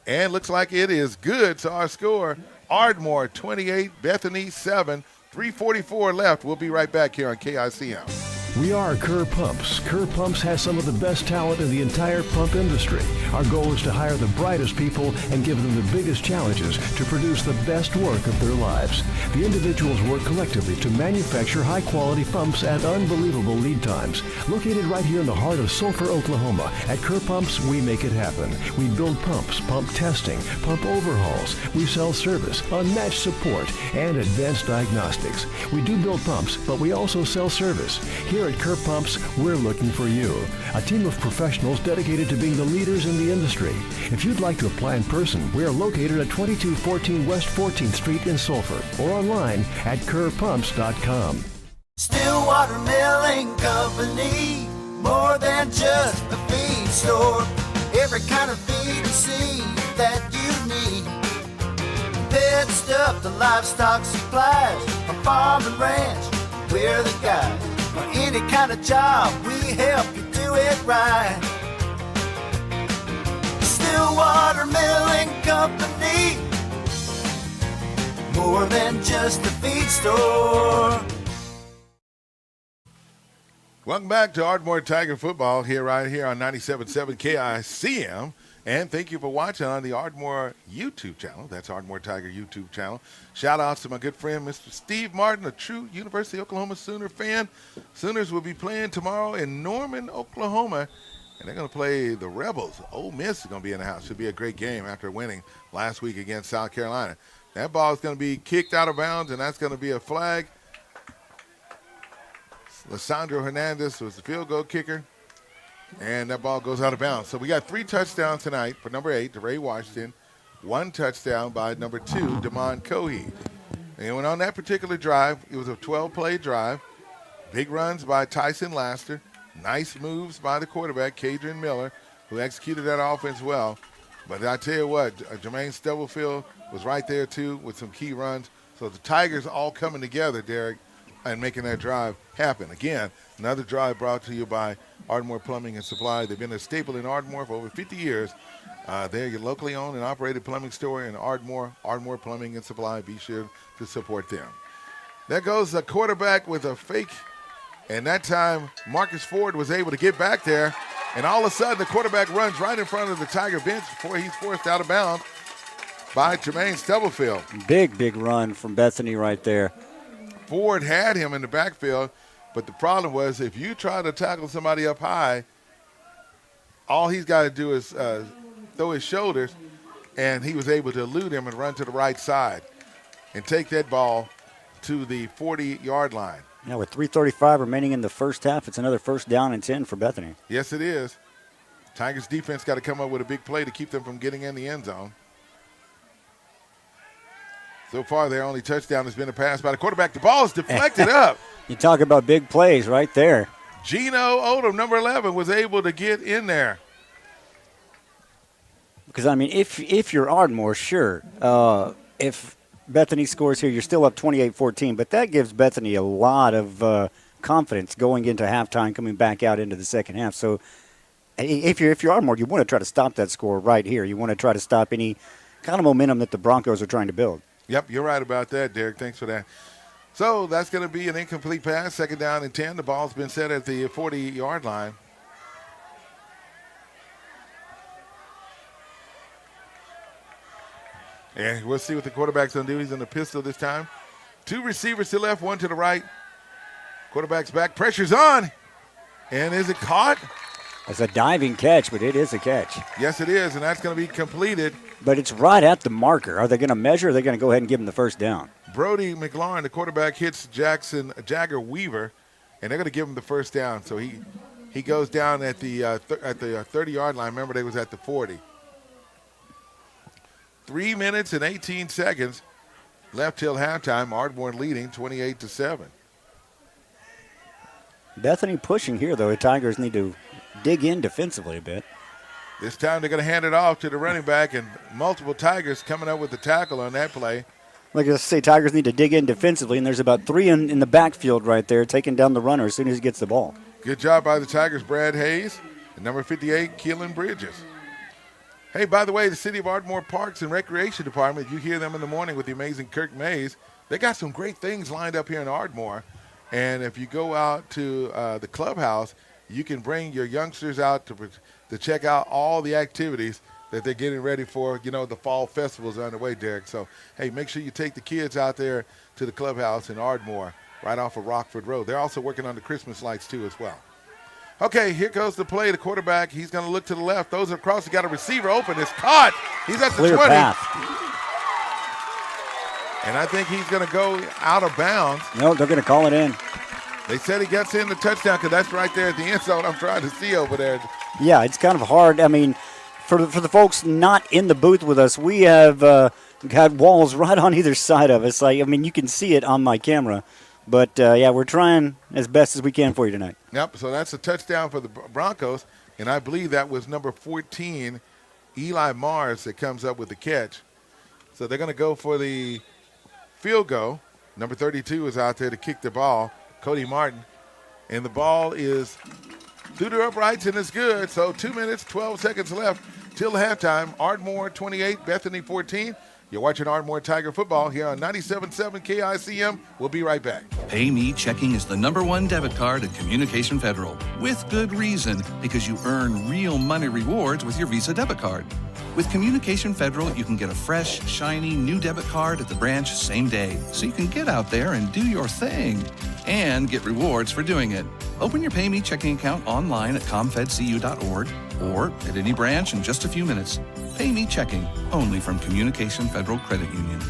And looks like it is good. So our score, Ardmore 28, Bethany 7, 3:44 left. We'll be right back here on KICM. We are Kerr Pumps. Kerr Pumps has some of the best talent in the entire pump industry. Our goal is to hire the brightest people and give them the biggest challenges to produce the best work of their lives. The individuals work collectively to manufacture high-quality pumps at unbelievable lead times. Located right here in the heart of Sulphur, Oklahoma, at Kerr Pumps, we make it happen. We build pumps, pump testing, pump overhauls. We sell service, unmatched support, and advanced diagnostics. We do build pumps, but we also sell service. Here at Kerr Pumps, we're looking for you. A team of professionals dedicated to being the leaders in the industry. If you'd like to apply in person, we are located at 2214 West 14th Street in Sulphur or online at kerrpumps.com. Stillwater Milling Company, more than just a feed store. Every kind of feed and seed that you need. Pet stuff to livestock supplies, a farm and ranch, we're the guys. For any kind of job, we help you do it right. Stillwater Milling Company, more than just a feed store. Welcome back to Ardmore Tiger Football right here on 97.7 KICM. And thank you for watching on the Ardmore YouTube channel. That's Ardmore Tiger YouTube channel. Shout outs to my good friend, Mr. Steve Martin, a true University of Oklahoma Sooner fan. Sooners will be playing tomorrow in Norman, Oklahoma, and they're going to play the Rebels. Ole Miss is going to be in the house. Should be a great game after winning last week against South Carolina. That ball is going to be kicked out of bounds, and that's going to be a flag. Lysandro Hernandez was the field goal kicker. And that ball goes out of bounds. So we got 3 touchdowns tonight for number 8, DeRay Washington. 1 touchdown by number 2, Damon Cohee. And on that particular drive, it was a 12-play drive. Big runs by Tyson Laster. Nice moves by the quarterback, Kadrian Miller, who executed that offense well. But I tell you what, Jermaine Stubblefield was right there, too, with some key runs. So the Tigers all coming together, Derek, and making that drive happen. Again, another drive brought to you by Ardmore Plumbing and Supply. They've been a staple in Ardmore for over 50 years. They're your locally owned and operated plumbing store in Ardmore Plumbing and Supply. Be sure to support them. There goes the quarterback with a fake, and that time Marcus Ford was able to get back there, and all of a sudden the quarterback runs right in front of the Tiger bench before he's forced out of bounds by Jermaine Stubblefield. Big run from Bethany right there. Ford had him in the backfield, but the problem was if you try to tackle somebody up high, all he's got to do is throw his shoulders, and he was able to elude him and run to the right side and take that ball to the 40-yard line. Yeah, with 3:35 remaining in the first half, it's another 1st down and 10 for Bethany. Yes, it is. Tigers defense got to come up with a big play to keep them from getting in the end zone. So far, their only touchdown has been a pass by the quarterback. The ball is deflected up. You talk about big plays right there. Gino Odom, number 11, was able to get in there. Because, I mean, if you're Ardmore, sure. If Bethany scores here, you're still up 28-14. But that gives Bethany a lot of confidence going into halftime, coming back out into the second half. So if you're Ardmore, you want to try to stop that score right here. You want to try to stop any kind of momentum that the Broncos are trying to build. Yep, you're right about that, Derek. Thanks for that. So that's going to be an incomplete pass, 2nd down and 10. The ball's been set at the 40-yard line. And we'll see what the quarterback's going to do. He's in the pistol this time. 2 receivers to the left, 1 to the right. Quarterback's back. Pressure's on. And is it caught? It's a diving catch, but it is a catch. Yes, it is, and that's going to be completed. But it's right at the marker. Are they going to measure, or are they going to go ahead and give him the 1st down? Brody McLaurin, the quarterback, hits Jagger Weaver, and they're going to give him the first down. So he goes down at the 30-yard line. Remember, they was at the 40. 3 minutes and 18 seconds left till halftime. Ardmore leading 28-7. Bethany pushing here, though. The Tigers need to dig in defensively a bit. This time they're going to hand it off to the running back, and multiple Tigers coming up with the tackle on that play. Like I say, Tigers need to dig in defensively, and there's about 3 in the backfield right there, taking down the runner as soon as he gets the ball. Good job by the Tigers, Brad Hayes, and number 58, Keelan Bridges. Hey, by the way, the City of Ardmore Parks and Recreation Department, you hear them in the morning with the amazing Kirk Mays. They got some great things lined up here in Ardmore. And if you go out to the clubhouse, you can bring your youngsters out to check out all the activities that they're getting ready for. You know, the fall festivals are underway, Derek. So, hey, make sure you take the kids out there to the clubhouse in Ardmore, right off of Rockford Road. They're also working on the Christmas lights, too, as well. Okay, here goes the play. The quarterback, he's going to look to the left. Those across. He got a receiver open. It's caught. He's at the 20. Path. And I think he's going to go out of bounds. No, they're going to call it in. They said he gets in the touchdown because that's right there at the end zone. I'm trying to see over there. Yeah, it's kind of hard. I mean, for the folks not in the booth with us, we have got walls right on either side of us. Like, I mean, you can see it on my camera. But, yeah, we're trying as best as we can for you tonight. Yep, so that's a touchdown for the Broncos, and I believe that was number 14, Eli Mars, that comes up with the catch. So they're going to go for the field goal. Number 32 is out there to kick the ball, Cody Martin. And the ball is through the uprights, and it's good. So 2 minutes, 12 seconds left till halftime. Ardmore 28, Bethany 14. You're watching Ardmore Tiger football here on 97.7 KICM. We'll be right back. PayMe checking is the #1 debit card at Communication Federal. With good reason, because you earn real money rewards with your Visa debit card. With Communication Federal, you can get a fresh, shiny new debit card at the branch same day, so you can get out there and do your thing and get rewards for doing it. Open your PayMe checking account online at comfedcu.org or at any branch in just a few minutes. PayMe checking, only from Communication Federal Credit Union.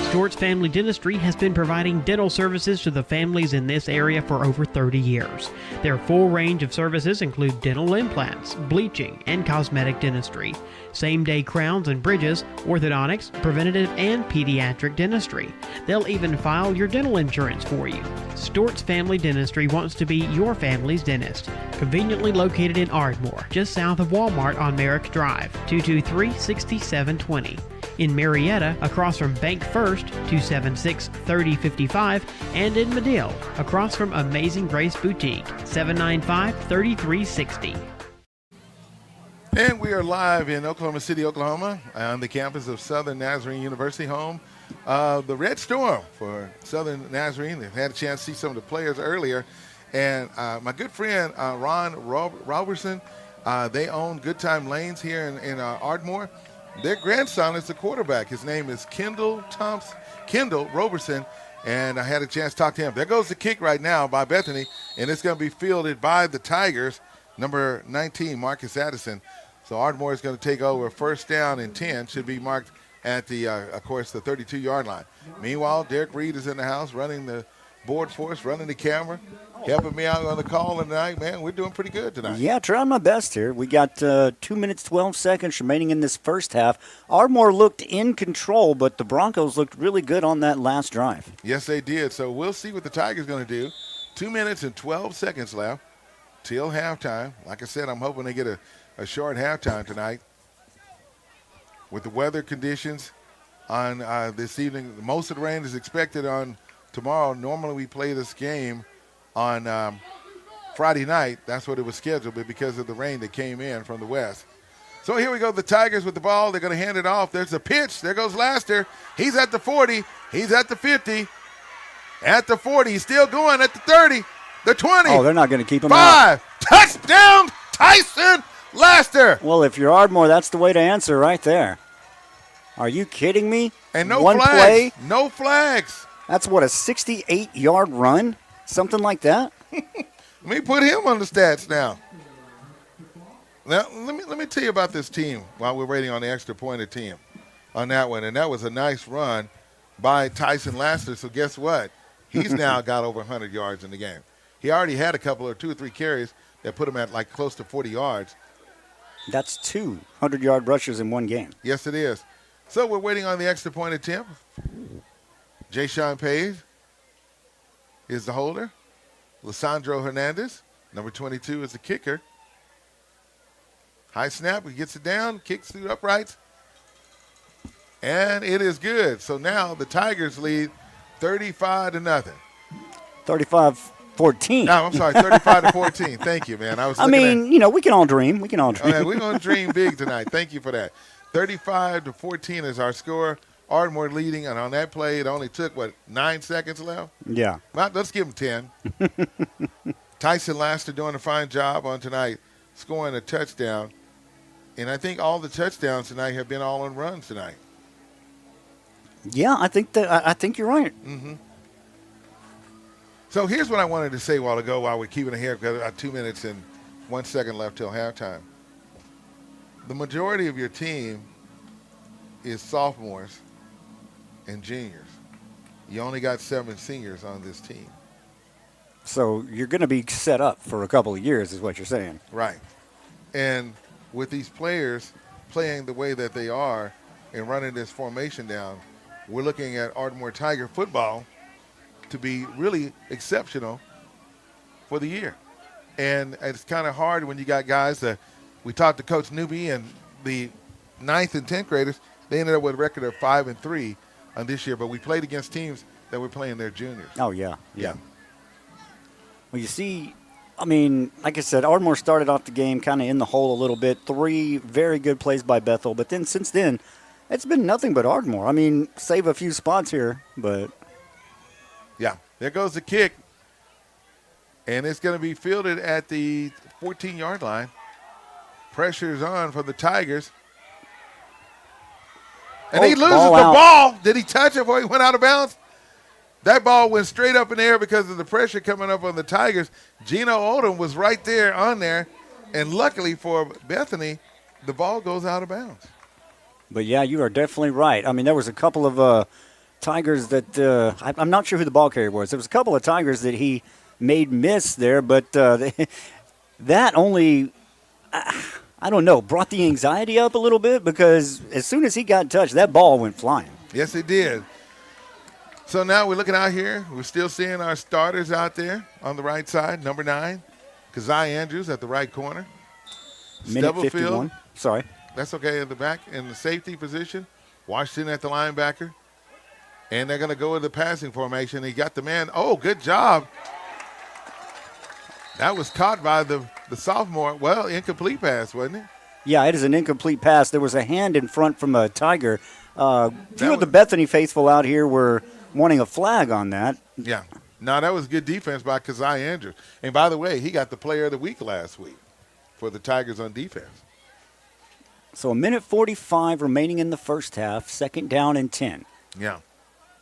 Stewart's Family Dentistry has been providing dental services to the families in this area for over 30 years. Their full range of services include dental implants, bleaching, and cosmetic dentistry, same-day crowns and bridges, orthodontics, preventative, and pediatric dentistry. They'll even file your dental insurance for you. Stewart's Family Dentistry wants to be your family's dentist. Conveniently located in Ardmore, just south of Walmart on Merrick Drive, 223-6720. In Marietta, across from Bank First, 276-3055, and in Medill, across from Amazing Grace Boutique, 795-3360. And we are live in Oklahoma City, Oklahoma, on the campus of Southern Nazarene University, home of the Red Storm for Southern Nazarene. They've had a chance to see some of the players earlier. And my good friend, Ron Robertson, they own Good Time Lanes here in Ardmore. Their grandson is the quarterback. His name is Kendall Robertson, and I had a chance to talk to him. There goes the kick right now by Bethany, and it's going to be fielded by the Tigers, number 19, Marcus Addison. So Ardmore is going to take over. First down and 10 should be marked at the, of course, the 32-yard line. Meanwhile, Derek Reed is in the house running the board for us, running the camera, helping me out on the call tonight. Man, we're doing pretty good tonight. Yeah, trying my best here. We got 2 minutes, 12 seconds remaining in this first half. Ardmore looked in control, but the Broncos looked really good on that last drive. Yes, they did. So we'll see what the Tigers going to do. 2 minutes and 12 seconds left till halftime. Like I said, I'm hoping they get a short halftime tonight. With the weather conditions on this evening, most of the rain is expected on tomorrow. Normally we play this game on Friday night. That's what it was scheduled, but because of the rain that came in from the west. So here we go, the Tigers with the ball. They're going to hand it off. There's a pitch. There goes Laster. He's at the 40. He's at the 50. At the 40. He's still going at the 30. The 20. Oh, they're not going to keep him 5. out. Touchdown, Tyson Laster. Well, if you're Ardmore, that's the way to answer right there. Are you kidding me? And no One flags. play. No flags. That's what, a 68-yard run? Something like that? Let me put him on the stats now. Now, let me tell you about this team while we're waiting on the extra point team on that one. And that was a nice run by Tyson Laster. So guess what? He's now got over 100 yards in the game. He already had two or three carries that put him at like close to 40 yards. That's 2 100-yard rushers in one game. Yes, it is. So we're waiting on the extra point attempt. Jay-Sean Page is the holder. Lissandro Hernandez, number 22, is the kicker. High snap, he gets it down, kicks through uprights, and it is good. So now the Tigers lead 35-0. 35-14. No, I'm sorry, 35-14. Thank you, man. I mean, we can all dream. We can all dream. Okay, we're going to dream big tonight. Thank you for that. 35-14 is our score. Ardmore leading, and on that play, it only took, 9 seconds left? Yeah. Well, let's give him 10. Tyson Laster doing a fine job on tonight, scoring a touchdown. And I think all the touchdowns tonight have been all on runs tonight. Yeah, I think you're right. Mm-hmm. So here's what I wanted to say a while ago while we're keeping it here, because about 2 minutes and 1 second left till halftime. The majority of your team is sophomores and juniors. You only got 7 seniors on this team. So you're going to be set up for a couple of years is what you're saying. Right. And with these players playing the way that they are and running this formation down, we're looking at Ardmore Tiger football to be really exceptional for the year. And it's kind of hard when you got guys that we talked to Coach Newby and the 9th and 10th graders. They ended up with a record of 5-3 on this year, but we played against teams that were playing their juniors. Oh, yeah. Well, you see, I mean, like I said, Ardmore started off the game kind of in the hole a little bit. 3 very good plays by Bethel, but then since then, it's been nothing but Ardmore. I mean, save a few spots here, but. Yeah, there goes the kick. And it's going to be fielded at the 14-yard line. Pressure's on for the Tigers. And he loses the ball. Did he touch it before he went out of bounds? That ball went straight up in the air because of the pressure coming up on the Tigers. Gino Odom was right there on there. And luckily for Bethany, the ball goes out of bounds. But, yeah, you are definitely right. I mean, there was a couple of Tigers that I'm not sure who the ball carrier was. There was a couple of Tigers that he made miss there, but that only, I don't know, brought the anxiety up a little bit because as soon as he got touched, that ball went flying. Yes, it did. So now we're looking out here. We're still seeing our starters out there on the right side. Number 9, Kazai Andrews at the right corner. Minute 51. Sorry. That's okay in the back in the safety position. Washington at the linebacker. And they're going to go with the passing formation. He got the man. Oh, good job. That was caught by the sophomore. Well, incomplete pass, wasn't it? Yeah, it is an incomplete pass. There was a hand in front from a Tiger. Few of the Bethany faithful out here were wanting a flag on that. Yeah. No, that was good defense by Kazai Andrews. And by the way, he got the player of the week last week for the Tigers on defense. So a minute 45 remaining in the first half, 2nd down and 10. Yeah.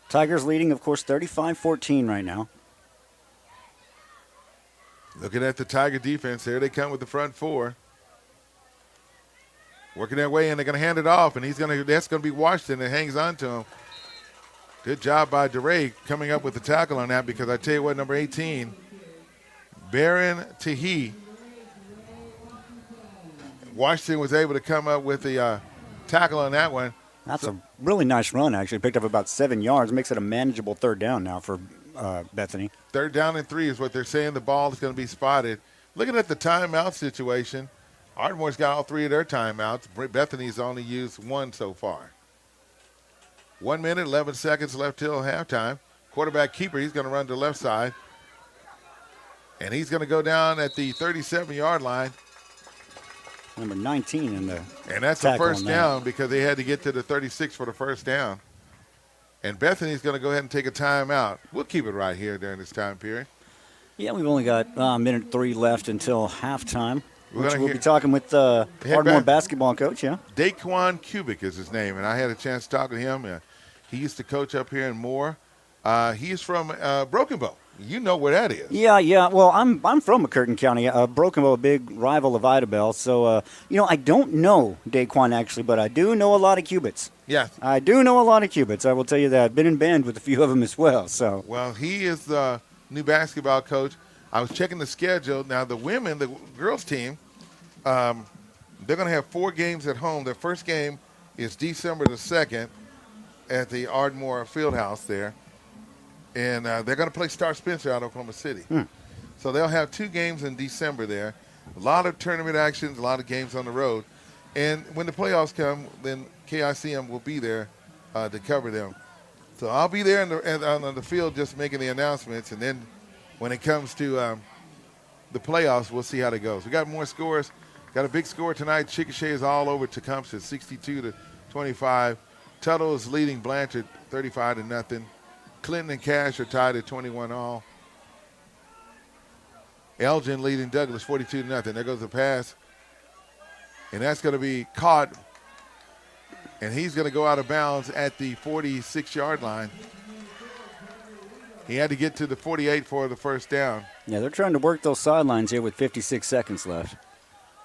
Tigers leading, of course, 35-14 right now. Looking at the Tiger defense, there they come with the front 4. Working their way in, they're going to hand it off, and that's going to be Washington that hangs on to him. Good job by DeRay coming up with the tackle on that because I tell you what, number 18, Baron Tahi. Washington was able to come up with the tackle on that one. That's a really nice run, actually. Picked up about 7 yards. Makes it a manageable 3rd down now for Bethany. 3rd down and 3 is what they're saying. The ball is going to be spotted. Looking at the timeout situation, Ardmore's got all 3 of their timeouts. Bethany's only used 1 so far. 1 minute, 11 seconds left till halftime. Quarterback keeper, he's going to run to the left side. And he's going to go down at the 37-yard line. Number 19 in the And that's the first down because they had to get to the 36 for the first down. And Bethany's going to go ahead and take a timeout. We'll keep it right here during this time period. Yeah, we've only got minute 3 left until halftime. We'll be talking with Ardmore basketball coach, yeah. Daquan Kubik is his name, and I had a chance to talk to him. He used to coach up here in Moore. He's from Broken Bow. You know where that is. Yeah. Well, I'm from McCurtain County, Brokenville, a big rival of Idabel. So, I don't know Daquan actually, but I do know a lot of Cubits. Yes. I do know a lot of Cubits. I will tell you that. I've been in band with a few of them as well. So. Well, he is the new basketball coach. I was checking the schedule. Now, the girls team, they're going to have 4 games at home. Their first game is December the 2nd at the Ardmore Fieldhouse there. And they're going to play Star Spencer out of Oklahoma City. So they'll have 2 games in December there. A lot of tournament actions, a lot of games on the road. And when the playoffs come, then KICM will be there to cover them. So I'll be there on the field just making the announcements. And then when it comes to the playoffs, we'll see how it goes. We got more scores. Got a big score tonight. Chickasha is all over Tecumseh, 62-25. Tuttle is leading Blanchard 35-0. Clinton and Cash are tied at 21 all. Elgin leading Douglas 42-0. There goes the pass. And that's going to be caught. And he's going to go out of bounds at the 46-yard line. He had to get to the 48 for the first down. Yeah, they're trying to work those sidelines here with 56 seconds left.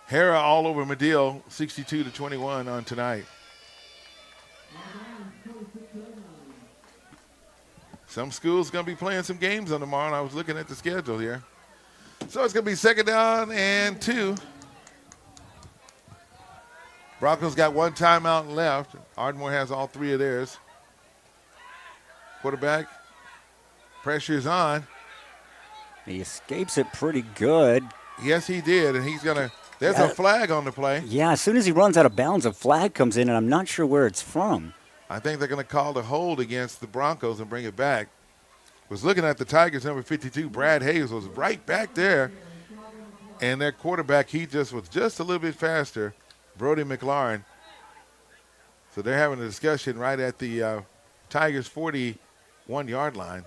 Hera all over Medill, 62-21 on tonight. Some schools going to be playing some games on tomorrow, and I was looking at the schedule here. So it's going to be 2nd down and 2. Broncos got 1 timeout left. Ardmore has all 3 of theirs. Quarterback, pressure's on. He escapes it pretty good. Yes, he did, and he's going to – there's a flag on the play. Yeah, as soon as he runs out of bounds, a flag comes in, and I'm not sure where it's from. I think they're going to call the hold against the Broncos and bring it back. Was looking at the Tigers, number 52, Brad Hayes was right back there. And their quarterback, he just was just a little bit faster, Brody McLaurin. So they're having a discussion right at the Tigers' 41-yard line.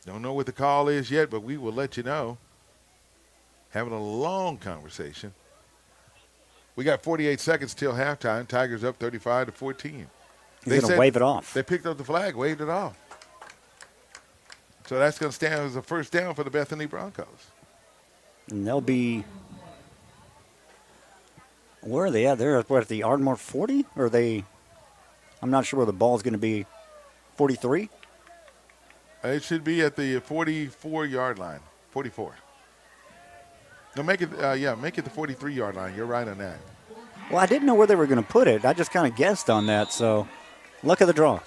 Don't know what the call is yet, but we will let you know. Having a long conversation. We got 48 seconds till halftime. Tigers up 35-14. He's going to wave it off. They picked up the flag, waved it off. So that's going to stand as a first down for the Bethany Broncos. And they'll be – where are they at? They're at the Ardmore 40? Or are they – I'm not sure where the ball's going to be. 43? It should be at the 44-yard line. 44. No, make it the 43-yard line. You're right on that. Well, I didn't know where they were going to put it. I just kind of guessed on that, so luck of the draw.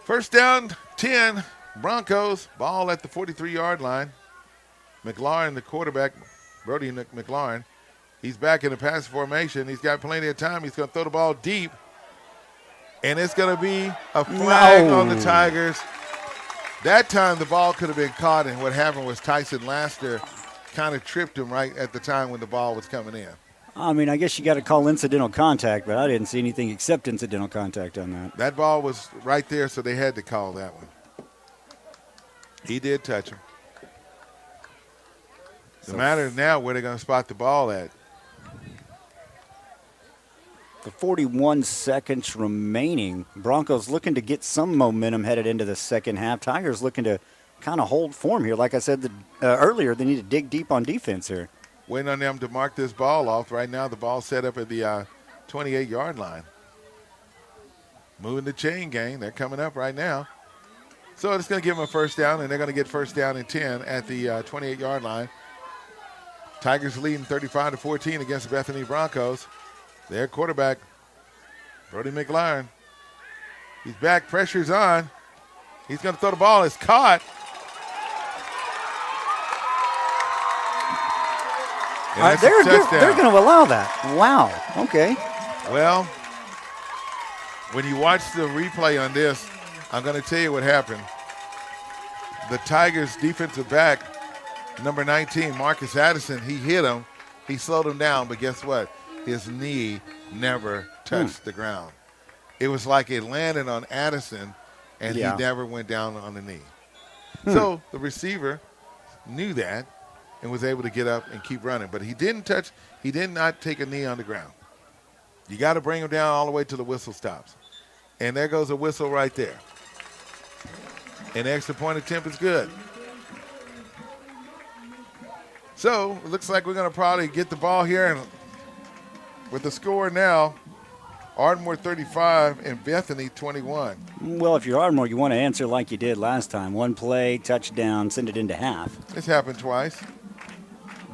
First down, 10, Broncos. Ball at the 43-yard line. McLaurin, the quarterback, Brody McLaurin, he's back in the pass formation. He's got plenty of time. He's going to throw the ball deep. And it's going to be a flag on the Tigers. That time the ball could have been caught, and what happened was Tyson Laster kind of tripped him right at the time when the ball was coming in. I mean, I guess you got to call incidental contact, but I didn't see anything except incidental contact on that. That ball was right there, so they had to call that one. He did touch him. The matter is now where they're going to spot the ball at. The 41 seconds remaining. Broncos looking to get some momentum headed into the second half. Tigers looking to kind of hold form here. Like I said earlier, they need to dig deep on defense here. Waiting on them to mark this ball off. Right now the ball's set up at the 28-yard line. Moving the chain gang. They're coming up right now. So it's going to give them a first down, and they're going to get first down and 10 at the 28-yard line. Tigers leading 35-14 against the Bethany Broncos. Their quarterback, Brody McLaurin. He's back. Pressure's on. He's going to throw the ball. It's caught. They're going to allow that. Wow. Okay. Well, when you watch the replay on this, I'm going to tell you what happened. The Tigers' defensive back, number 19, Marcus Addison, he hit him. He slowed him down, but guess what? His knee never touched the ground. It was like it landed on Addison, and he never went down on the knee. So the receiver knew that and was able to get up and keep running. But he did not take a knee on the ground. You got to bring him down all the way till the whistle stops. And there goes a whistle right there. And the extra point attempt is good. So it looks like we're going to probably get the ball here. And with the score now, Ardmore 35 and Bethany 21. Well, if you're Ardmore, you want to answer like you did last time. One play, touchdown, send it into half. It's happened twice.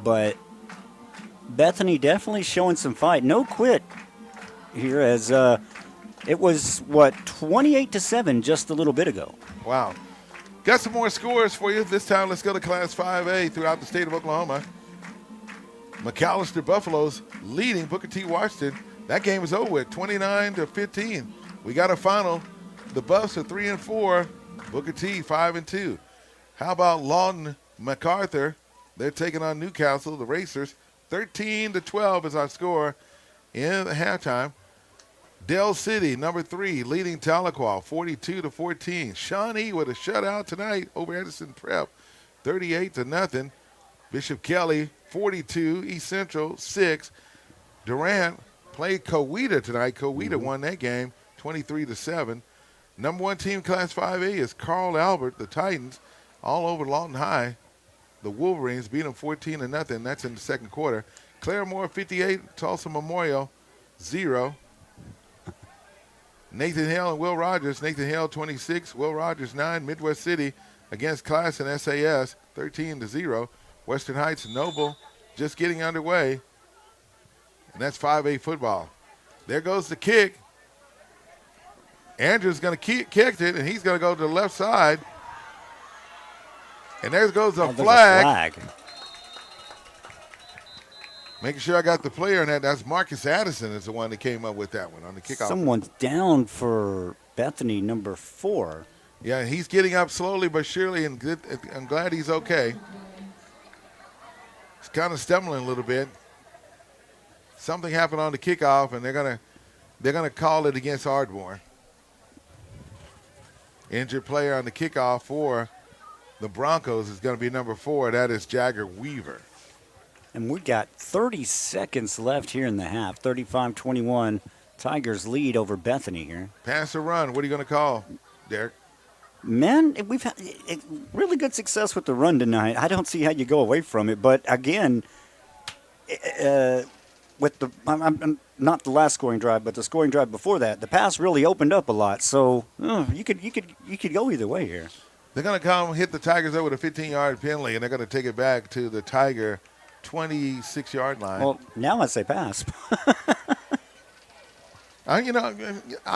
But Bethany definitely showing some fight. No quit here as it was, 28-7 just a little bit ago. Wow. Got some more scores for you. This time, let's go to Class 5A throughout the state of Oklahoma. McAllister Buffaloes leading Booker T. Washington. That game is over with, 29-15. We got a final. The Buffs are 3-4. Booker T 5-2. How about Lawton MacArthur? They're taking on Newcastle, the Racers. 13-12 is our score in the halftime. Dell City, number 3, leading Tahlequah, 42-14. Shawnee with a shutout tonight over Edison Prep, 38-0. Bishop Kelly, 42. East Central, 6. Durant played Coweta tonight. Coweta won that game, 23-7. Number 1 team, Class 5A, is Carl Albert, the Titans, all over Lawton High. The Wolverines beat them 14-0. That's in the second quarter. Claremore, 58. Tulsa Memorial, 0. Nathan Hale and Will Rogers. Nathan Hale, 26. Will Rogers, 9. Midwest City against Class and SAS, 13-0. Western Heights Noble just getting underway. And that's 5A football. There goes the kick. Andrew's going to kick it, and he's going to go to the left side. And there goes a flag. Making sure I got the player in that. That's Marcus Addison is the one that came up with that one on the kickoff. Someone's down for Bethany, number 4. Yeah, he's getting up slowly but surely, and I'm glad he's okay. He's kind of stumbling a little bit. Something happened on the kickoff, and they're gonna call it against Ardmore. Injured player on the kickoff for the Broncos is going to be number 4. That is Jagger Weaver. And we got 30 seconds left here in the half. 35-21. Tigers lead over Bethany here. Pass or run? What are you going to call, Derek? Man, we've had really good success with the run tonight. I don't see how you go away from it. But again, with the I'm not the last scoring drive, but the scoring drive before that, the pass really opened up a lot. So you could go either way here. They're going to come hit the Tigers over the 15-yard penalty, and they're going to take it back to the Tiger 26-yard line. Well, now I say pass. I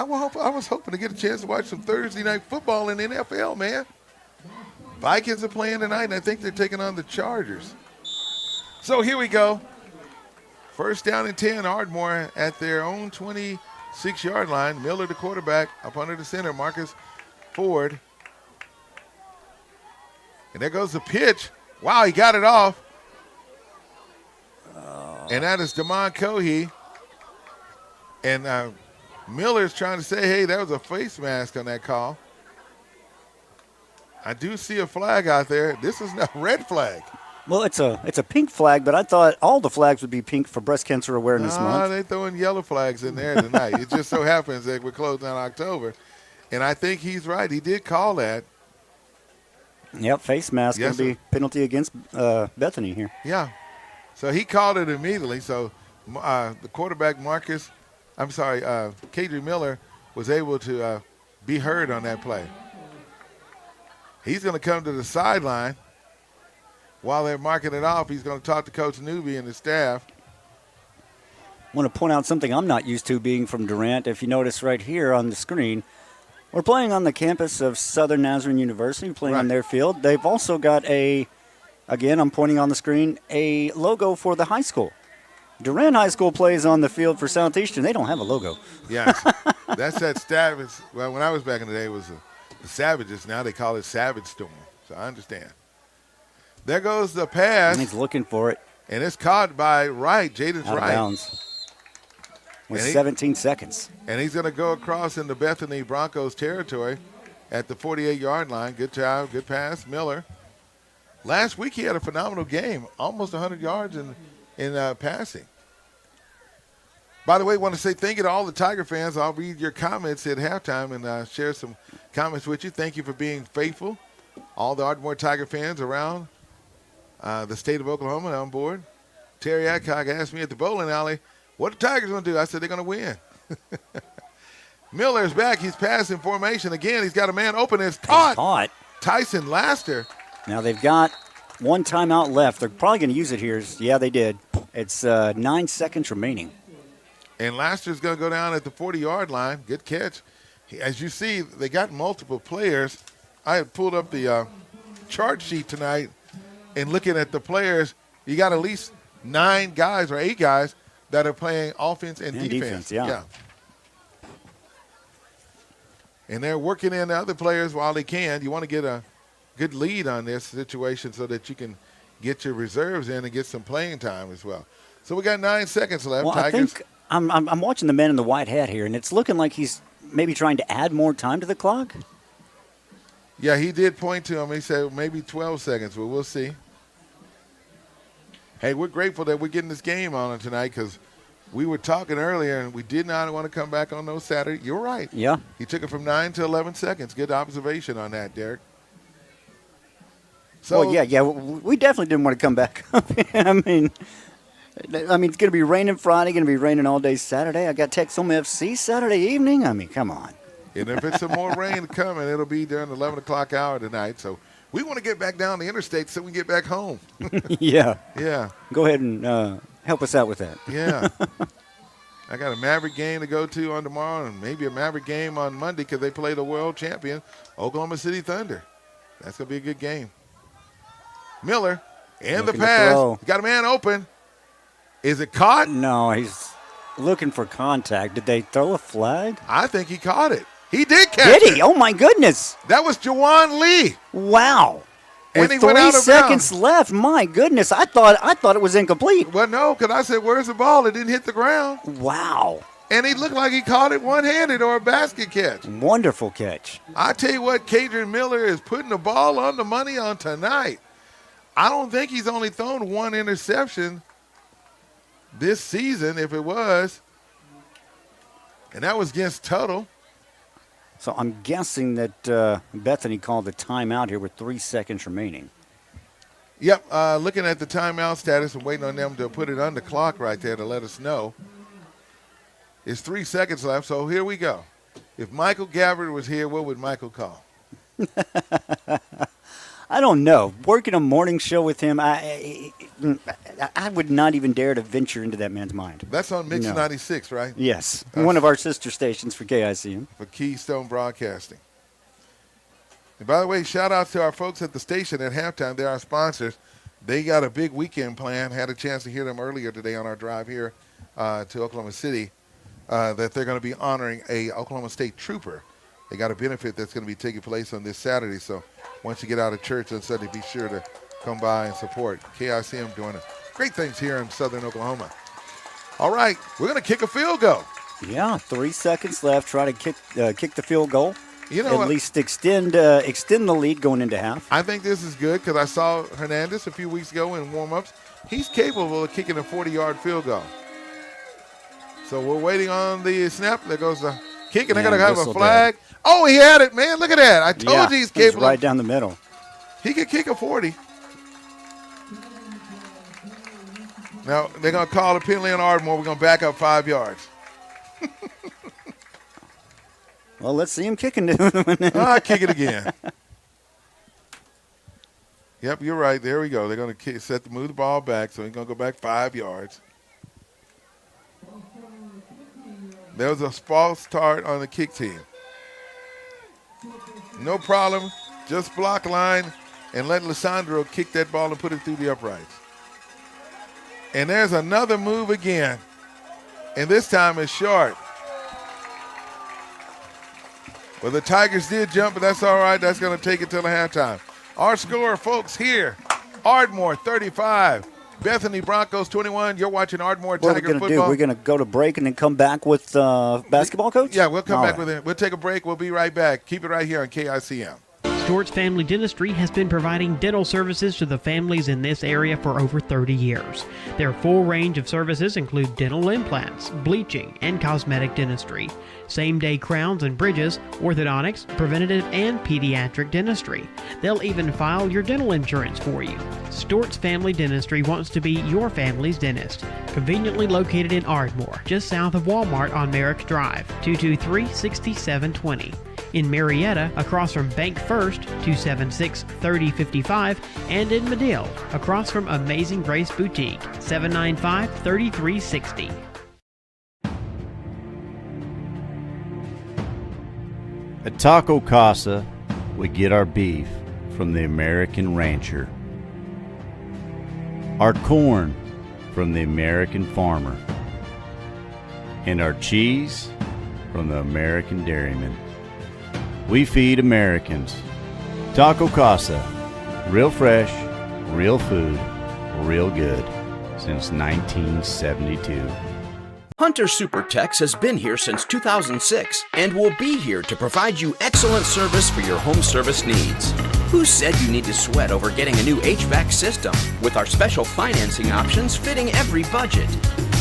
was hoping to get a chance to watch some Thursday night football in the NFL, man. Vikings are playing tonight, and I think they're taking on the Chargers. So here we go. First down and 10, Ardmore at their own 26-yard line. Miller, the quarterback, up under the center. Marcus Ford. And there goes the pitch. Wow, he got it off. And that is Damon Cohey. And Miller's trying to say, hey, that was a face mask on that call. I do see a flag out there. This is a red flag. Well, it's a pink flag, but I thought all the flags would be pink for Breast Cancer Awareness Month. They're throwing yellow flags in there tonight. It just so happens that we're closed on October. And I think he's right. He did call that. Yep, face mask going to be penalty against Bethany here. Yeah. So he called it immediately. So the quarterback, Kadri Miller, was able to be heard on that play. He's going to come to the sideline. While they're marking it off, he's going to talk to Coach Newby and his staff. I want to point out something I'm not used to being from Durant. If you notice right here on the screen, we're playing on the campus of Southern Nazarene University, playing on their field. They've also got again, I'm pointing on the screen, a logo for the high school. Durant High School plays on the field for Southeastern. They don't have a logo. Yes, that's that Savage. Well, when I was back in the day, it was the Savages. Now they call it Savage Storm. So I understand. There goes the pass. And he's looking for it. And it's caught by Wright, Jaden's Out of Wright. bounds. With 17 seconds. And he's going to go across into Bethany Broncos territory at the 48-yard line. Good job, good pass, Miller. Last week he had a phenomenal game, almost 100 yards in passing. By the way, I want to say thank you to all the Tiger fans. I'll read your comments at halftime and share some comments with you. Thank you for being faithful. All the Ardmore Tiger fans around the state of Oklahoma on board. Terry Adcock asked me at the bowling alley, what the Tigers going to do? I said they're going to win. Miller's back. He's passing formation again. He's got a man open. It's caught. Tyson Laster. Now they've got one timeout left. They're probably going to use it here. Yeah, they did. It's 9 seconds remaining. And Laster's going to go down at the 40-yard line. Good catch. As you see, they got multiple players. I had pulled up the chart sheet tonight and looking at the players, you got at least 9 guys or 8 guys that are playing offense and defense. Yeah. And they're working in the other players while they can. You want to get a good lead on this situation so that you can get your reserves in and get some playing time as well. So we got 9 seconds left. Well, Tigers. I think I'm watching the man in the white hat here, and it's looking like he's maybe trying to add more time to the clock. Yeah, he did point to him. He said maybe 12 seconds, but we'll see. Hey, we're grateful that we're getting this game on tonight because we were talking earlier and we did not want to come back on those Saturday. You're right. Yeah. He took it from 9 to 11 seconds. Good observation on that, Derek. So yeah, we definitely didn't want to come back. I mean, it's going to be raining Friday, going to be raining all day Saturday. I got Texoma FC Saturday evening. I mean, come on. And if it's some more rain coming, it'll be during the 11 o'clock hour tonight. So we want to get back down the interstate so we can get back home. Yeah. Yeah. Go ahead and help us out with that. Yeah. I got a Maverick game to go to on tomorrow and maybe a Maverick game on Monday because they play the world champion, Oklahoma City Thunder. That's going to be a good game. Miller and the pass. Got a man open. Is it caught? No, he's looking for contact. Did they throw a flag? I think he caught it. He did catch it. Did he? Oh, my goodness. That was Jawan Lee. Wow. And With he went 3 out of seconds bounds. left, my goodness, I thought it was incomplete. Well, no, because I said, where's the ball? It didn't hit the ground. Wow. And he looked like he caught it one-handed or a basket catch. Wonderful catch. I tell you what, Kadrian Miller is putting the ball on the money on tonight. I don't think he's only thrown 1 interception this season, if it was. And that was against Tuttle. So I'm guessing that Bethany called the timeout here with 3 seconds remaining. Yep, looking at the timeout status and waiting on them to put it on the clock right there to let us know. It's 3 seconds left, so here we go. If Michael Gabbard was here, what would Michael call? I don't know. Working a morning show with him, I would not even dare to venture into that man's mind. That's on Mix 96, right? Yes. One of our sister stations for KICM. For Keystone Broadcasting. And by the way, shout out to our folks at the station at halftime. They're our sponsors. They got a big weekend plan. Had a chance to hear them earlier today on our drive here to Oklahoma City that they're going to be honoring a Oklahoma State trooper. They got a benefit that's going to be taking place on this Saturday. So once you get out of church on Sunday, be sure to come by and support KICM doing great things here in southern Oklahoma. All right, we're going to kick a field goal. Yeah, 3 seconds left. Try to kick the field goal. You know, at least extend the lead going into half. I think this is good because I saw Hernandez a few weeks ago in warm-ups. He's capable of kicking a 40-yard field goal. So we're waiting on the snap. There goes the kick, and they're going to have a flag. Oh, he had it, man. Look at that. I told you he's capable. Right down the middle. He could kick a 40. Now, they're going to call a penalty on Ardmore. We're going to back up 5 yards. Well, let's see him kicking. Kick it again. Yep, you're right. There we go. They're going to move the ball back, so he's going to go back 5 yards. There was a false start on the kick team. No problem. Just block line and let Lissandro kick that ball and put it through the uprights. And there's another move again. And this time it's short. Well, the Tigers did jump, but that's all right. That's going to take it till the halftime. Our score, folks, here. Ardmore 35. Bethany Broncos 21. You're watching Ardmore Tiger football. We're going to go to break and then come back with basketball, Coach? Yeah, we'll come back with it. We'll take a break. We'll be right back. Keep it right here on KICM. Stewart's Family Dentistry has been providing dental services to the families in this area for over 30 years. Their full range of services include dental implants, bleaching, and cosmetic dentistry, same-day crowns and bridges, orthodontics, preventative, and pediatric dentistry. They'll even file your dental insurance for you. Stewart's Family Dentistry wants to be your family's dentist. Conveniently located in Ardmore, just south of Walmart on Merrick Drive, 223-6720. In Marietta, across from Bank First, 276-3055, and in Medill, across from Amazing Grace Boutique, 795-3360. At Taco Casa, we get our beef from the American rancher, our corn from the American farmer, and our cheese from the American dairyman. We feed Americans. Taco Casa, real fresh, real food, real good, since 1972. Hunter Supertex has been here since 2006 and will be here to provide you excellent service for your home service needs. Who said you need to sweat over getting a new HVAC system with our special financing options fitting every budget?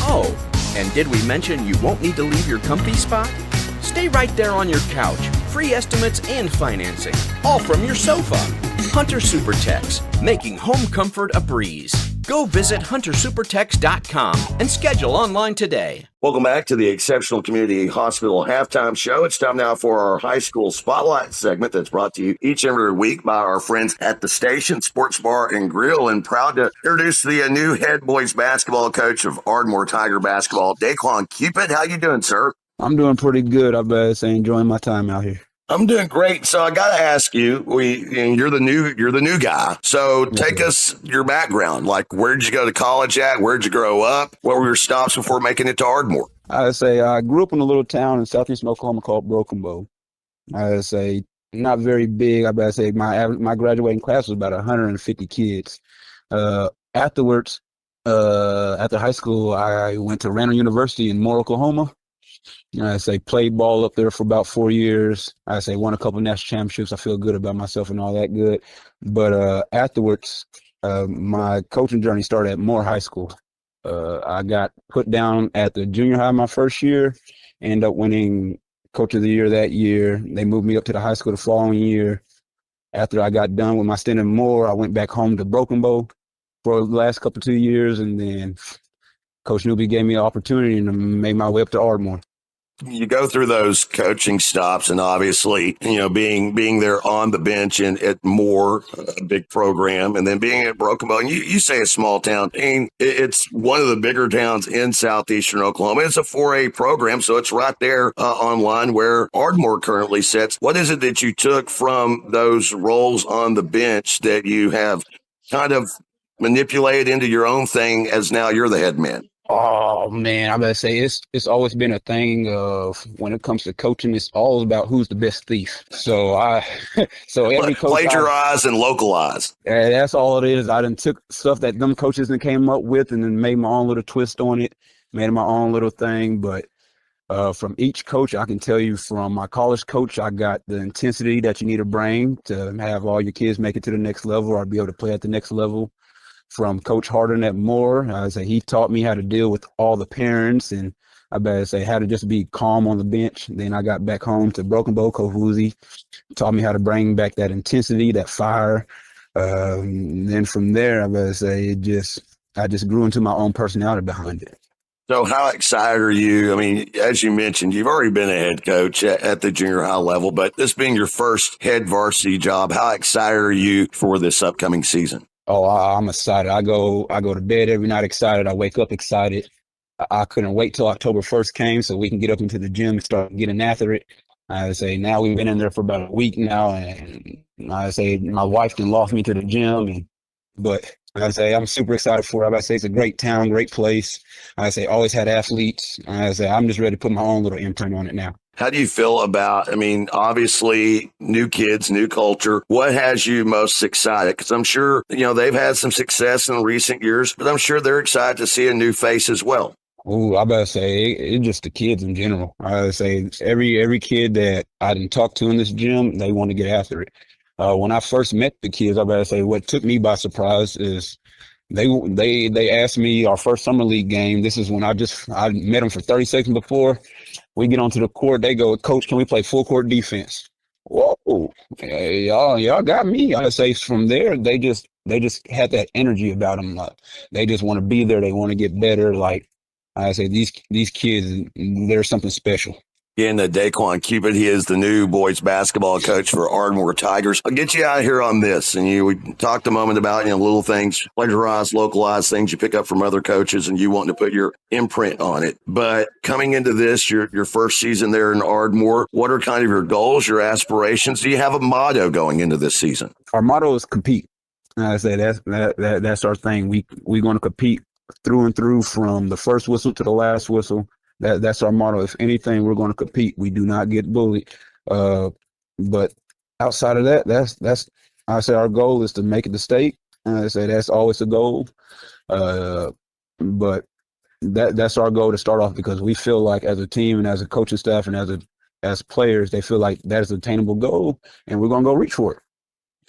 Oh, and did we mention you won't need to leave your comfy spot? Stay right there on your couch. Free estimates and financing, all from your sofa. Hunter Supertex, making home comfort a breeze. Go visit huntersupertex.com and schedule online today. Welcome back to the Exceptional Community Hospital Halftime Show. It's time now for our high school spotlight segment that's brought to you each and every week by our friends at the Station Sports Bar and Grill, and proud to introduce the new head boys basketball coach of Ardmore Tiger Basketball, Daquan Cupid. How you doing, sir? I'm doing pretty good. I better say, enjoying my time out here. I'm doing great. So I got to ask you, you're the new guy. So take us your background. Like, where'd you go to college at? Where'd you grow up? What were your stops before making it to Ardmore? I would say I grew up in a little town in southeastern Oklahoma called Broken Bow. I would say not very big. I better say my graduating class was about 150 kids. Afterwards, after high school, I went to Randall University in Moore, Oklahoma. I say played ball up there for about 4 years. I say won a couple national championships. I feel good about myself and all that good. But afterwards, my coaching journey started at Moore High School. I got put down at the junior high my first year, ended up winning Coach of the Year that year. They moved me up to the high school the following year. After I got done with my stint in Moore, I went back home to Broken Bow for the last 2 years, and then Coach Newby gave me an opportunity and made my way up to Ardmore. You go through those coaching stops, and obviously, being there on the bench and at Moore, a big program, and then being at Broken Bow. And you say a small town. I mean, it's one of the bigger towns in southeastern Oklahoma. It's a 4A program, so it's right there online where Ardmore currently sits. What is it that you took from those roles on the bench that you have kind of manipulated into your own thing as now you're the head man? Oh man, I better say it's always been a thing of when it comes to coaching, it's all about who's the best thief. So every coach plagiarize and localize. That's all it is. I done took stuff that them coaches then came up with and then made my own little twist on it, made it my own little thing. But from each coach, I can tell you from my college coach, I got the intensity that you need to bring to have all your kids make it to the next level or be able to play at the next level. From Coach Harden at Moore, I say he taught me how to deal with all the parents, and I better say how to just be calm on the bench. Then I got back home to Broken Bow. Coach Woozy taught me how to bring back that intensity, that fire. Then from there, I better say I just grew into my own personality behind it. So how excited are you? I mean, as you mentioned, you've already been a head coach at the junior high level, but this being your first head varsity job, how excited are you for this upcoming season? Oh, I'm excited. I go to bed every night excited. I wake up excited. I couldn't wait till October 1st came so we can get up into the gym and start getting after it. I say now we've been in there for about a week now, and I say my wife then lost me to the gym, but I say I'm super excited for it. I say it's a great town, great place. I say always had athletes. I say I'm just ready to put my own little imprint on it now. How do you feel about, obviously new kids, new culture. What has you most excited? Because I'm sure, they've had some success in recent years, but I'm sure they're excited to see a new face as well. Oh, I better say it's just the kids in general. I say every kid that I didn't talk to in this gym, they want to get after it. When I first met the kids, I better say what took me by surprise is they asked me our first summer league game. This is when I met them for 30 seconds before we get onto the court. They go, "Coach, can we play full court defense?" Whoa, hey, y'all got me. I say from there, they just had that energy about them. They just want to be there. They want to get better. Like I say, these kids, they're something special. Again, Daquan Cupid, he is the new boys basketball coach for Ardmore Tigers. I'll get you out here on this. And we talked a moment about, little things, plagiarize, localize things you pick up from other coaches and you want to put your imprint on it. But coming into this, your first season there in Ardmore, what are kind of your goals, your aspirations? Do you have a motto going into this season? Our motto is compete. I say that's our thing. We're going to compete through and through from the first whistle to the last whistle. That's our motto. If anything, we're going to compete. We do not get bullied. But outside of that, that's I say our goal is to make it to state. I say that's always a goal. But that's our goal to start off, because we feel like as a team and as a coaching staff and as players, they feel like that is an attainable goal, and we're going to go reach for it.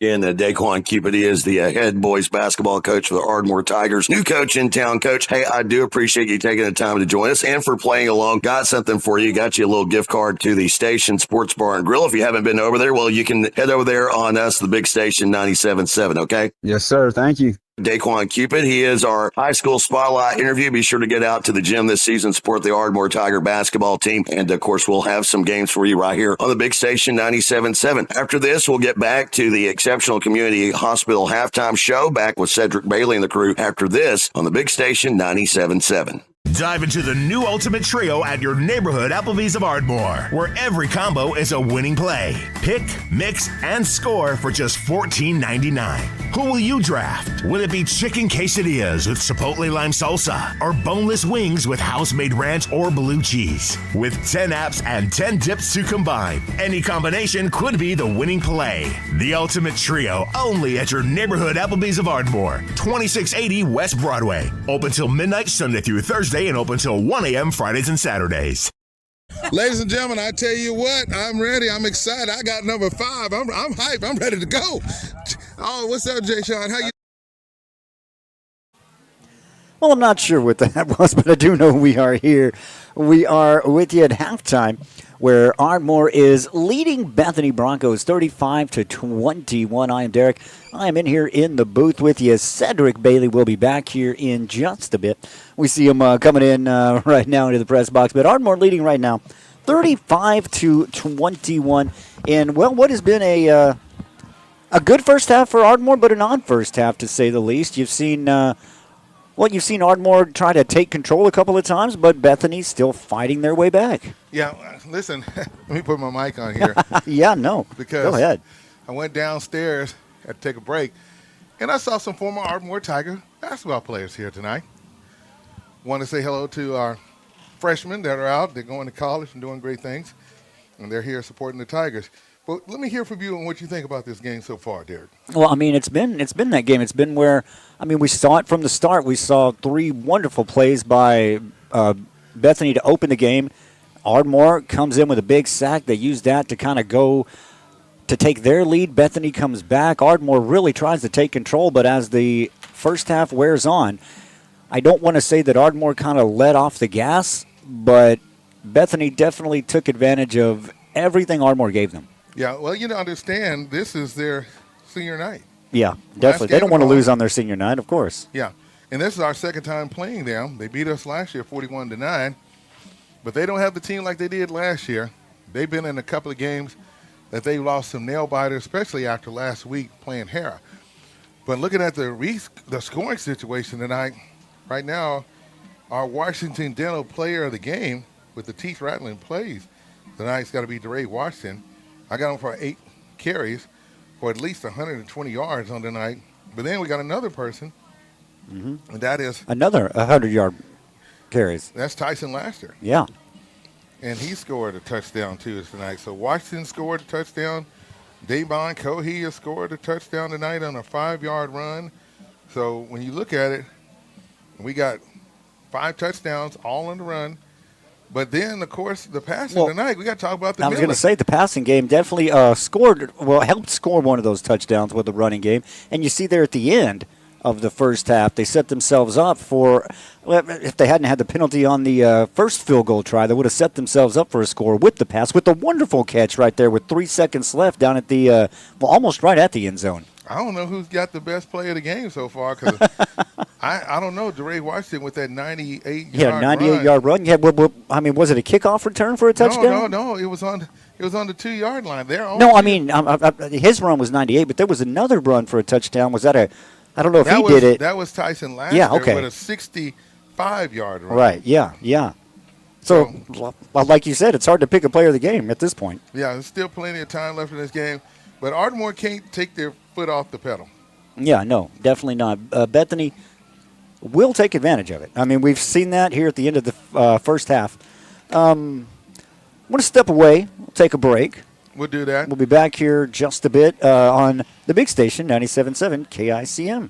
Again, Daquan Cupid is the head boys basketball coach for the Ardmore Tigers. New coach in town, Coach. Hey, I do appreciate you taking the time to join us and for playing along. Got something for you. Got you a little gift card to the Station Sports Bar and Grill. If you haven't been over there, well, you can head over there on us, the big station 97.7, okay? Yes, sir. Thank you. Daquan Cupid, he is our high school spotlight interview. Be sure to get out to the gym this season, support the Ardmore Tiger basketball team. And, of course, we'll have some games for you right here on the big station 97.7. After this, we'll get back to the Exceptional Community Hospital halftime show, back with Cedric Bailey and the crew after this on the big station 97.7. Dive into the new Ultimate Trio at your neighborhood Applebee's of Ardmore, where every combo is a winning play. Pick, mix, and score for just $14.99. Who will you draft? Will it be chicken quesadillas with chipotle lime salsa, or boneless wings with house-made ranch or blue cheese? With 10 apps and 10 dips to combine, any combination could be the winning play. The Ultimate Trio, only at your neighborhood Applebee's of Ardmore, 2680 West Broadway. Open till midnight Sunday through Thursday, and open till 1 a.m. Fridays and Saturdays. Ladies and gentlemen, I tell you what, I'm ready. I'm excited. I got number 5. I'm hyped. I'm ready to go. Oh, what's up, Jay Sean? How you? Well, I'm not sure what that was, but I do know we are here. We are with you at halftime, where Ardmore is leading Bethany Broncos 35-21. I am Derek. I am in here in the booth with you. Cedric Bailey will be back here in just a bit. We see him coming in right now into the press box. But Ardmore leading right now 35-21. And, well, what has been a good first half for Ardmore, but an odd first half, to say the least. You've seen Ardmore try to take control a couple of times, but Bethany's still fighting their way back. Yeah, listen, let me put my mic on here. Yeah, no. Because go ahead. I went downstairs, had to take a break, and I saw some former Ardmore Tiger basketball players here tonight. Want to say hello to our freshmen that are out. They're going to college and doing great things, and they're here supporting the Tigers. But let me hear from you on what you think about this game so far, Derek. Well, I mean, it's been that game. It's been where, I mean, we saw it from the start. We saw 3 wonderful plays by Bethany to open the game. Ardmore comes in with a big sack. They use that to kind of go to take their lead. Bethany comes back. Ardmore really tries to take control, but as the first half wears on, I don't want to say that Ardmore kind of let off the gas, but Bethany definitely took advantage of everything Ardmore gave them. Yeah, well, you understand, this is their senior night. Yeah, definitely. They don't want to lose on their senior night, of course. Yeah, and this is our second time playing them. They beat us last year 41-9, but they don't have the team like they did last year. They've been in a couple of games that they lost some nail-biters, especially after last week playing Hera. But looking at the scoring situation tonight, right now, our Washington Dental player of the game with the teeth-rattling plays tonight's got to be DeRay Washington. I got him for 8 carries for at least 120 yards on the night. But then we got another person, and that is another 100-yard carries. That's Tyson Laster. Yeah. And he scored a touchdown, too, tonight. So Washington scored a touchdown. Davon Cohey has scored a touchdown tonight on a 5-yard run. So when you look at it, we got 5 touchdowns all on the run. But then, of course, the passing tonight, we got to talk about the I was going to say, the passing game definitely helped score one of those touchdowns with the running game. And you see there at the end of the first half, they set themselves up for, if they hadn't had the penalty on the first field goal try, they would have set themselves up for a score with the pass, with the wonderful catch right there with 3 seconds left down at the, almost right at the end zone. I don't know who's got the best play of the game so far because I don't know. DeRay Washington with that 98-yard run. Yeah, was it a kickoff return for a touchdown? No. It was on the 2-yard line. His run was 98, but there was another run for a touchdown. Was that I don't know if he did it. That was Tyson Laster with a 65-yard run. Right, yeah. So, like you said, it's hard to pick a player of the game at this point. Yeah, there's still plenty of time left in this game. But Ardmore can't take their foot off the pedal. Yeah, no, definitely not. Bethany will take advantage of it. I mean, we've seen that here at the end of the first half. I want to step away. We'll take a break. We'll do that. We'll be back here just a bit on the big station, 97.7 KICM.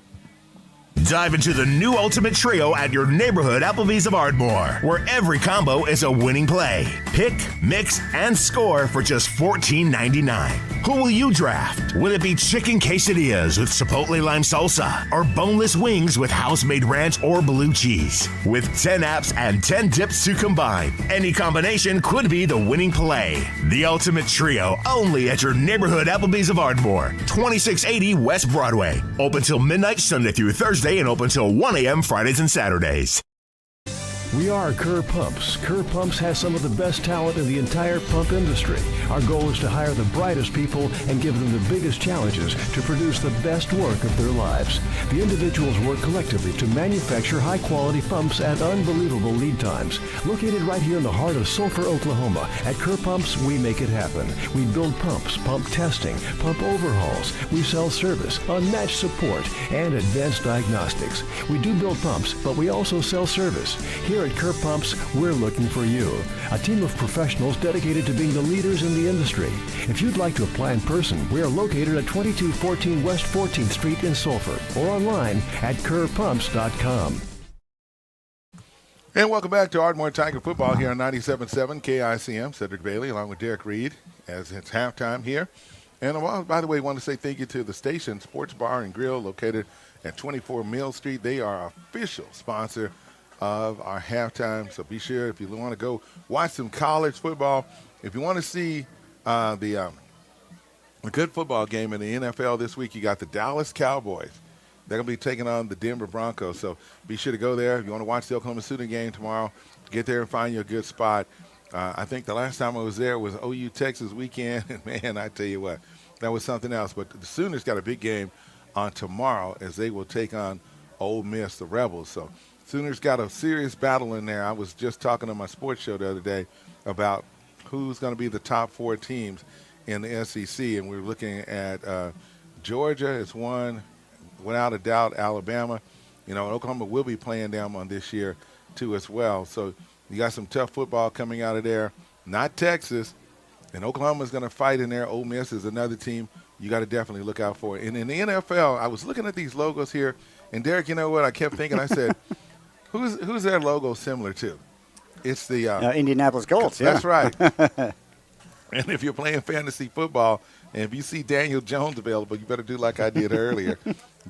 Dive into the new Ultimate Trio at your neighborhood Applebee's of Ardmore, where every combo is a winning play. Pick, mix, and score for just $14.99. Who will you draft? Will it be chicken quesadillas with chipotle lime salsa, or boneless wings with house-made ranch or blue cheese? With 10 apps and 10 dips to combine, any combination could be the winning play. The Ultimate Trio, only at your neighborhood Applebee's of Ardmore, 2680 West Broadway. Open till midnight Sunday through Thursday and open till 1 a.m. Fridays and Saturdays. We are Kerr Pumps. Kerr Pumps has some of the best talent in the entire pump industry. Our goal is to hire the brightest people and give them the biggest challenges to produce the best work of their lives. The individuals work collectively to manufacture high-quality pumps at unbelievable lead times. Located right here in the heart of Sulphur, Oklahoma, at Kerr Pumps, we make it happen. We build pumps, pump testing, pump overhauls. We sell service, unmatched support, and advanced diagnostics. We do build pumps, but we also sell service. Here at Kerr Pumps, we're looking for you. A team of professionals dedicated to being the leaders in the industry. If you'd like to apply in person, we are located at 2214 West 14th Street in Sulphur or online at kerrpumps.com. And welcome back to Ardmore Tiger Football here on 97.7 KICM. Cedric Bailey along with Derek Reed as it's halftime here. And by the way, I want to say thank you to the Station Sports Bar and Grill located at 24 Mill Street. They are our official sponsor of our halftime. So be sure if you want to go watch some college football, if you want to see a good football game in the NFL this week, you got the Dallas Cowboys. They're going to be taking on the Denver Broncos. So be sure to go there. If you want to watch the Oklahoma City game tomorrow, get there and find you a good spot. I think the last time I was there was OU Texas weekend. And, man, I tell you what, that was something else. But the Sooners got a big game on tomorrow as they will take on Ole Miss, the Rebels. So Sooners got a serious battle in there. I was just talking on my sports show the other day about who's going to be the top 4 teams in the SEC, and we're looking at Georgia is one, without a doubt, Alabama. You know, Oklahoma will be playing them on this year too as well. So you got some tough football coming out of there. Not Texas, and Oklahoma's going to fight in there. Ole Miss is another team you got to definitely look out for. And in the NFL, I was looking at these logos here, and Derek, you know what? I kept thinking, I said, Who's their logo similar to? It's the Indianapolis Colts. Yeah. That's right. And if you're playing fantasy football, and if you see Daniel Jones available, you better do like I did earlier,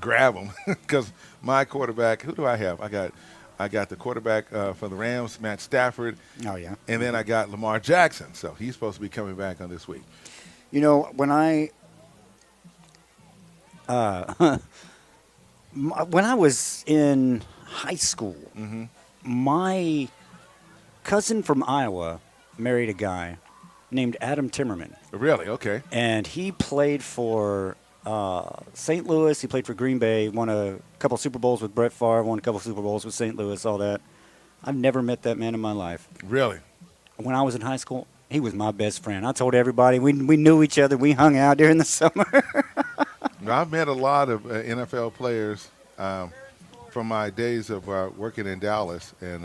grab him, because my quarterback. Who do I have? I got the quarterback for the Rams, Matt Stafford. Oh yeah. And then I got Lamar Jackson. So he's supposed to be coming back on this week. You know, when I was in high school, my cousin from Iowa married a guy named Adam Timmerman. Really? Okay. And he played for St. Louis. He played for Green Bay, won a couple Super Bowls with Brett Favre, won a couple Super Bowls with St. Louis, all that. I've never met that man in my life. Really? When I was in high school, he was my best friend. I told everybody we knew each other. We hung out during the summer. I've met a lot of NFL players from my days of working in Dallas, and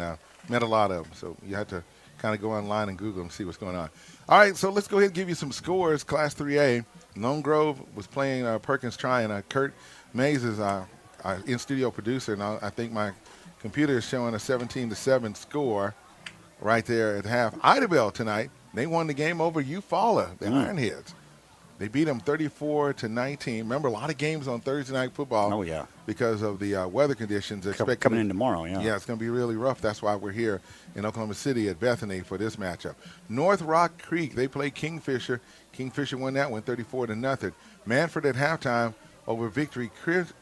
met a lot of them. So you have to kind of go online and Google them and see what's going on. All right, so let's go ahead and give you some scores. Class 3A, Lone Grove was playing Perkins Tryon. Kurt Mays is our in-studio producer, and I think my computer is showing a 17-7 score. right there at half. Idabel tonight, they won the game over Eufaula, the Ironheads. They beat them 34-19. Remember, a lot of games on Thursday Night Football. Oh, yeah. Because of the weather conditions. Coming in tomorrow, yeah. Yeah, it's going to be really rough. That's why we're here in Oklahoma City at Bethany for this matchup. North Rock Creek, they play Kingfisher. Kingfisher won that one 34-0. Manford at halftime over Victory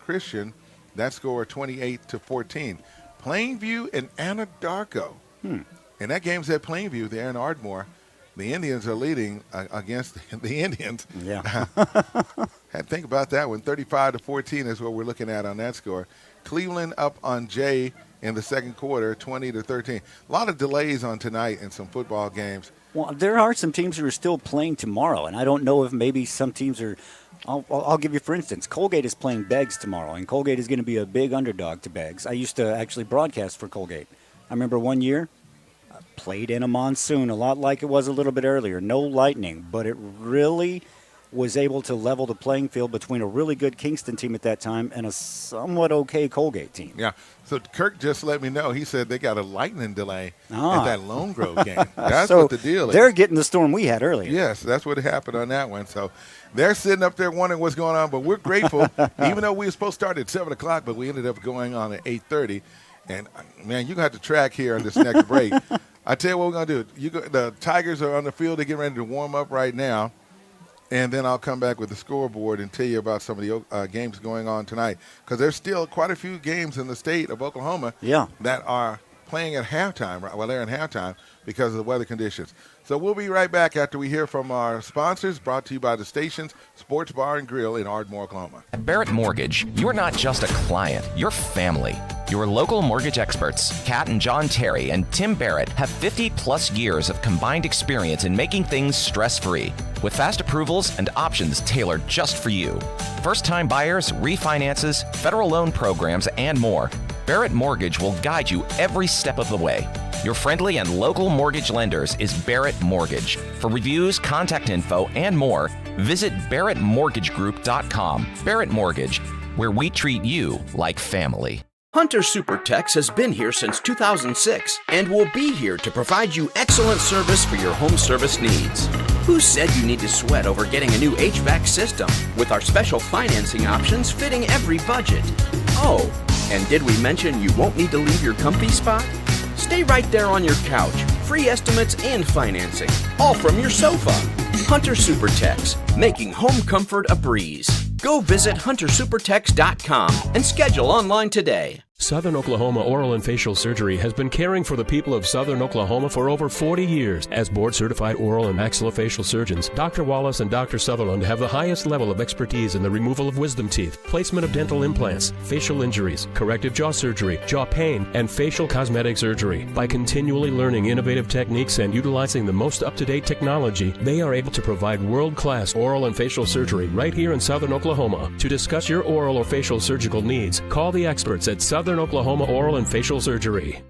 Christian. That score 28-14. Plainview and Anadarko. And that game's at Plainview there in Ardmore. The Indians are leading against the Indians. Yeah. Had to think about that one. 35-14 is what we're looking at on that score. Cleveland up on Jay in the second quarter, 20-13. A lot of delays on tonight in some football games. Well, there are some teams who are still playing tomorrow, and I don't know if maybe some teams are. I'll give you, for instance, Colgate is playing Beggs tomorrow, and Colgate is going to be a big underdog to Beggs. I used to actually broadcast for Colgate. I remember one year, played in a monsoon, a lot like it was a little bit earlier. No lightning, but it really was able to level the playing field between a really good Kingston team at that time and a somewhat okay Colgate team. Yeah. So Kirk just let me know. He said they got a lightning delay at that Lone Grove game. That's so what the deal is. They're getting the storm we had earlier. Yes, that's what happened on that one. So they're sitting up there wondering what's going on, but we're grateful. Even though we were supposed to start at 7 o'clock, but we ended up going on at 8:30. And, man, you're going to have to track here on this next break. I tell you what we're going to do. The Tigers are on the field. They're getting ready to warm up right now. And then I'll come back with the scoreboard and tell you about some of the games going on tonight. Because there's still quite a few games in the state of Oklahoma that are playing at halftime. Well, they're in halftime because of the weather conditions. So we'll be right back after we hear from our sponsors, brought to you by the station's Sports Bar and Grill in Ardmore, Oklahoma. At Barrett Mortgage, you're not just a client, you're family. Your local mortgage experts, Kat and John Terry and Tim Barrett, have 50-plus years of combined experience in making things stress-free, with fast approvals and options tailored just for you. First-time buyers, refinances, federal loan programs, and more. Barrett Mortgage will guide you every step of the way. Your friendly and local mortgage lenders is Barrett Mortgage. For reviews, contact info, and more, visit barrettmortgagegroup.com. Barrett Mortgage, where we treat you like family. Hunter Supertex has been here since 2006 and will be here to provide you excellent service for your home service needs. Who said you need to sweat over getting a new HVAC system? With our special financing options fitting every budget. Oh, and did we mention you won't need to leave your comfy spot? Stay right there on your couch. Free estimates and financing, all from your sofa. Hunter Supertex, making home comfort a breeze. Go visit huntersupertex.com and schedule online today. Southern Oklahoma Oral and Facial Surgery has been caring for the people of Southern Oklahoma for over 40 years. As board-certified oral and maxillofacial surgeons, Dr. Wallace and Dr. Sutherland have the highest level of expertise in the removal of wisdom teeth, placement of dental implants, facial injuries, corrective jaw surgery, jaw pain, and facial cosmetic surgery. By continually learning innovative techniques and utilizing the most up-to-date technology, they are able to provide world-class oral and facial surgery right here in Southern Oklahoma. To discuss your oral or facial surgical needs, call the experts at Southern Oklahoma Oral and Facial Surgery.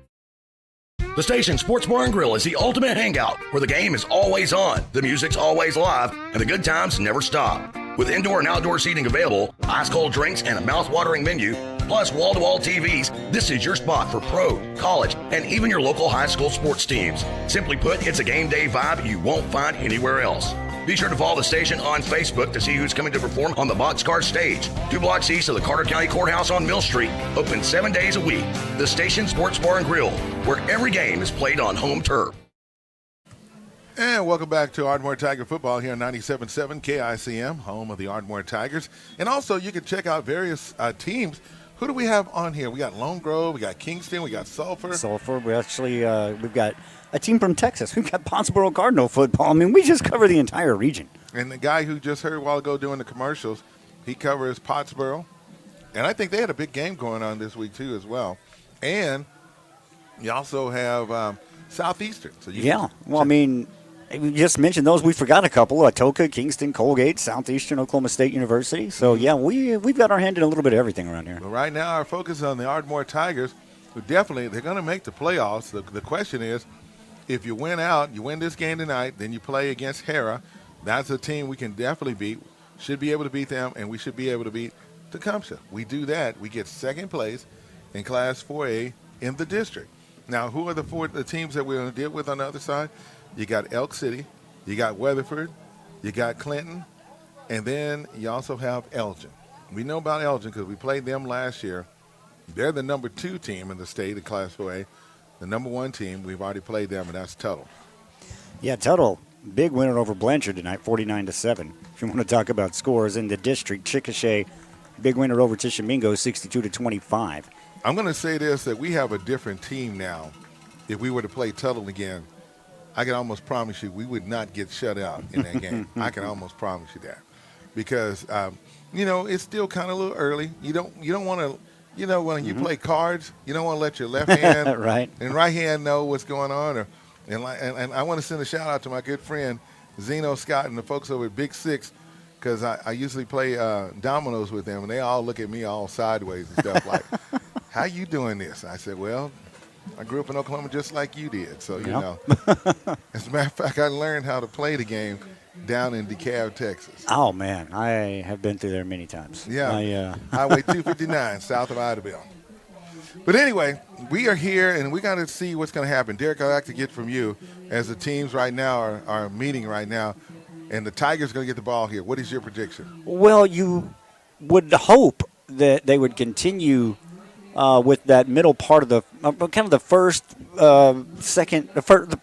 The station Sports Bar and Grill is the ultimate hangout where the game is always on, the music's always live, and the good times never stop. With indoor and outdoor seating available, ice cold drinks, and a mouth-watering menu, plus wall-to-wall TVs, this is your spot for pro, college, and even your local high school sports teams. Simply put, it's a game day vibe you won't find anywhere else. Be sure to follow the station on Facebook to see who's coming to perform on the Boxcar stage. 2 blocks east of the Carter County Courthouse on Mill Street. Open 7 days a week. The station Sports Bar and Grill, where every game is played on home turf. And welcome back to Ardmore Tiger Football here on 97.7 KICM, home of the Ardmore Tigers. And also, you can check out various teams. Who do we have on here? We got Lone Grove, we got Kingston, we got Sulphur. We actually, we've got a team from Texas. We've got Pottsboro Cardinal football. I mean, we just cover the entire region. And the guy who just heard a while ago doing the commercials, he covers Pottsboro. And I think they had a big game going on this week, too, as well. And you also have Southeastern. So I mean, we just mentioned those. We forgot a couple. Atoka, Kingston, Colgate, Southeastern Oklahoma State University. So, we've got our hand in a little bit of everything around here. But right now, our focus is on the Ardmore Tigers, who definitely, they're going to make the playoffs. The question is, if you win out, you win this game tonight, then you play against Hera. That's a team we can definitely beat. Should be able to beat them, and we should be able to beat Tecumseh. We do that, we get second place in Class 4A in the district. Now, who are the teams that we're going to deal with on the other side? You got Elk City, you got Weatherford, you got Clinton, and then you also have Elgin. We know about Elgin because we played them last year. They're the number 2 team in the state in Class 4A. The number 1 team, we've already played them, and that's Tuttle. Yeah, Tuttle, big winner over Blanchard tonight, 49-7. If you want to talk about scores in the district, Chickasha, big winner over Tishomingo, 62-25. I'm going to say this, that we have a different team now. If we were to play Tuttle again, I can almost promise you we would not get shut out in that game. I can almost promise you that. Because, it's still kind of a little early. You don't want to, when you play cards, you don't want to let your left hand and right hand know what's going on. And I want to send a shout-out to my good friend Zeno Scott and the folks over at Big Six, because I usually play dominoes with them, and they all look at me all sideways and stuff like, how you doing this? I said, well, I grew up in Oklahoma just like you did. So, as a matter of fact, I learned how to play the game down in DeKalb, Texas. Oh, man, I have been through there many times. Yeah, Highway 259, south of Idabel. But anyway, we are here, and we got to see what's going to happen. Derek, I'd like to get from you, as the teams right now are meeting right now, and the Tigers are going to get the ball here. What is your prediction? Well, you would hope that they would continue with that middle part of the kind of the first, second, part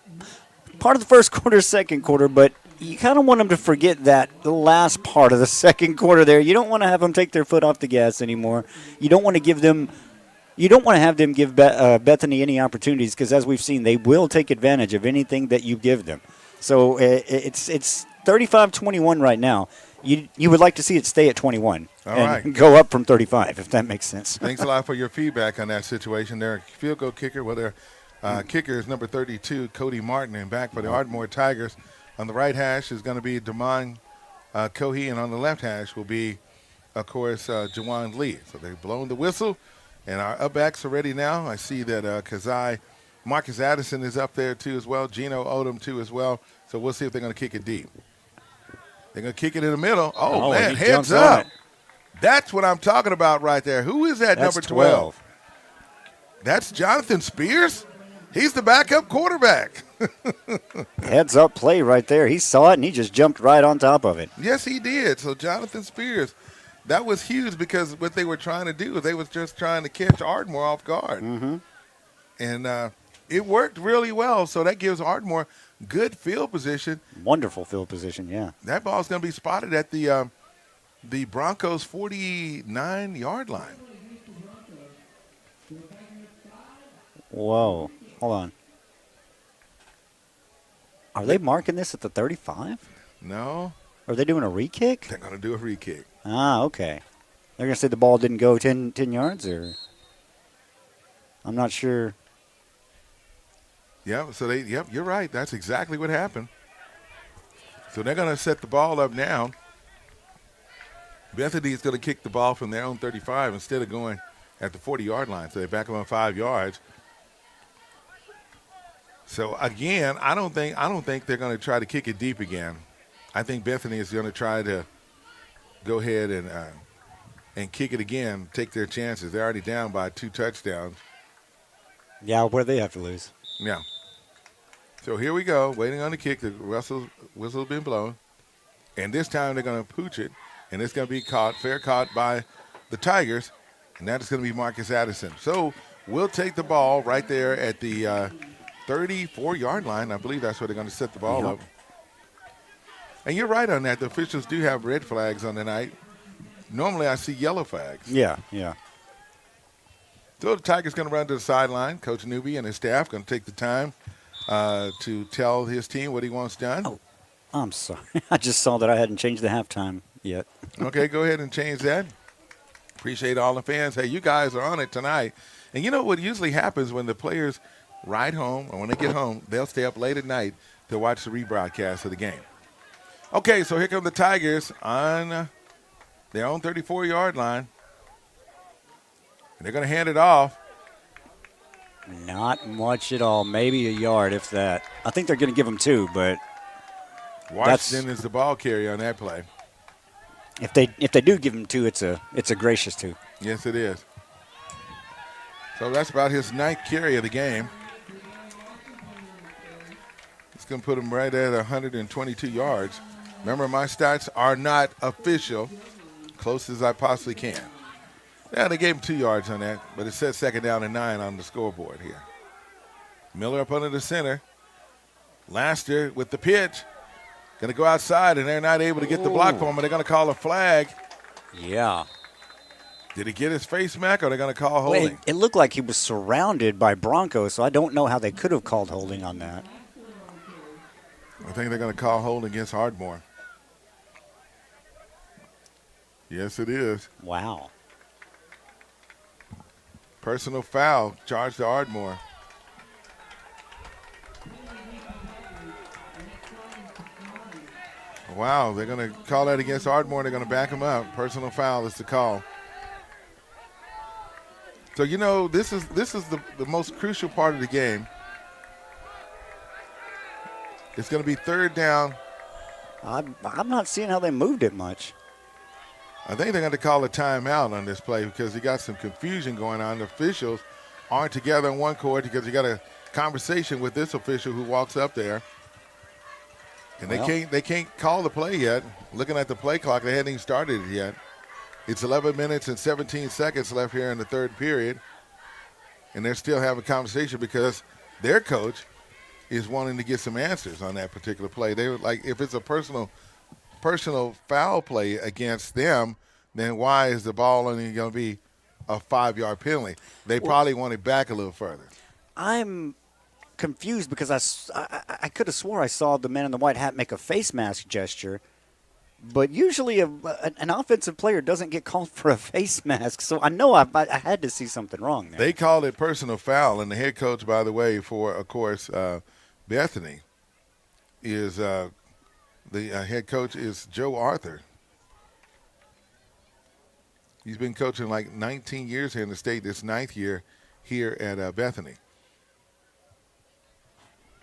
of the first quarter, second quarter, but you kind of want them to forget that the last part of the second quarter there. You don't want to have them take their foot off the gas anymore. You don't want to give them – you don't want to have them give Bethany any opportunities, because, as we've seen, they will take advantage of anything that you give them. So it's 35-21 right now. You would like to see it stay at 21 go up from 35, if that makes sense. Thanks a lot for your feedback on that situation. Their field goal kicker, their kicker is number 32, Cody Martin, and back for the Ardmore Tigers. On the right hash is going to be Damon Cohey, and on the left hash will be, of course, Jawan Lee. So they've blown the whistle, and our up-backs are ready now. I see that Marcus Addison is up there, too, as well. Gino Odom, too, as well. So we'll see if they're going to kick it deep. They're going to kick it in the middle. Oh man, heads up. That's what I'm talking about right there. Who is that, number 12? That's Jonathan Spears? He's the backup quarterback. Heads up play right there. He saw it, and he just jumped right on top of it. Yes, he did. So Jonathan Spears, that was huge, because what they were trying to do, they was just trying to catch Ardmore off guard. Mm-hmm. And it worked really well, so that gives Ardmore good field position. Wonderful field position, yeah. That ball's going to be spotted at the Broncos' 49-yard line. Whoa. Hold on. Are they marking this at the 35? No. Are they doing a re-kick? They're going to do a re-kick. Ah, okay. They're going to say the ball didn't go 10 yards, or? I'm not sure. Yeah, so you're right. That's exactly what happened. So they're going to set the ball up now. Bethany is going to kick the ball from their own 35 instead of going at the 40-yard line. So they back them on 5 yards. So again, I don't think they're going to try to kick it deep again. I think Bethany is going to try to go ahead and kick it again, take their chances. They're already down by 2 touchdowns. Yeah, where they have to lose. Yeah. So here we go, waiting on the kick. The whistle's been blown. And this time they're going to pooch it, and it's going to be fair caught by the Tigers, and that is going to be Marcus Addison. So we'll take the ball right there at the 34-yard line. I believe that's where they're going to set the ball up. And you're right on that. The officials do have red flags on the night. Normally I see yellow flags. Yeah. So the Tigers going to run to the sideline. Coach Newby and his staff going to take the time to tell his team what he wants done. Oh, I'm sorry. I just saw that I hadn't changed the halftime yet. Okay, go ahead and change that. Appreciate all the fans. Hey, you guys are on it tonight. And you know what usually happens when the players ride home, or when they get home, they'll stay up late at night to watch the rebroadcast of the game. Okay, so here come the Tigers on their own 34-yard line. And they're going to hand it off. Not much at all. Maybe a yard, if that. I think they're going to give them 2, but Washington is the ball carrier on that play. If they do give him 2, it's a gracious 2. Yes, it is. So that's about his 9th carry of the game. It's going to put him right at 122 yards. Remember, my stats are not official. Close as I possibly can. Yeah, they gave him 2 yards on that, but it says 2nd down and 9 on the scoreboard here. Miller up under the center. Laster with the pitch. Going to go outside, and they're not able to get the block for him, and they're going to call a flag. Yeah. Did he get his face mask, or are they going to call holding? Well, it looked like he was surrounded by Broncos, so I don't know how they could have called holding on that. I think they're going to call holding against Ardmore. Yes, it is. Wow. Personal foul charged to Ardmore. Wow, they're going to call that against Ardmore. They're going to back him up. Personal foul is the call. So, you know, this is the most crucial part of the game. It's going to be 3rd down. I'm not seeing how they moved it much. I think they're going to call a timeout on this play because you got some confusion going on. The officials aren't together in one court because you got a conversation with this official who walks up there. And they can't call the play yet. Looking at the play clock, they hadn't even started it yet. It's 11 minutes and 17 seconds left here in the 3rd period. And they're still having a conversation because their coach is wanting to get some answers on that particular play. They were like, if it's a personal foul play against them, then why is the ball only going to be a 5-yard penalty? They probably want it back a little further. I'm confused because I could have swore I saw the man in the white hat make a face mask gesture, but usually an offensive player doesn't get called for a face mask, so I know I had to see something wrong there. They called it personal foul, and the head coach, by the way, for, of course, Bethany is the head coach is Joe Arthur. He's been coaching like 19 years here in the state, this 9th year here at Bethany.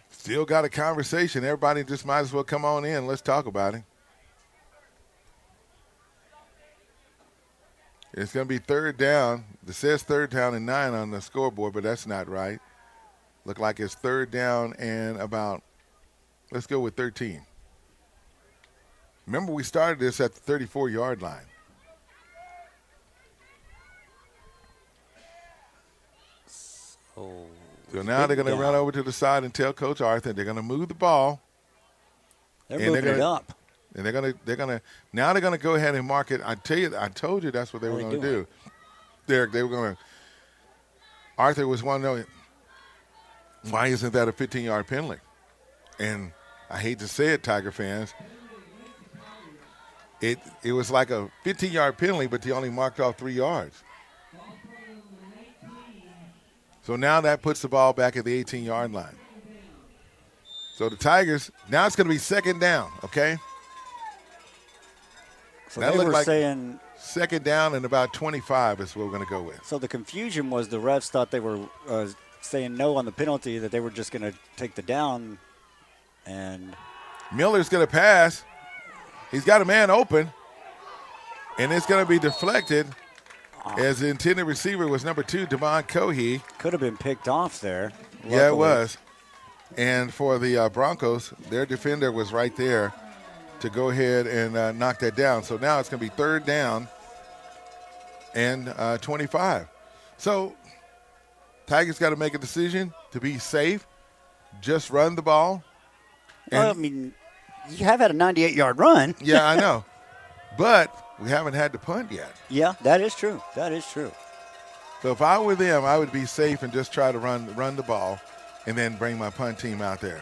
Still got a conversation. Everybody just might as well come on in. Let's talk about it. It's going to be 3rd down. It says 3rd down and 9 on the scoreboard, but that's not right. Look like it's 3rd down and about, let's go with 13. Remember, we started this at the 34-yard line. So now they're going to run over to the side and tell Coach Arthur they're going to move the ball. They're moving it up. And they're gonna go ahead and mark it. I told you that's what they were going to do. Derek, they were going to. Arthur was wondering, why isn't that a 15-yard penalty? And I hate to say it, Tiger fans. It was like a 15-yard penalty, but they only marked off 3 yards. So now that puts the ball back at the 18-yard line. So the Tigers, now it's going to be 2nd down, okay? So that they looked were like saying 2nd down and about 25 is what we're going to go with. So the confusion was the refs thought they were saying no on the penalty, that they were just going to take the down. And Miller's going to pass. He's got a man open, and it's going to be deflected. As the intended receiver was number 2, Devon Cohee. Could have been picked off there. Luckily. Yeah, it was. And for the Broncos, their defender was right there to go ahead and knock that down. So now it's going to be 3rd down and 25. So Tigers got to make a decision to be safe, just run the ball. Well, I mean, you have had a 98-yard run. Yeah, I know. But we haven't had to punt yet. Yeah, that is true. That is true. So if I were them, I would be safe and just try to run the ball and then bring my punt team out there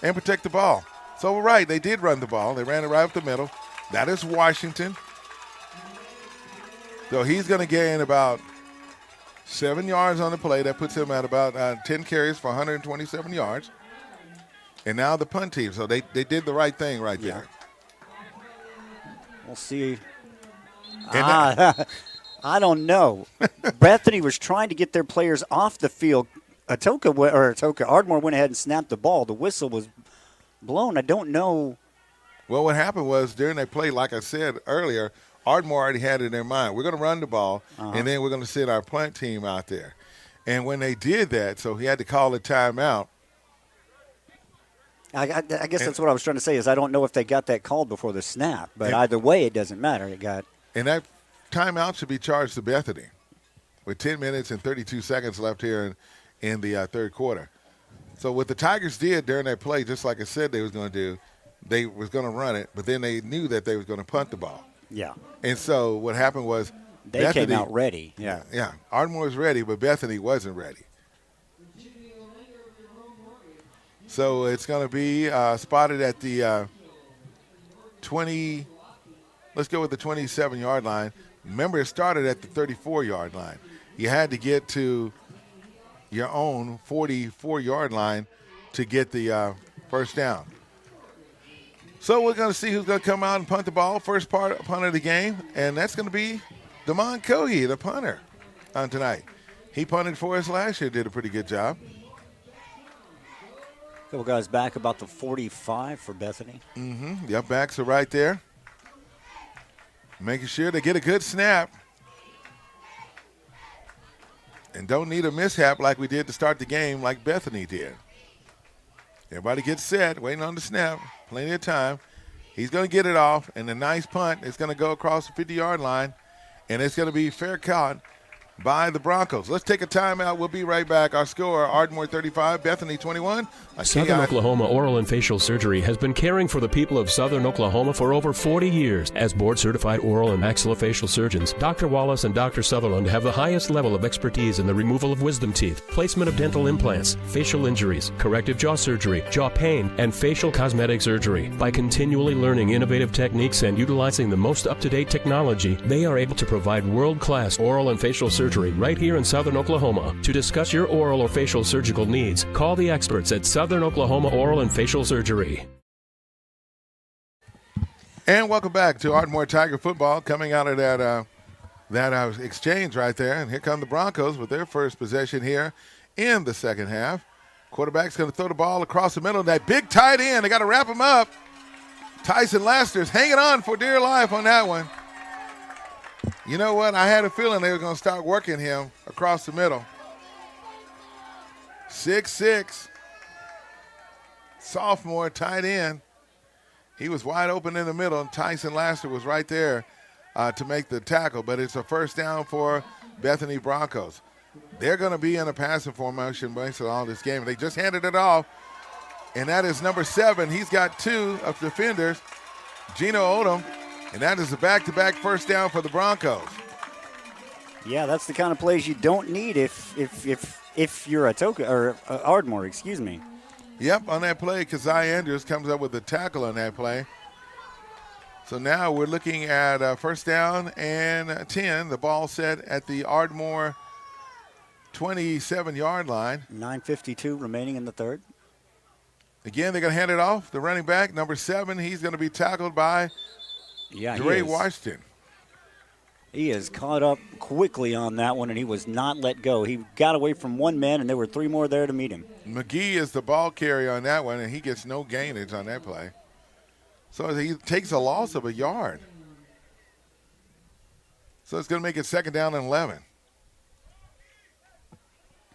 and protect the ball. So, right, they did run the ball. They ran it right up the middle. That is Washington. So he's going to gain about 7 yards on the play. That puts him at about 10 carries for 127 yards. And now the punt team. So they did the right thing right there. We'll see. I don't know. Bethany was trying to get their players off the field. Ardmore went ahead and snapped the ball. The whistle was blown. I don't know. Well, what happened was during that play, like I said earlier, Ardmore already had it in their mind. We're going to run the ball, and then we're going to send our punt team out there. And when they did that, so he had to call a timeout. I guess that's what I was trying to say is I don't know if they got that called before the snap, but either way, it doesn't matter. It got. And that timeout should be charged to Bethany with 10 minutes and 32 seconds left here in the third quarter. So what the Tigers did during that play, just like I said they was going to do, they was going to run it, but then they knew that they was going to punt the ball. Yeah. And so what happened was they Bethany came out ready. Yeah. Yeah. Ardmore was ready, but Bethany wasn't ready. So it's going to be spotted at the 20. Let's go with the 27-yard line. Remember, it started at the 34-yard line. You had to get to your own 44-yard line to get the first down. So we're going to see who's going to come out and punt the ball. First punt of the game, and that's going to be Damon Cohey, the punter, on tonight. He punted for us last year, did a pretty good job. Couple guys back about the 45 for Bethany. Mm-hmm. Yep, backs are right there. Making sure they get a good snap. And don't need a mishap like we did to start the game like Bethany did. Everybody gets set, waiting on the snap. Plenty of time. He's going to get it off, and a nice punt is going to go across the 50-yard line, and it's going to be fair caught by the Broncos. Let's take a timeout. We'll be right back. Our score, Ardmore 35, Bethany 21. Southern Oklahoma Oral and Facial Surgery has been caring for the people of Southern Oklahoma for over 40 years. As board-certified oral and maxillofacial surgeons, Dr. Wallace and Dr. Sutherland have the highest level of expertise in the removal of wisdom teeth, placement of dental implants, facial injuries, corrective jaw surgery, jaw pain, and facial cosmetic surgery. By continually learning innovative techniques and utilizing the most up-to-date technology, they are able to provide world-class oral and facial surgery right here in Southern Oklahoma. To discuss your oral or facial surgical needs, call the experts at Southern Oklahoma Oral and Facial Surgery. And welcome back to Ardmore Tiger football, coming out of that exchange right there. And here come the Broncos with their first possession here in the second half. Quarterback's going to throw the ball across the middle. That big tight end, they got to wrap him up. Tyson Laster's hanging on for dear life on that one. You know what? I had a feeling they were going to start working him across the middle. 6'6", sophomore tight end. He was wide open in the middle, and Tyson Laster was right there to make the tackle. But it's a first down for Bethany Broncos. They're going to be in a passing formation based on all this game. They just handed it off, and that is number 7. He's got 2 of defenders, Gino Odom. And that is a back-to-back first down for the Broncos. Yeah, that's the kind of plays you don't need if you're a Ardmore, excuse me. Yep, on that play, Kazai Andrews comes up with a tackle on that play. So now we're looking at first down and 10. The ball set at the Ardmore 27-yard line. 9:52 remaining in the third. Again, they're going to hand it off. The running back, number 7, he's going to be tackled by Dre Washington. He is caught up quickly on that one, and he was not let go. He got away from one man, and there were 3 more there to meet him. McGee is the ball carrier on that one, and he gets no gainage on that play. So he takes a loss of a yard. So it's going to make it second down and 11.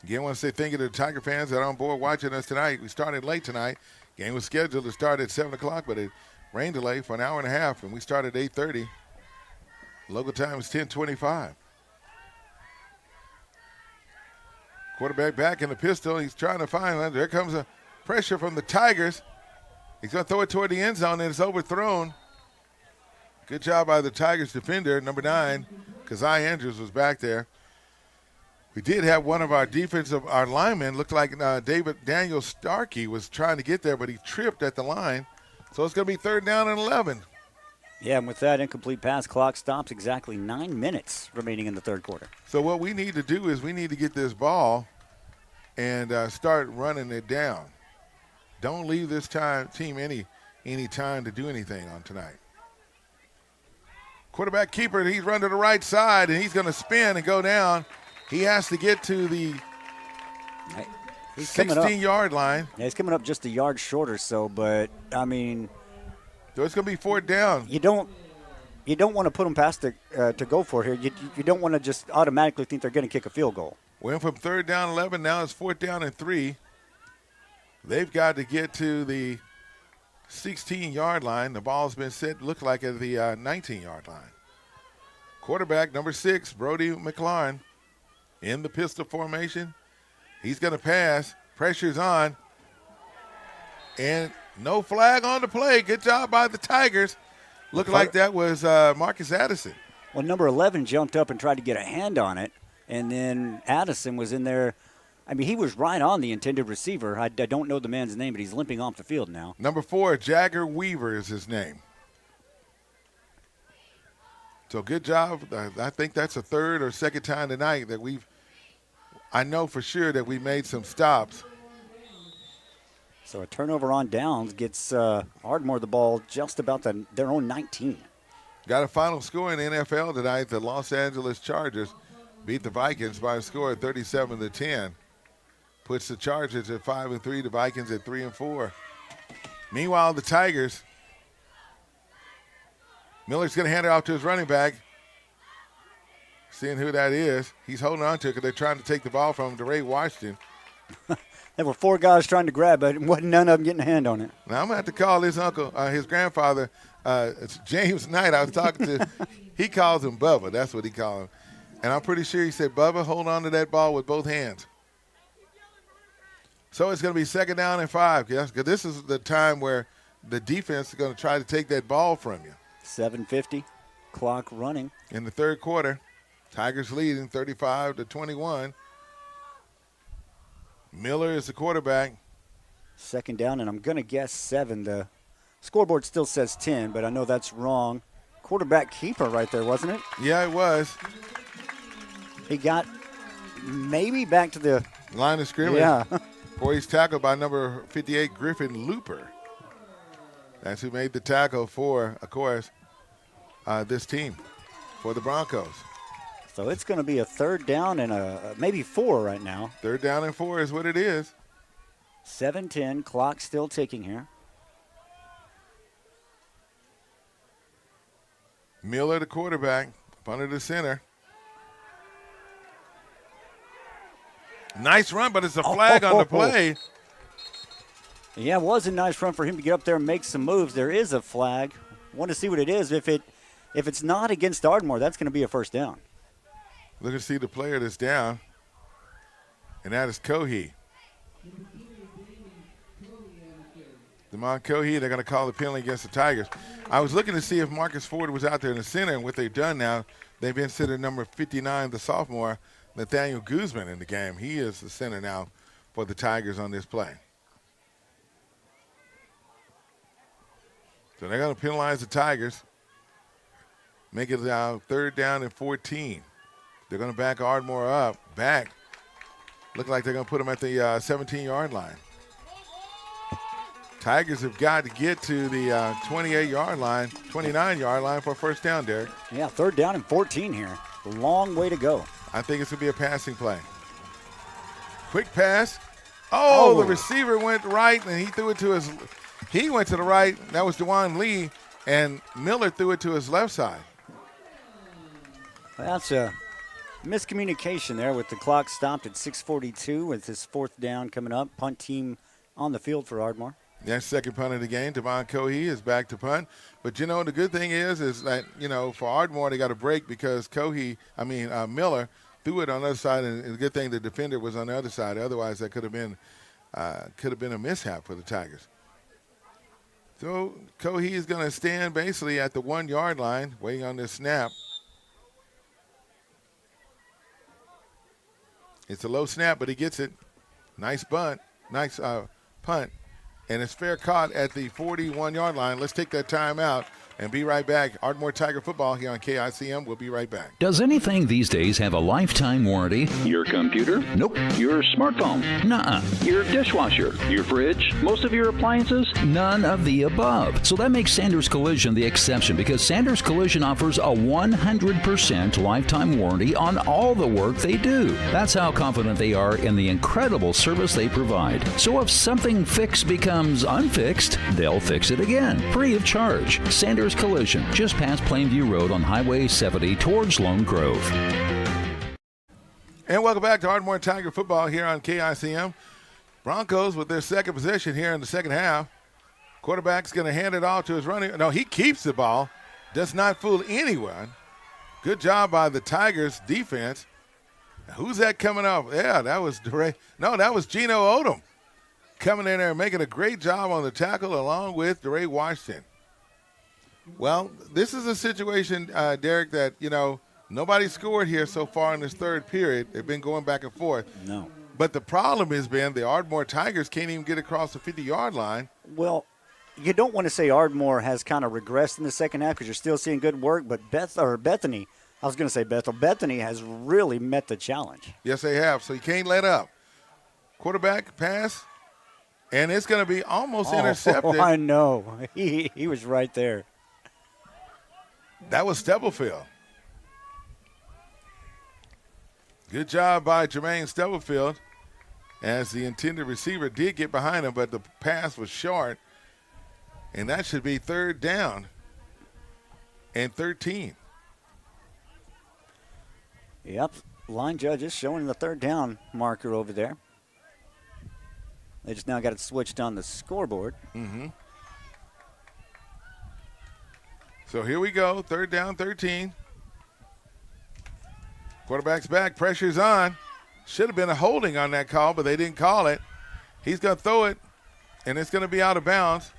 Again, I want to say thank you to the Tiger fans that are on board watching us tonight. We started late tonight. Game was scheduled to start at 7 o'clock, but it rain delay for an hour and a half, and we started at 8:30. Local time is 10:25. Quarterback back in the pistol. He's trying to find one. There comes a pressure from the Tigers. He's going to throw it toward the end zone, and it's overthrown. Good job by the Tigers defender, number 9, Kazai Andrews was back there. We did have one of our linemen, looked like Daniel Starkey was trying to get there, but he tripped at the line. So it's going to be third down and 11. Yeah, and with that incomplete pass, clock stops exactly 9 minutes remaining in the third quarter. So what we need to do is we need to get this ball and start running it down. Don't leave this team any time to do anything on tonight. Quarterback keeper, he's run to the right side, and he's going to spin and go down. He has to get to the 16-yard line. Yeah, he's coming up just a yard shorter, but, I mean. So it's going to be fourth down. You don't want to put them past to go for it here. You don't want to just automatically think they're going to kick a field goal. Went from third down 11, now it's fourth down and 3. They've got to get to the 16-yard line. The ball's been set, look like, at the 19-yard line. Quarterback number 6, Brody McLaurin, in the pistol formation. He's going to pass. Pressure's on. And no flag on the play. Good job by the Tigers. Looked like that was Marcus Addison. Well, number 11 jumped up and tried to get a hand on it, and then Addison was in there. I mean, he was right on the intended receiver. I don't know the man's name, but he's limping off the field now. Number 4, Jagger Weaver is his name. So good job. I think that's the third or second time tonight that I know for sure that we made some stops. So a turnover on downs gets Ardmore the ball just about their own 19. Got a final score in the NFL tonight. The Los Angeles Chargers beat the Vikings by a score of 37-10. Puts the Chargers at 5-3, the Vikings at 3-4. Meanwhile, the Tigers, Miller's going to hand it off to his running back. Seeing who that is. He's holding on to it because they're trying to take the ball from him to Ray Washington. There were 4 guys trying to grab it, and wasn't none of them getting a hand on it. Now, I'm going to have to call his uncle, his grandfather, it's James Knight. I was talking to, he calls him Bubba. That's what he calls him. And I'm pretty sure he said, Bubba, hold on to that ball with both hands. So it's going to be 2nd down and 5. Because this is the time where the defense is going to try to take that ball from you. 7:50, clock running. In the third quarter, Tigers leading 35-21. Miller is the quarterback. 2nd down, and I'm going to guess 7. The scoreboard still says 10, but I know that's wrong. Quarterback keeper right there, wasn't it? Yeah, it was. He got maybe back to the line of scrimmage. Yeah. Before he's tackled by number 58, Griffin Looper. That's who made the tackle for, of course, this team, for the Broncos. So it's going to be a 3rd down and maybe 4 right now. 3rd down and 4 is what it is. 7:10, clock still ticking here. Miller, the quarterback, up under the center. Nice run, but it's a flag on the play. Yeah, it was a nice run for him to get up there and make some moves. There is a flag. Want to see what it is. If it's not against Ardmore, that's going to be a 1st down. Look and see the player that's down, and that is Cohee. Damon Cohee, they're going to call the penalty against the Tigers. I was looking to see if Marcus Ford was out there in the center, and what they've done now, they've inserted number 59, the sophomore, Nathaniel Guzman, in the game. He is the center now for the Tigers on this play. So they're going to penalize the Tigers, make it now 3rd down and 14. They're going to back Ardmore up. Back. Look like they're going to put him at the 17-yard line. Tigers have got to get to the 28-yard line, 29-yard line for a 1st down, Derek. Yeah, 3rd down and 14 here. A long way to go. I think it's going to be a passing play. Quick pass. Oh, the receiver went right, and he threw it to his – he went to the right. That was DeJuan Lee, and Miller threw it to his left side. That's a miscommunication there with the clock stopped at 6:42 with his 4th down coming up. Punt team on the field for Ardmore. That's 2nd punt of the game. Devon Cohee is back to punt. But, you know, the good thing is that, you know, for Ardmore they got a break because Miller threw it on the other side, and the good thing the defender was on the other side. Otherwise, that could have been a mishap for the Tigers. So Cohee is going to stand basically at the 1-yard line, waiting on this snap. It's a low snap, but he gets it. Nice bunt, nice punt. And it's fair caught at the 41-yard line. Let's take that time out and be right back. Ardmore Tiger football here on KICM. We'll be right back. Does anything these days have a lifetime warranty? Your computer? Nope. Your smartphone? Nuh-uh. Your dishwasher? Your fridge? Most of your appliances? None of the above. So that makes Sanders Collision the exception, because Sanders Collision offers a 100% lifetime warranty on all the work they do. That's how confident they are in the incredible service they provide. So if something fixed becomes unfixed, they'll fix it again, free of charge. Sanders Collision, just past Plainview Road on Highway 70 towards Lone Grove. And welcome back to Ardmore Tiger football here on KICM. Broncos with their second possession here in the second half. Quarterback's going to hand it off to his running. No, he keeps the ball. Does not fool anyone. Good job by the Tigers defense. Who's that coming off? Yeah, that was DeRay. No, that was Geno Odom coming in there and making a great job on the tackle along with DeRay Washington. Well, this is a situation, Derek, that, nobody scored here so far in this third period. They've been going back and forth. No. But the problem has been the Ardmore Tigers can't even get across the 50-yard line. Well, you don't want to say Ardmore has kind of regressed in the second half because you're still seeing good work, but Bethany, I was going to say Bethany has really met the challenge. Yes, they have, so you can't let up. Quarterback pass, and it's going to be almost intercepted. I know. He was right there. That was Stubblefield. Good job by Jermaine Stubblefield, as the intended receiver did get behind him, but the pass was short, and that should be 3rd down and 13. Yep, line judges showing the 3rd down marker over there. They just now got it switched on the scoreboard. Mm-hmm. So here we go, 3rd down, 13. Quarterback's back, pressure's on. Should have been a holding on that call, but they didn't call it. He's going to throw it, and it's going to be out of bounds.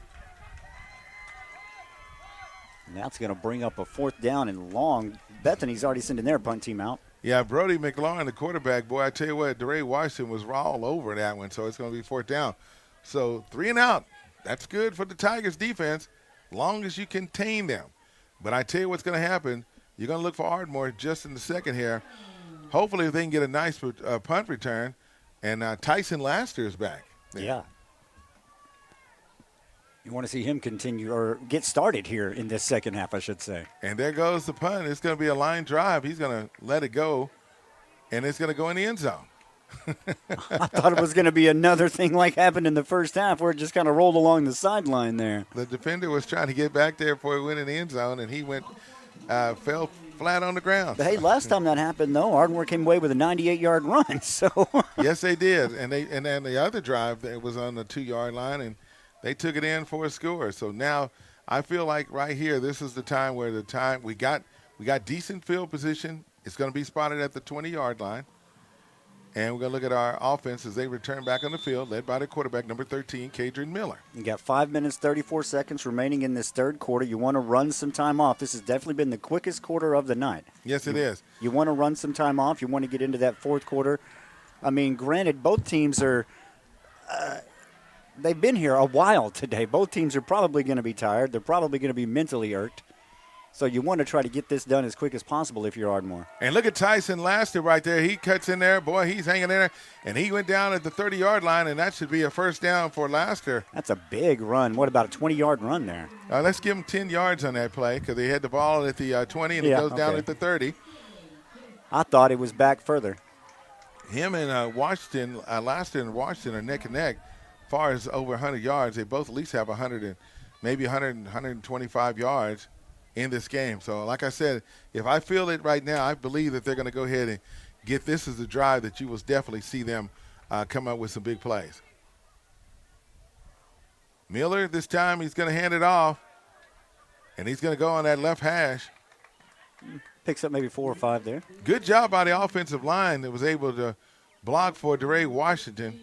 And that's going to bring up a 4th down and long. Bethany's already sending their punt team out. Yeah, Brody McLaurin, the quarterback, boy, I tell you what, DeRay Washington was all over that one, so it's going to be 4th down. So 3 and out. That's good for the Tigers defense, long as you contain them. But I tell you what's going to happen. You're going to look for Ardmore just in the second here. Hopefully they can get a nice punt return. And Tyson Laster is back. Yeah. You want to see him continue or get started here in this second half, I should say. And there goes the punt. It's going to be a line drive. He's going to let it go, and it's going to go in the end zone. I thought it was going to be another thing like happened in the first half where it just kind of rolled along the sideline there. The defender was trying to get back there before he went in the end zone, and he fell flat on the ground. But hey, last time that happened, though, Ardmore came away with a 98-yard run. So yes, they did. And then the other drive that was on the 2-yard line, and they took it in for a score. So now I feel like right here, this is the time where we got decent field position. It's going to be spotted at the 20-yard line. And we're going to look at our offense as they return back on the field, led by the quarterback, number 13, Kadrian Miller. You got 5 minutes, 34 seconds remaining in this third quarter. You want to run some time off. This has definitely been the quickest quarter of the night. Yes, it is. You want to run some time off. You want to get into that fourth quarter. I mean, granted, both teams are they've been here a while today. Both teams are probably going to be tired. They're probably going to be mentally irked. So you want to try to get this done as quick as possible if you're Ardmore. And look at Tyson Laster right there. He cuts in there. Boy, he's hanging in there. And he went down at the 30-yard line, and that should be a first down for Laster. That's a big run. What about a 20-yard run there? Let's give him 10 yards on that play because they had the ball at the 20, and it goes down at the 30. I thought it was back further. Him and Washington, Laster and Washington are neck and neck as far as over 100 yards. They both at least have 100 and maybe 125 yards in this game. So like I said, if I feel it right now, I believe that they're going to go ahead and get this as a drive that you will definitely see them come up with some big plays. Miller, this time he's going to hand it off, and he's going to go on that left hash. Picks up maybe 4 or 5 there. Good job by the offensive line that was able to block for DeRay Washington.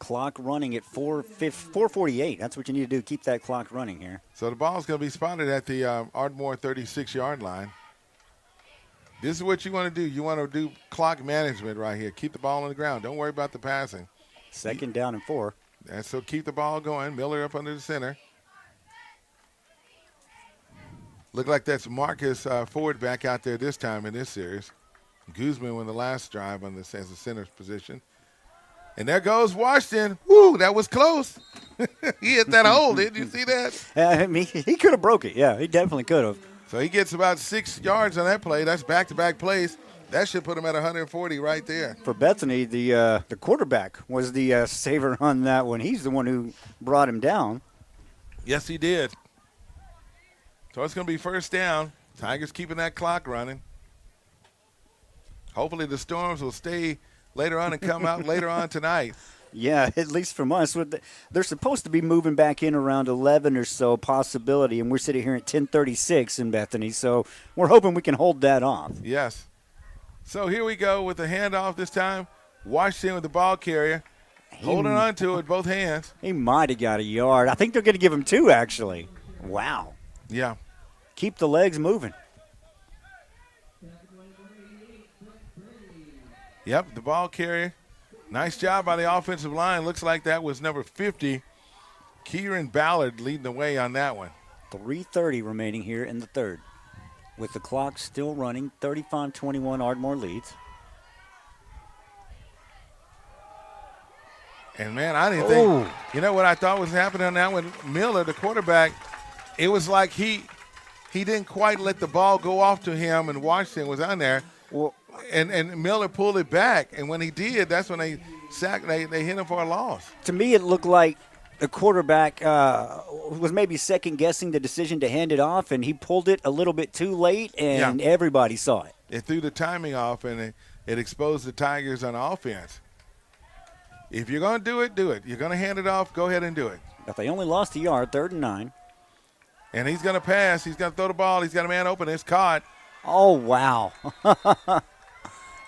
Clock running at 4:48. That's what you need to do. Keep that clock running here. So the ball's going to be spotted at the Ardmore 36-yard line. This is what you want to do. You want to do clock management right here. Keep the ball on the ground. Don't worry about the passing. Second down and 4. And so keep the ball going. Miller up under the center. Look like that's Marcus Ford back out there this time in this series. Guzman won the last drive on this as a center's position. And there goes Washington. Woo, that was close. He hit that hole. Did you see that? I mean, he could have broke it. Yeah, he definitely could have. So he gets about 6 yards on that play. That's back-to-back plays. That should put him at 140 right there. For Bethany, the quarterback was the saver on that one. He's the one who brought him down. Yes, he did. So it's going to be first down. Tigers keeping that clock running. Hopefully the Storms will stay later on and come out later on tonight. Yeah, at least from us. They're supposed to be moving back in around 11 or so, possibility, and we're sitting here at 10:36 in Bethany, so we're hoping we can hold that off. Yes. So here we go with the handoff this time. Washington with the ball carrier, holding on to it with both hands. He might have got a yard. I think they're going to give him 2, actually. Wow. Yeah. Keep the legs moving. Yep, the ball carrier. Nice job by the offensive line. Looks like that was number 50, Kieran Ballard, leading the way on that one. 3:30 remaining here in the third. With the clock still running, 35-21 Ardmore leads. And, man, I didn't think – you know what I thought was happening on that one? Miller, the quarterback, it was like he didn't quite let the ball go off to him, and Washington was on there. Well, and Miller pulled it back, and when he did, that's when they sacked. They hit him for a loss. To me, it looked like the quarterback was maybe second-guessing the decision to hand it off, and he pulled it a little bit too late, and everybody saw it. It threw the timing off, and it exposed the Tigers on offense. If you're going to do it, do it. You're going to hand it off, go ahead and do it. But they only lost a yard, 3rd and 9. And he's going to pass. He's going to throw the ball. He's got a man open. It's caught. Oh, wow.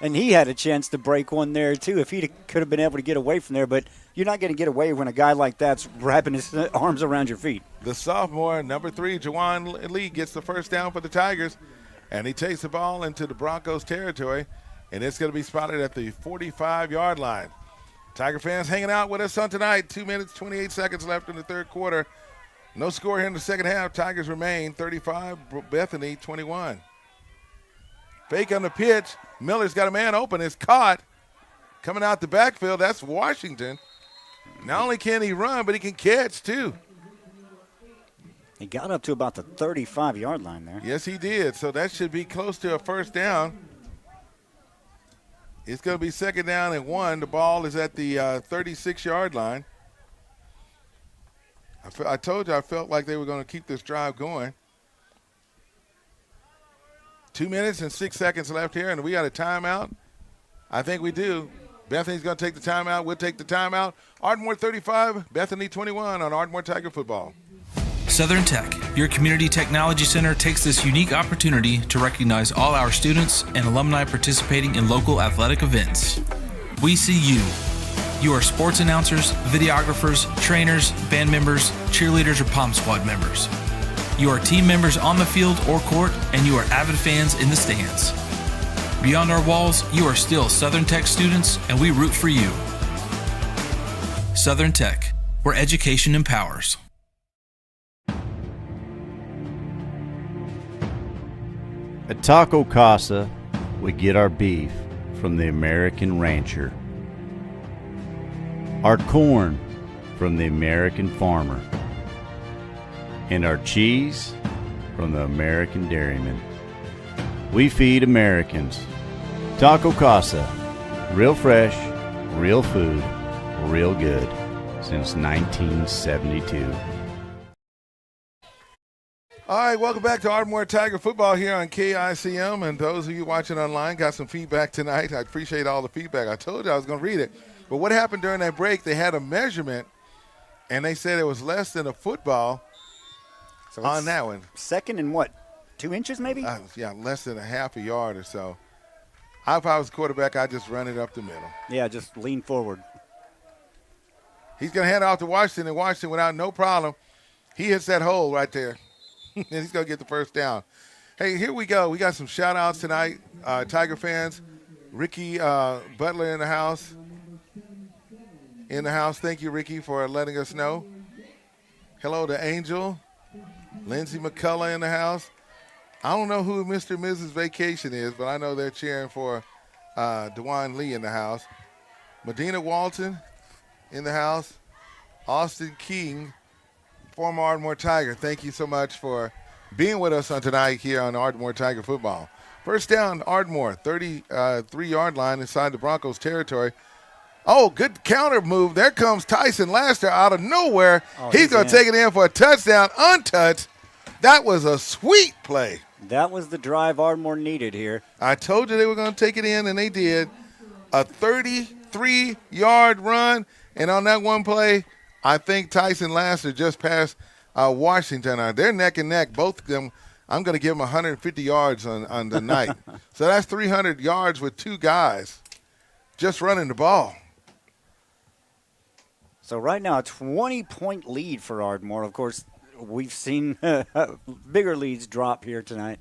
And he had a chance to break one there, too, if he could have been able to get away from there. But you're not going to get away when a guy like that's wrapping his arms around your feet. The sophomore, number 3, Jawan Lee, gets the first down for the Tigers. And he takes the ball into the Broncos' territory. And it's going to be spotted at the 45-yard line. Tiger fans hanging out with us on tonight. 2 minutes, 28 seconds left in the third quarter. No score here in the second half. Tigers remain 35, Bethany 21. Fake on the pitch. Miller's got a man open. It's caught. Coming out the backfield, that's Washington. Not only can he run, but he can catch too. He got up to about the 35-yard line there. Yes, he did. So that should be close to a first down. It's going to be 2nd down and 1. The ball is at the 36-yard line. I told you I felt like they were going to keep this drive going. 2 minutes and 6 seconds left here, and we got a timeout. I think we do. Bethany's going to take the timeout. We'll take the timeout. Ardmore 35, Bethany 21 on Ardmore Tiger Football. Southern Tech, your community technology center, takes this unique opportunity to recognize all our students and alumni participating in local athletic events. We see you. You are sports announcers, videographers, trainers, band members, cheerleaders, or Pom Squad members. You are team members on the field or court, and you are avid fans in the stands. Beyond our walls, you are still Southern Tech students, and we root for you. Southern Tech, where education empowers. At Taco Casa, we get our beef from the American rancher, our corn from the American farmer, and our cheese from the American dairyman. We feed Americans. Taco Casa, real fresh, real food, real good, since 1972. All right, welcome back to Ardmore Tiger Football here on KICM. And those of you watching online got some feedback tonight. I appreciate all the feedback. I told you I was going to read it. But what happened during that break, they had a measurement, and they said it was less than a football on that one. 2nd and what, 2 inches maybe? Yeah, less than a half a yard or so. If I was quarterback, I'd just run it up the middle. Yeah, just lean forward. He's going to hand it off to Washington, and Washington without no problem. He hits that hole right there. And he's going to get the first down. Hey, here we go. We got some shout-outs tonight. Tiger fans. Ricky Butler in the house. Thank you, Ricky, for letting us know. Hello to Angel. Lindsay McCullough in the house. I don't know who Mr. and Mrs. Vacation is, but I know they're cheering for DeJuan Lee in the house. Medina Walton in the house. Austin King, former Ardmore Tiger. Thank you so much for being with us on tonight here on Ardmore Tiger Football. First down, Ardmore, 33-yard line inside the Broncos territory. Oh, good counter move. There comes Tyson Laster out of nowhere. He's going to take it in for a touchdown, untouched. That was a sweet play. That was the drive Ardmore needed here. I told you they were going to take it in, and they did. A 33-yard run, And on that one play, I think Tyson Laster just passed Washington. They're neck and neck, both of them. I'm going to give them 150 yards on the night. So that's 300 yards with two guys just running the ball. So right now, a 20-point lead for Ardmore. Of course, we've seen bigger leads drop here tonight,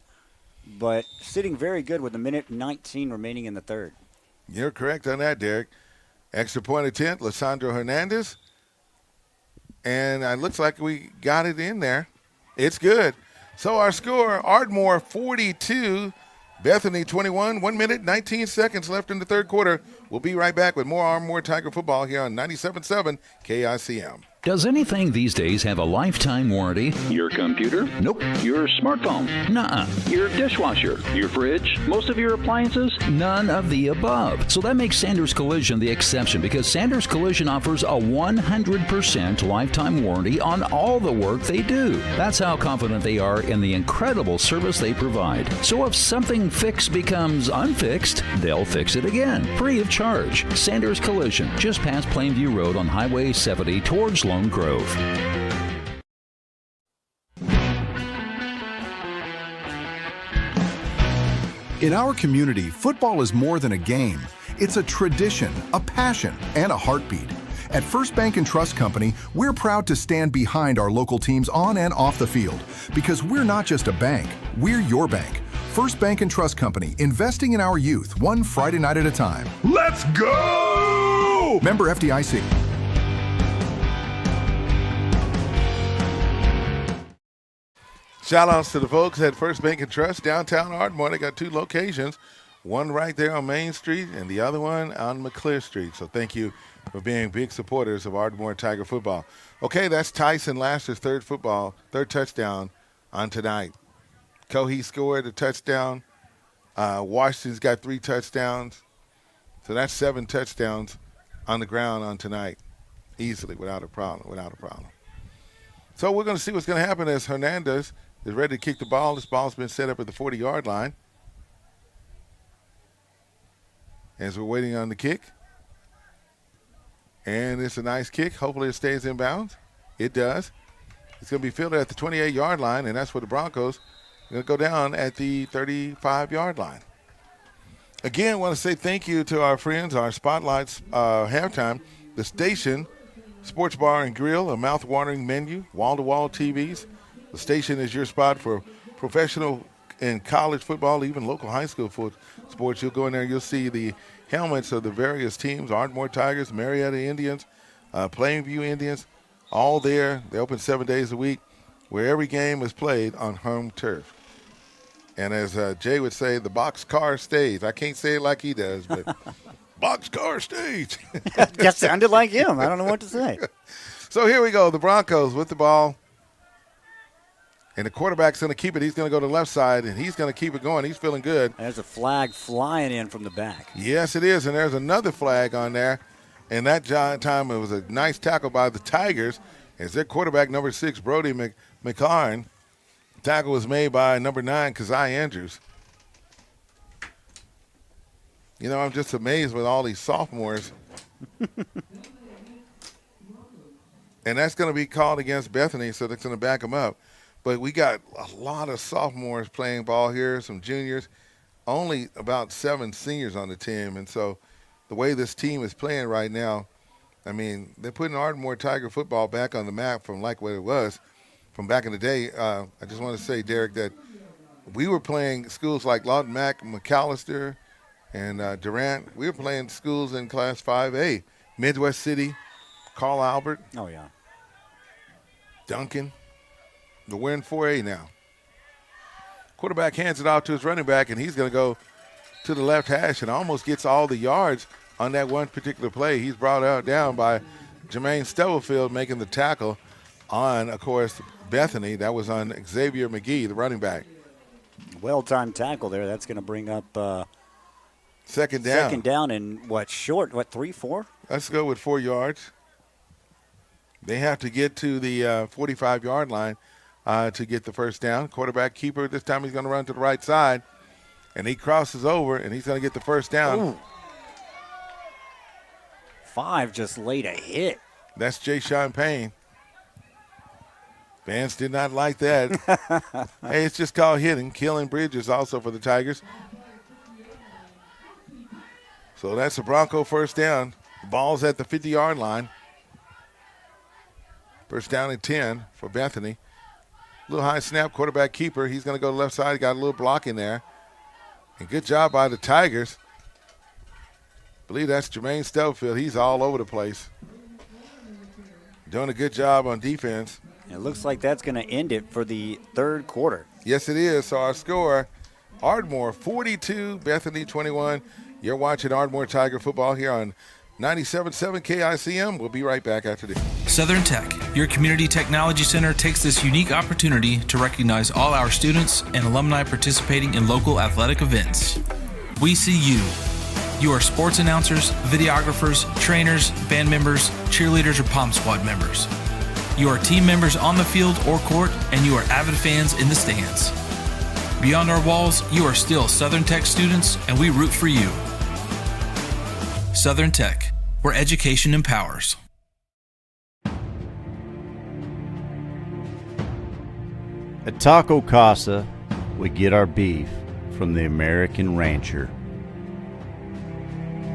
but sitting very good with a minute 19 remaining in the third. You're correct on that, Derek. Extra point attempt, Lissandro Hernandez. And it looks like we got it in there. It's good. So our score, Ardmore 42, Bethany 21, 1 minute, 19 seconds left in the third quarter. We'll be right back with more Ardmore Tiger football here on 97.7 KICM. Does anything these days have a lifetime warranty? Your computer? Nope. Your smartphone? Nuh-uh. Your dishwasher? Your fridge? Most of your appliances? None of the above. So that makes Sanders Collision the exception, because Sanders Collision offers a 100% lifetime warranty on all the work they do. That's how confident they are in the incredible service they provide. So if something fixed becomes unfixed, they'll fix it again, free of charge. Sanders Collision, just past Plainview Road on Highway 70 towards Lone Grove. In our community, football is more than a game. It's a tradition, a passion, and a heartbeat. At First Bank and Trust Company, we're proud to stand behind our local teams on and off the field, because we're not just a bank, we're your bank. First Bank and Trust Company, investing in our youth, one Friday night at a time. Let's go! Member FDIC. Shout-outs to the folks at First Bank and Trust, downtown Ardmore. They got two locations, one right there on Main Street and the other one on McClear Street. So thank you for being big supporters of Ardmore Tiger football. Okay, that's Tyson Laster's third touchdown on tonight. Cohee scored a touchdown. Washington's got 3 touchdowns. So that's 7 touchdowns on the ground on tonight, easily, without a problem. So we're going to see what's going to happen as Hernandez is ready to kick the ball. This ball's been set up at the 40-yard line. As we're waiting on the kick. And it's a nice kick. Hopefully it stays in bounds. It does. It's going to be fielded at the 28-yard line, and that's where the Broncos are going to go down at the 35-yard line. Again, I want to say thank you to our friends, our Spotlights halftime, the Station Sports Bar and Grill, a mouth-watering menu, wall-to-wall TVs. The Station is your spot for professional and college football, even local high school sports. You'll go in there, you'll see the helmets of the various teams, Ardmore Tigers, Marietta Indians, Plainview Indians, all there. They open 7 days a week, where every game is played on home turf. And as Jay would say, the boxcar stage. I can't say it like he does, but boxcar stage. Just sounded like him. I don't know what to say. So here we go. The Broncos with the ball. And the quarterback's going to keep it. He's going to go to the left side, and he's going to keep it going. He's feeling good. There's a flag flying in from the back. Yes, it is. And there's another flag on there. And that time it was a nice tackle by the Tigers as their quarterback, number 6, Brody McLaurin. The tackle was made by number 9, Kazai Andrews. You know, I'm just amazed with all these sophomores. And that's going to be called against Bethany, so that's going to back them up. But we got a lot of sophomores playing ball here, some juniors, only about 7 seniors on the team. And so the way this team is playing right now, I mean, they're putting Ardmore Tiger football back on the map from like what it was from back in the day. I just want to say, Derek, that we were playing schools like Lawton Mack, McAllister, and Durant. We were playing schools in Class 5A, Midwest City, Carl Albert. Oh, yeah. Duncan. We're in 4A now. Quarterback hands it off to his running back, and he's going to go to the left hash and almost gets all the yards on that one particular play. He's brought out down by Jermaine Stubblefield making the tackle on, of course, Bethany. That was on Xavier McGee, the running back. Well-timed tackle there. That's going to bring up second down. Second down and short, 3, 4? Let's go with 4 yards. They have to get to the 45-yard line to get the first down. Quarterback keeper, this time he's going to run to the right side, and he crosses over, and he's going to get the first down. Ooh. 5 just laid a hit. That's Jay Sean Payne. Fans did not like that. Hey, it's just called hitting. Killing Bridges also for the Tigers. So that's a Bronco first down. The ball's at the 50-yard line. First down and 10 for Bethany. Little high snap, quarterback keeper. He's going to go to the left side. Got a little block in there. And good job by the Tigers. I believe that's Jermaine Stubblefield. He's all over the place. Doing a good job on defense. It looks like that's going to end it for the third quarter. Yes, it is. So our score, Ardmore 42, Bethany 21. You're watching Ardmore Tiger football here on 97.7 KICM. We'll be right back after this. Southern Tech, your community technology center, takes this unique opportunity to recognize all our students and alumni participating in local athletic events. We see you. You are sports announcers, videographers, trainers, band members, cheerleaders, or Pom Squad members. You are team members on the field or court, and you are avid fans in the stands. Beyond our walls, you are still Southern Tech students, and we root for you. Southern Tech, where education empowers. At Taco Casa, we get our beef from the American rancher,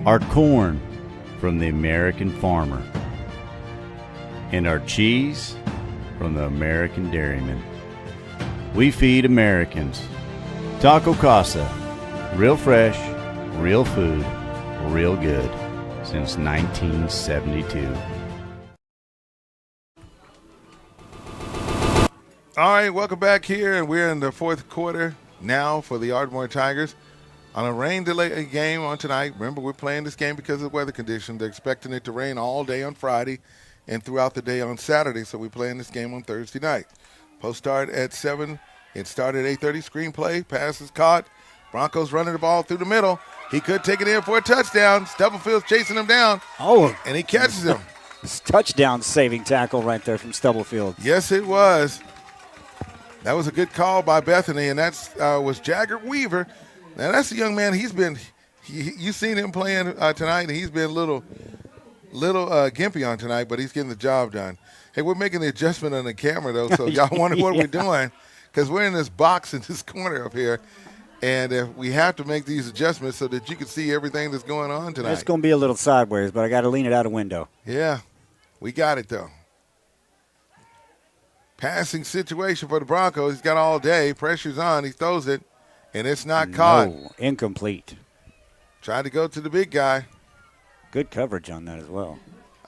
our corn from the American farmer, and our cheese from the American dairyman. We feed Americans. Taco Casa, real fresh, real food, real good, since 1972. All right, welcome back here, and we're in the fourth quarter now for the Ardmore Tigers. On a rain delay game on tonight. Remember, we're playing this game because of weather conditions. They're expecting it to rain all day on Friday and throughout the day on Saturday, so we're playing this game on Thursday night. Post start at 7. It started at 8:30. Screenplay. Pass is caught. Broncos running the ball through the middle. He could take it in for a touchdown. Stubblefield's chasing him down. Oh. And he catches him. Touchdown saving tackle right there from Stubblefield. Yes, it was. That was a good call by Bethany, and that was Jagger Weaver. Now, that's a young man. You've seen him playing tonight, and he's been a little gimpy on tonight, but he's getting the job done. Hey, we're making the adjustment on the camera, though, so y'all wonder what we're doing, because we're in this box in this corner up here, and we have to make these adjustments so that you can see everything that's going on tonight. It's going to be a little sideways, but I got to lean it out a window. Yeah, we got it, though. Passing situation for the Broncos. He's got all day. Pressure's on. He throws it, and it's not caught. No, incomplete. Tried to go to the big guy. Good coverage on that as well.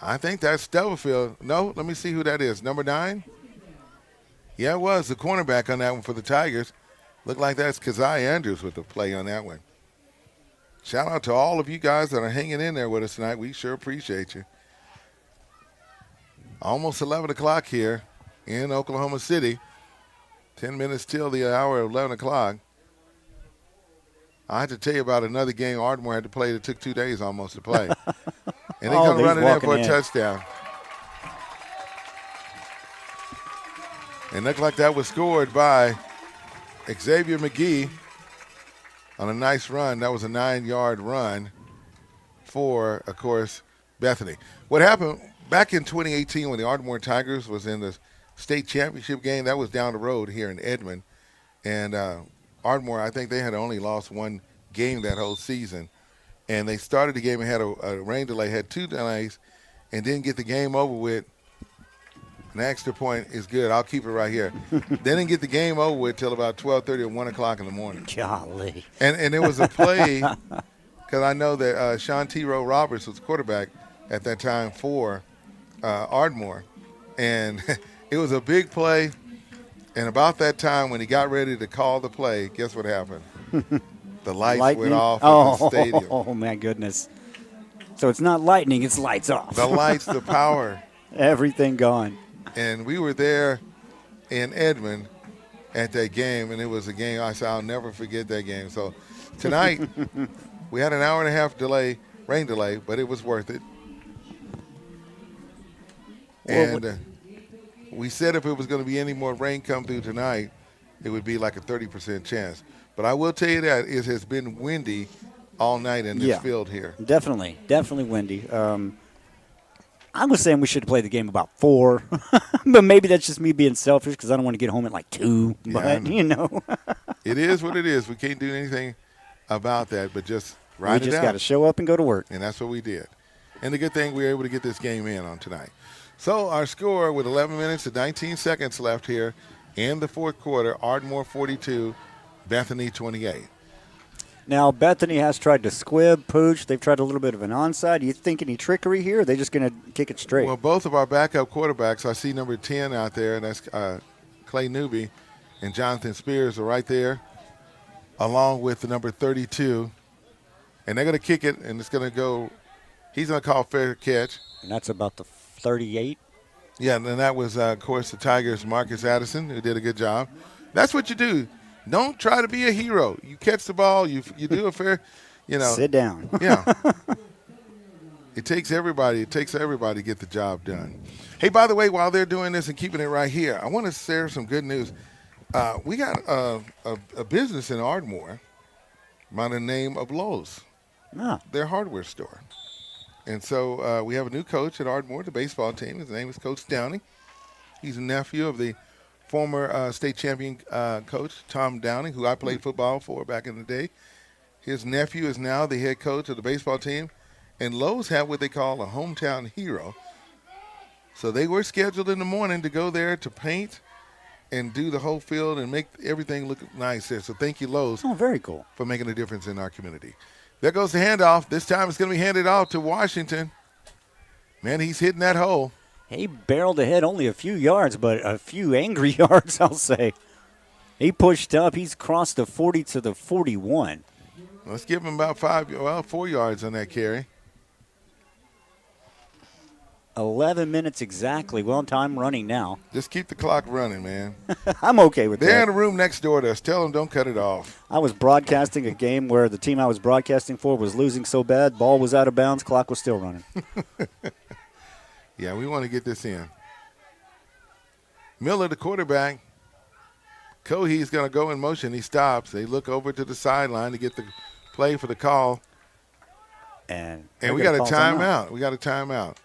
I think that's Stubblefield. No, let me see who that is. Number 9? Yeah, it was the cornerback on that one for the Tigers. Looked like that's Kazai Andrews with the play on that one. Shout out to all of you guys that are hanging in there with us tonight. We sure appreciate you. Almost 11 o'clock here in Oklahoma City. 10 minutes till the hour of 11 o'clock. I had to tell you about another game Ardmore had to play that took 2 days almost to play. And they're going to run it in for a touchdown. And looked like that was scored by Xavier McGee on a nice run. That was a 9-yard run for, of course, Bethany. What happened back in 2018 when the Ardmore Tigers was in the state championship game, that was down the road here in Edmond. And Ardmore, I think they had only lost one game that whole season. And they started the game and had a rain delay, had 2 delays, and didn't get the game over with. An extra point is good. I'll keep it right here. They didn't get the game over with till about 12:30 or 1 o'clock in the morning. Golly. And it was a play, because I know that Sean T. Rowe Roberts was quarterback at that time for Ardmore. And it was a big play. And about that time when he got ready to call the play, guess what happened? The lights went off at the stadium. Oh, my goodness. So it's not lightning, it's lights off. The lights, the power. Everything gone. And we were there in Edmond at that game, and it was a game I said I'll never forget that game. So tonight we had an hour and a half delay, rain delay, but it was worth it. And we said if it was going to be any more rain come through tonight, it would be like a 30% chance. But I will tell you that it has been windy all night in this field here. Definitely windy. I was saying we should play the game about 4, but maybe that's just me being selfish because I don't want to get home at like 2. But, It is what it is. We can't do anything about that, but just ride it out. We just got to show up and go to work. And that's what we did. And the good thing, we were able to get this game in on tonight. So our score with 11 minutes and 19 seconds left here in the fourth quarter, Ardmore 42, Bethany 28. Now, Bethany has tried to squib, pooch. They've tried a little bit of an onside. Do you think any trickery here? Or are they just going to kick it straight? Well, both of our backup quarterbacks, I see number 10 out there, and that's Clay Newby, and Jonathan Spears are right there, along with the number 32. And they're going to kick it, and it's going to go – he's going to call fair catch. And that's about the 38? Yeah, and then that was, of course, the Tigers' Marcus Addison, who did a good job. That's what you do. Don't try to be a hero. You catch the ball. You do a fair, Sit down. Yeah. It takes everybody to get the job done. Hey, by the way, while they're doing this and keeping it right here, I want to share some good news. We got a business in Ardmore by the name of Lowe's. Their hardware store. And so we have a new coach at Ardmore, the baseball team. His name is Coach Downey. He's a nephew of the former state champion coach, Tom Downing, who I played football for back in the day. His nephew is now the head coach of the baseball team. And Lowe's have what they call a hometown hero. So they were scheduled in the morning to go there to paint and do the whole field and make everything look nice there. So thank you, Lowe's. Oh, very cool. For making a difference in our community. There goes the handoff. This time it's going to be handed off to Washington. Man, he's hitting that hole. He barreled ahead only a few yards, but a few angry yards, I'll say. He pushed up. He's crossed the 40 to the 41. Let's give him about 4 yards on that carry. 11 minutes exactly. Well, time running now. Just keep the clock running, man. I'm okay with that. They're in the room next door to us. Tell them don't cut it off. I was broadcasting a game where the team I was broadcasting for was losing so bad, ball was out of bounds, clock was still running. Yeah, we want to get this in. Miller, the quarterback. Cohee's going to go in motion. He stops. They look over to the sideline to get the play for the call. And we got a timeout. We got a timeout.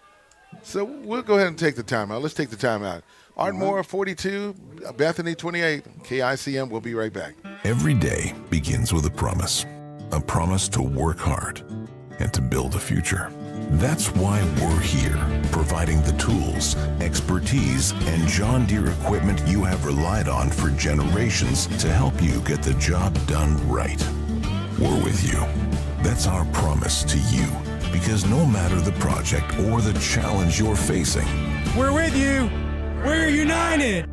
So we'll go ahead and take the timeout. Let's take the timeout. Ardmore 42, Bethany 28. KICM, we'll be right back. Every day begins with a promise to work hard and to build a future. That's why we're here, providing the tools, expertise, and John Deere equipment you have relied on for generations to help you get the job done right. We're with you. That's our promise to you, because no matter the project or the challenge you're facing, we're with you. We're united.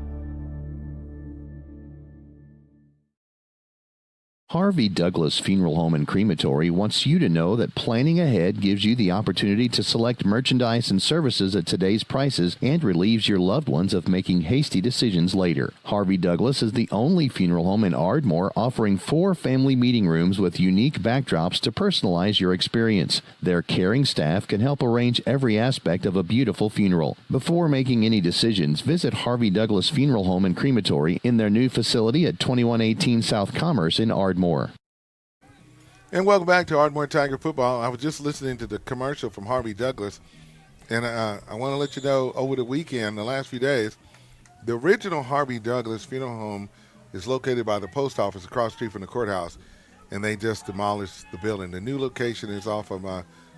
Harvey Douglas Funeral Home and Crematory wants you to know that planning ahead gives you the opportunity to select merchandise and services at today's prices and relieves your loved ones of making hasty decisions later. Harvey Douglas is the only funeral home in Ardmore offering 4 family meeting rooms with unique backdrops to personalize your experience. Their caring staff can help arrange every aspect of a beautiful funeral. Before making any decisions, visit Harvey Douglas Funeral Home and Crematory in their new facility at 2118 South Commerce in Ardmore. And welcome back to Ardmore Tiger Football. I was just listening to the commercial from Harvey Douglas, and I want to let you know over the weekend, the last few days, the original Harvey Douglas Funeral Home is located by the post office across the street from the courthouse, and they just demolished the building. The new location is off of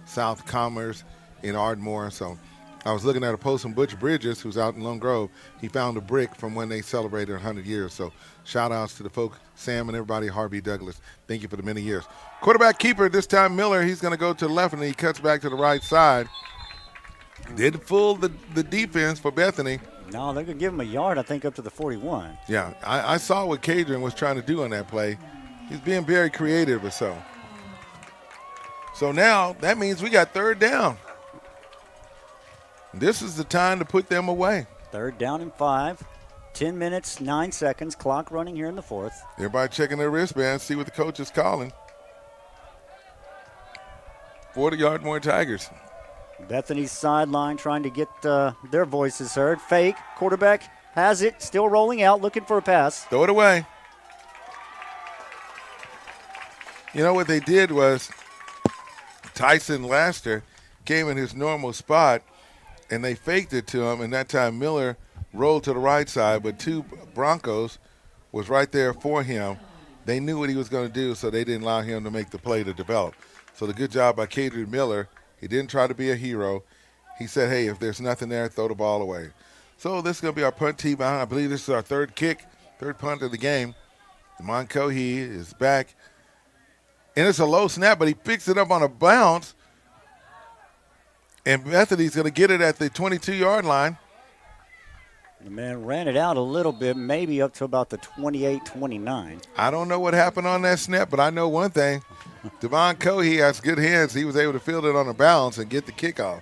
South Commerce in Ardmore. So I was looking at a post from Butch Bridges, who's out in Lone Grove. He found a brick from when they celebrated 100 years. So shout outs to the folks, Sam and everybody, Harvey Douglas. Thank you for the many years. Quarterback keeper, this time Miller. He's going to go to the left, and he cuts back to the right side. Did fool the defense for Bethany. No, they're going to give him a yard, I think, up to the 41. Yeah, I saw what Cadron was trying to do on that play. He's being very creative or so. So now that means we got third down. This is the time to put them away. Third down and 5. 10 minutes, 9 seconds. Clock running here in the fourth. Everybody checking their wristbands, see what the coach is calling. 40-yard more Tigers. Bethany's sideline trying to get their voices heard. Fake. Quarterback has it. Still rolling out, looking for a pass. Throw it away. You know what they did was Tyson Laster came in his normal spot, and they faked it to him, and that time Miller rolled to the right side, but two Broncos was right there for him. They knew what he was going to do, so they didn't allow him to make the play to develop. So the good job by Kadrian Miller. He didn't try to be a hero. He said, hey, if there's nothing there, throw the ball away. So this is going to be our punt team. I believe this is our third punt of the game. Damon Cohee is back. And it's a low snap, but he picks it up on a bounce. And Bethany's going to get it at the 22-yard line. The man ran it out a little bit, maybe up to about the 28-29. I don't know what happened on that snap, but I know one thing. Damon Cohee has good hands. He was able to field it on a bounce and get the kickoff.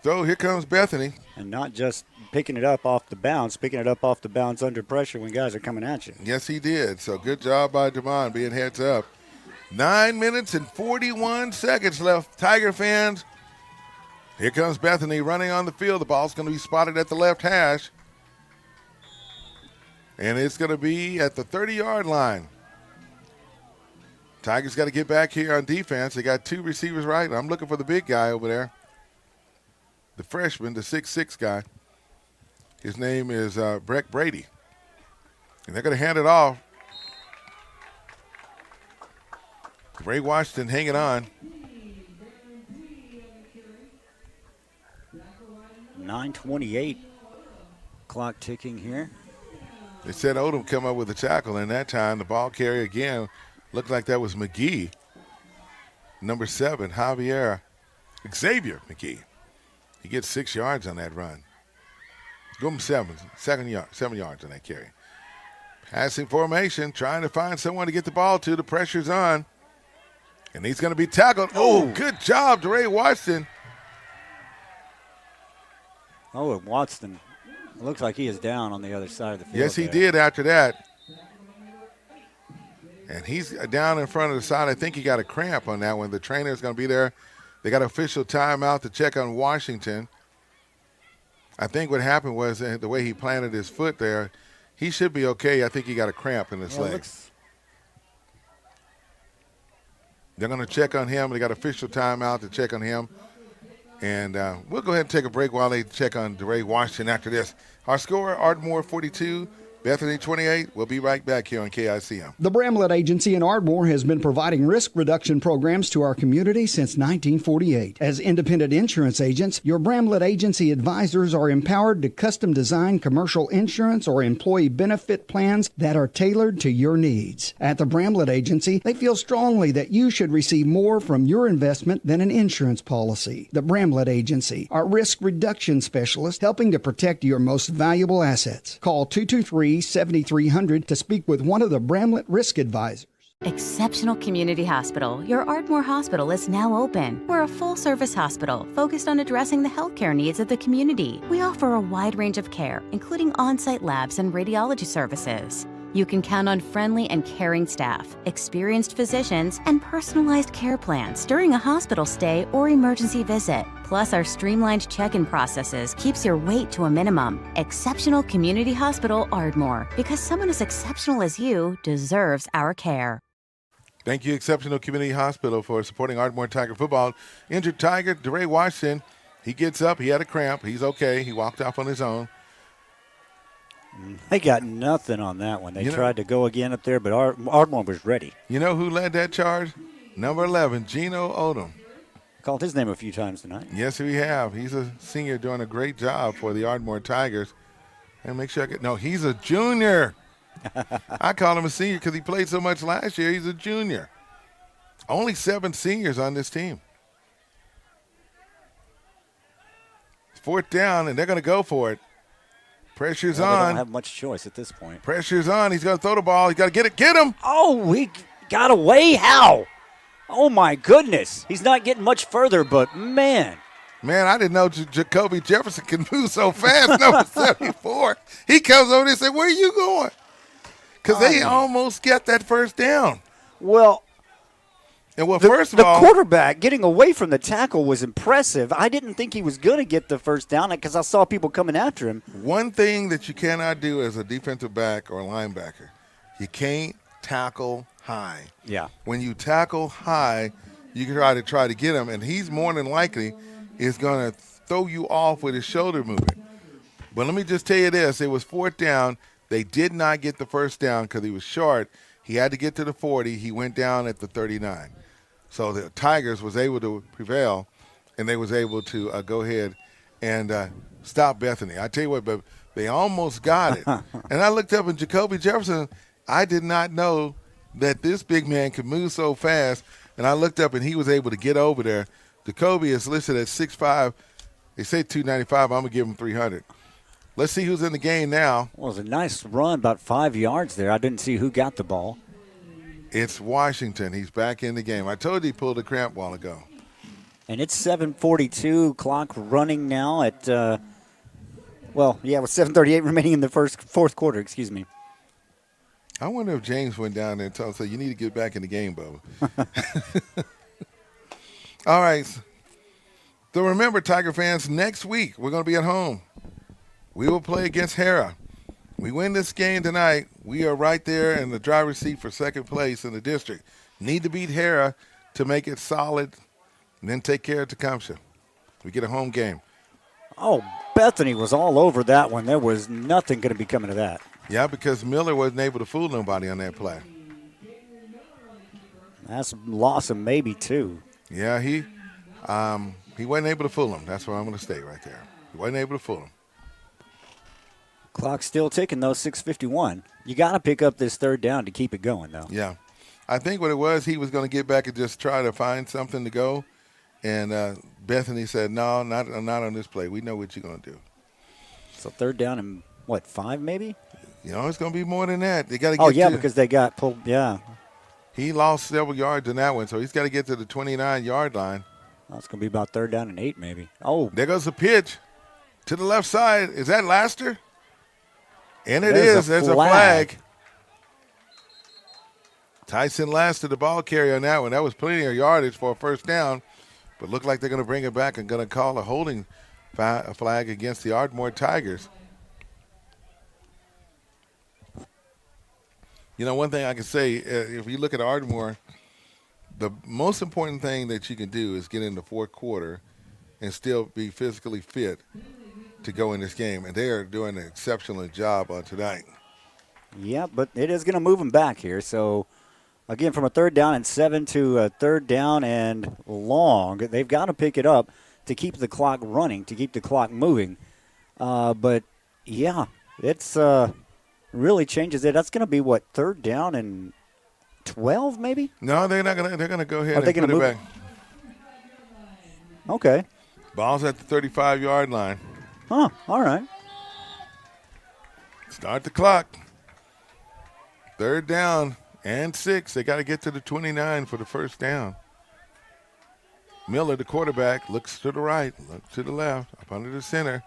So here comes Bethany. And not just picking it up off the bounce, picking it up off the bounce under pressure when guys are coming at you. Yes, he did. So good job by Damon being heads up. 9 minutes and 41 seconds left. Tiger fans, here comes Bethany running on the field. The ball's going to be spotted at the left hash. And it's going to be at the 30-yard line. Tigers got to get back here on defense. They got two receivers right. I'm looking for the big guy over there. The freshman, the 6'6" guy. His name is Breck Brady. And they're going to hand it off. Ray Washington hanging on. 9:28. Clock ticking here. They said Odom come up with a tackle, and that time the ball carrier again looked like that was McGee. Number 7, Xavier McGee. He gets 6 yards on that run. Go him 7 yards on that carry. Passing formation, trying to find someone to get the ball to. The pressure's on. And he's going to be tackled. Oh, good job, DeRay Watson. Oh, and Watson. It looks like he is down on the other side of the field. Yes, he did after that. And he's down in front of the side. I think he got a cramp on that one. The trainer's going to be there. They got an official timeout to check on Washington. I think what happened was the way he planted his foot there, he should be okay. I think he got a cramp in his leg. They're going to check on him. They got official timeout to check on him. And we'll go ahead and take a break while they check on DeRay Washington after this. Our score, Ardmore 42, Bethany 28. We'll be right back here on KICM. The Bramlett Agency in Ardmore has been providing risk reduction programs to our community since 1948. As independent insurance agents, your Bramlett Agency advisors are empowered to custom design commercial insurance or employee benefit plans that are tailored to your needs. At the Bramlett Agency, they feel strongly that you should receive more from your investment than an insurance policy. The Bramlett Agency, our risk reduction specialist, helping to protect your most valuable assets. Call 223-7300 to speak with one of the Bramlett risk advisors. Exceptional Community Hospital. Your Ardmore Hospital is now open. We're a full-service hospital focused on addressing the healthcare needs of the community. We offer a wide range of care, including on-site labs and radiology services. You can count on friendly and caring staff, experienced physicians, and personalized care plans during a hospital stay or emergency visit. Plus, our streamlined check-in processes keeps your wait to a minimum. Exceptional Community Hospital Ardmore, because someone as exceptional as you deserves our care. Thank you, Exceptional Community Hospital, for supporting Ardmore Tiger football. Injured Tiger, DeRay Washington, he gets up. He had a cramp. He's okay. He walked off on his own. They got nothing on that one. They tried to go again up there, but Ardmore was ready. You know who led that charge? Number 11, Gino Odom. Called his name a few times tonight. Yes, we have. He's a senior doing a great job for the Ardmore Tigers. And make sure he's a junior. I call him a senior because he played so much last year. He's a junior. Only 7 seniors on this team. 4th down, and they're going to go for it. Pressure's on. They don't have much choice at this point. Pressure's on. He's going to throw the ball. He's got to get it. Get him. Oh, he got away. How? Oh, my goodness. He's not getting much further, but man. Man, I didn't know Jacoby Jefferson can move so fast, number 74. He comes over and says, where are you going? Because they almost got that first down. Well, first of all, the quarterback getting away from the tackle was impressive. I didn't think he was going to get the first down because I saw people coming after him. One thing that you cannot do as a defensive back or linebacker, you can't tackle high. Yeah. When you tackle high, you can try to get him, and he's more than likely is going to throw you off with his shoulder movement. But let me just tell you this. It was 4th down. They did not get the first down because he was short. He had to get to the 40. He went down at the 39. So the Tigers was able to prevail, and they was able to go ahead and stop Bethany. I tell you what, but they almost got it. And I looked up, and Jacoby Jefferson, I did not know that this big man could move so fast. And I looked up, and he was able to get over there. Jacoby is listed at 6'5". They say 295. I'm going to give him 300. Let's see who's in the game now. Well, it was a nice run, about 5 yards there. I didn't see who got the ball. It's Washington. He's back in the game. I told you he pulled a cramp a while ago. And it's 7:42, clock running now at, with 7:38 remaining in the fourth quarter, excuse me. I wonder if James went down there and told him, so you need to get back in the game, Bubba. All right. So remember, Tiger fans, next week we're going to be at home. We will play against Hera. We win this game tonight, we are right there in the driver's seat for second place in the district. Need to beat Hera to make it solid, and then take care of Tecumseh. We get a home game. Oh, Bethany was all over that one. There was nothing going to be coming of that. Yeah, because Miller wasn't able to fool nobody on that play. That's Lawson maybe, too. Yeah, he wasn't able to fool him. That's what I'm going to state right there. He wasn't able to fool him. Clock's still ticking, though, 6:51. You got to pick up this third down to keep it going, though. Yeah. I think what it was, he was going to get back and just try to find something to go. And Bethany said, no, not on this play. We know what you're going to do. So third down and, 5 maybe? You know, it's going to be more than that. They got to get because they got pulled, yeah. He lost several yards in that one, so he's got to get to the 29-yard line. That's going to be about third down and 8 maybe. Oh. There goes the pitch to the left side. Is that Laster? And it is. There's a flag. Tyson Laster, the ball carrier on that one. That was plenty of yardage for a first down, but looked like they're going to bring it back and going to call a holding flag against the Ardmore Tigers. You know, one thing I can say, if you look at Ardmore, the most important thing that you can do is get in the fourth quarter and still be physically fit to go in this game, and they are doing an exceptional job on tonight. Yeah, but it is going to move them back here. So, again, from a third down and 7 to a third down and long, they've got to pick it up to keep the clock running, to keep the clock moving. But, yeah, it's really changes it. That's going to be, third down and 12 maybe? No, they're not going to. They're going to go ahead and put it back. Okay. Ball's at the 35-yard line. Huh, all right. Start the clock. Third down and 6. They got to get to the 29 for the first down. Miller, the quarterback, looks to the right, looks to the left, up under the center.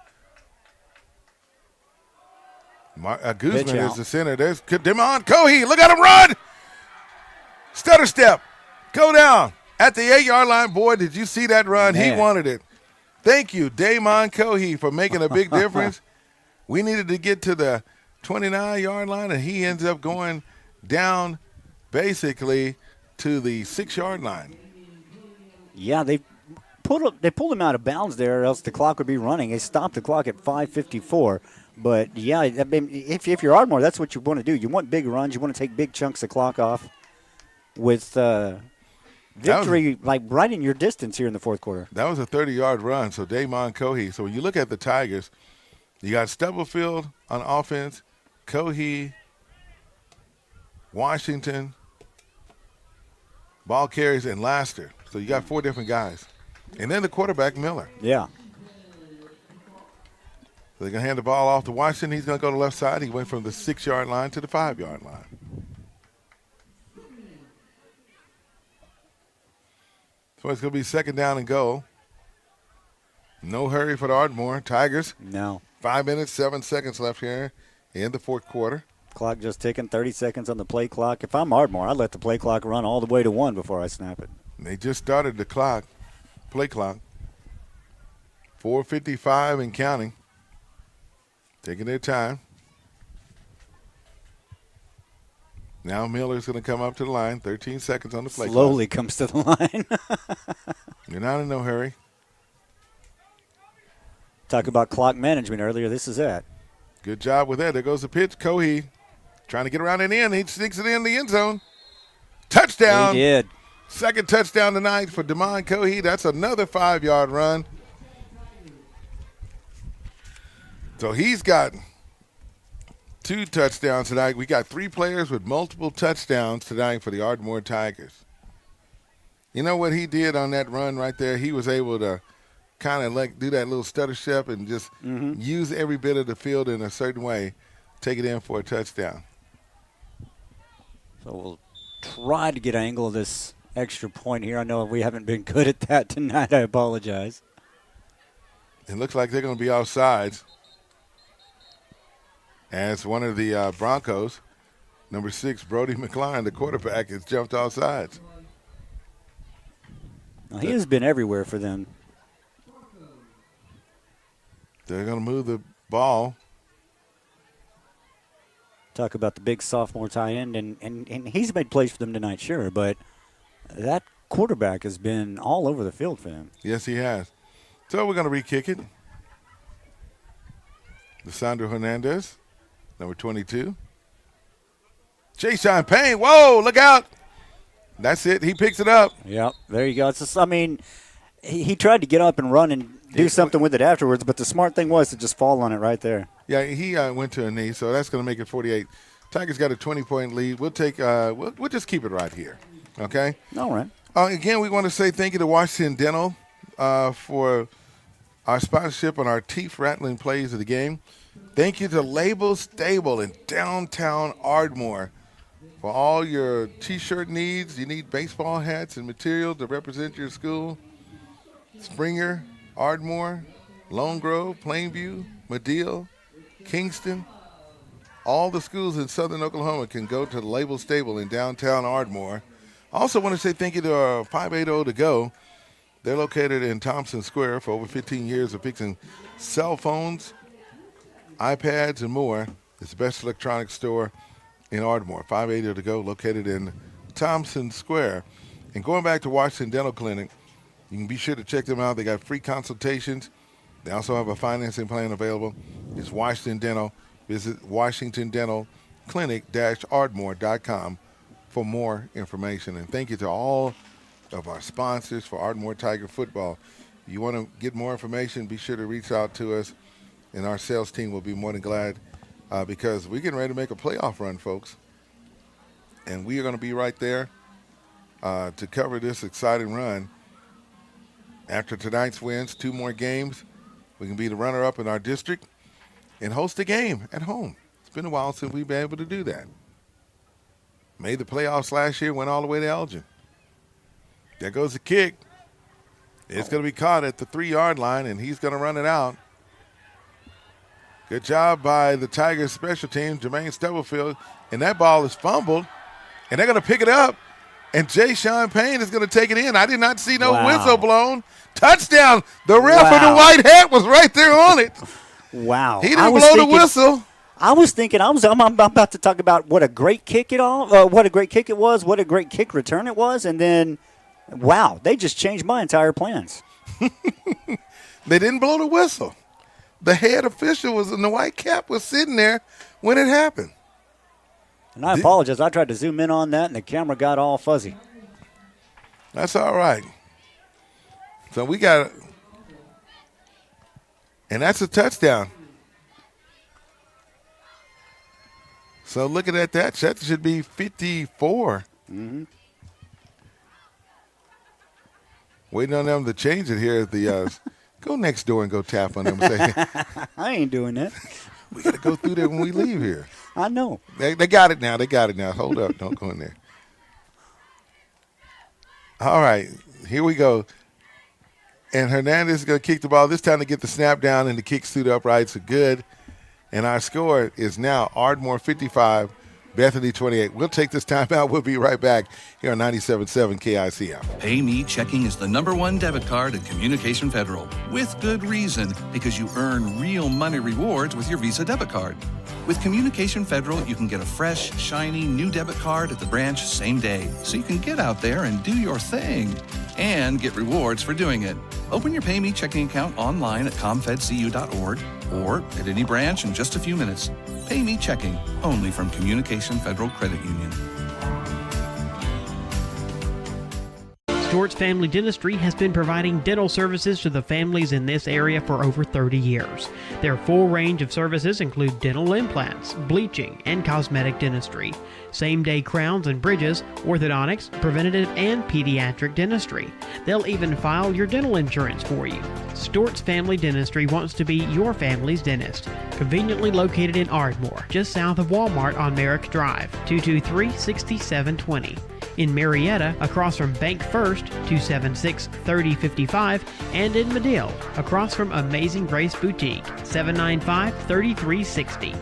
Guzman is the center. There's Demond Cohee. Look at him run. Stutter step. Go down. At the 8-yard line, boy, did you see that run? Man. He wanted it. Thank you, Damon Cohee, for making a big difference. We needed to get to the 29-yard line, and he ends up going down basically to the 6-yard line. Yeah, they pulled him out of bounds there, or else the clock would be running. They stopped the clock at 5:54. But, yeah, I mean, if you're Ardmore, that's what you want to do. You want big runs. You want to take big chunks of clock off with victory, right in your distance here in the fourth quarter. That was a 30-yard run, so Damon Cohee. So when you look at the Tigers, you got Stubblefield on offense, Cohee, Washington, ball carries, and Laster. So you got 4 different guys. And then the quarterback, Miller. Yeah. So they're going to hand the ball off to Washington. He's going to go to the left side. He went from the 6-yard line to the 5-yard line. So it's going to be second down and goal. No hurry for the Ardmore Tigers. No. 5 minutes, 7 seconds left here in the fourth quarter. Clock just ticking, 30 seconds on the play clock. If I'm Ardmore, I'd let the play clock run all the way to 1 before I snap it. They just started the clock, play clock. 4:55 and counting. Taking their time. Now Miller's going to come up to the line. 13 seconds on the play clock. Slowly comes to the line. You're not in no hurry. Talk about clock management earlier. This is it. Good job with that. There goes the pitch. Cohee trying to get around and in. He sneaks it in the end zone. Touchdown. He did. Second touchdown tonight for Damon Cohee. That's another 5-yard run. So he's got 2 touchdowns tonight. We got 3 players with multiple touchdowns tonight for the Ardmore Tigers. You know what he did on that run right there? He was able to kind of do that little stutter step and just use every bit of the field in a certain way, take it in for a touchdown. So we'll try to get an angle of this extra point here. I know we haven't been good at that tonight. I apologize. It looks like they're going to be offsides. As one of the Broncos, number 6, Brody McCline, the quarterback, has jumped offsides. Well, he has been everywhere for them. They're going to move the ball. Talk about the big sophomore tight end, and he's made plays for them tonight, sure, but that quarterback has been all over the field for them. Yes, he has. So we're going to re-kick it. Lysandro Hernandez, number 22. Jay-Sean Payne, whoa, look out. That's it. He picks it up. Yep, there you go. It's just, I mean, he tried to get up and run and do something with it afterwards, but the smart thing was to just fall on it right there. Yeah, he went to a knee, so that's going to make it 48. Tigers got a 20-point lead. We'll take. We'll just keep it right here, okay? All right. Again, we want to say thank you to Washington Dental for our sponsorship on our teeth-rattling plays of the game. Thank you to Label Stable in downtown Ardmore for all your T-shirt needs. You need baseball hats and material to represent your school. Springer, Ardmore, Lone Grove, Plainview, Medill, Kingston. All the schools in southern Oklahoma can go to the Label Stable in downtown Ardmore. I also want to say thank you to 580 To Go. They're located in Thompson Square for over 15 years of fixing cell phones, iPads, and more. It's the best electronics store in Ardmore. 580 To Go, located in Thompson Square. And going back to Washington Dental Clinic, you can be sure to check them out. They got free consultations. They also have a financing plan available. It's Washington Dental. Visit WashingtonDentalClinic-Ardmore.com for more information. And thank you to all of our sponsors for Ardmore Tiger football. If you want to get more information, be sure to reach out to us, and our sales team will be more than glad because we're getting ready to make a playoff run, folks. And we are going to be right there to cover this exciting run. After tonight's wins, 2 more games, we can be the runner-up in our district and host a game at home. It's been a while since we've been able to do that. Made the playoffs last year, went all the way to Elgin. There goes the kick. It's going to be caught at the 3-yard line, and he's going to run it out. Good job by the Tigers special team, Jermaine Stubblefield. And that ball is fumbled, and they're going to pick it up. And Jay-Sean Payne is going to take it in. I did not see no whistle blown. Touchdown. The ref in the white hat was right there on it. Wow. He didn't blow the whistle. I was thinking, I'm about to talk about what a great kick it was, what a great kick return it was, and then, wow, they just changed my entire plans. They didn't blow the whistle. The head official was in the white cap was sitting there when it happened. And I apologize. I tried to zoom in on that, and the camera got all fuzzy. That's all right. So we got it. And that's a touchdown. So looking at that, that should be 54. Mm-hmm. Waiting on them to change it here at the go next door and go tap on them and say, I ain't doing that. We got to go through there when we leave here. I know. They got it now. They got it now. Hold up. Don't go in there. All right. Here we go. And Hernandez is going to kick the ball. This time to get the snap down, and the kicks through the uprights are good. And our score is now Ardmore 55, Bethany 28. We'll take this time out. We'll be right back here on 97.7 KICM. PayMe checking is the #1 debit card at Communication Federal. With good reason, because you earn real money rewards with your Visa debit card. With Communication Federal, you can get a fresh, shiny, new debit card at the branch same day, so you can get out there and do your thing and get rewards for doing it. Open your PayMe checking account online at comfedcu.org or at any branch in just a few minutes. PayMe checking, only from Communication Federal Credit Union. Stewart's Family Dentistry has been providing dental services to the families in this area for over 30 years. Their full range of services include dental implants, bleaching, and cosmetic dentistry, same-day crowns and bridges, orthodontics, preventative, and pediatric dentistry. They'll even file your dental insurance for you. Stewart's Family Dentistry wants to be your family's dentist. Conveniently located in Ardmore, just south of Walmart on Merrick Drive, 223-6720. In Marietta, across from Bank First, 276-3055, and in Medill, across from Amazing Grace Boutique, 795-3360.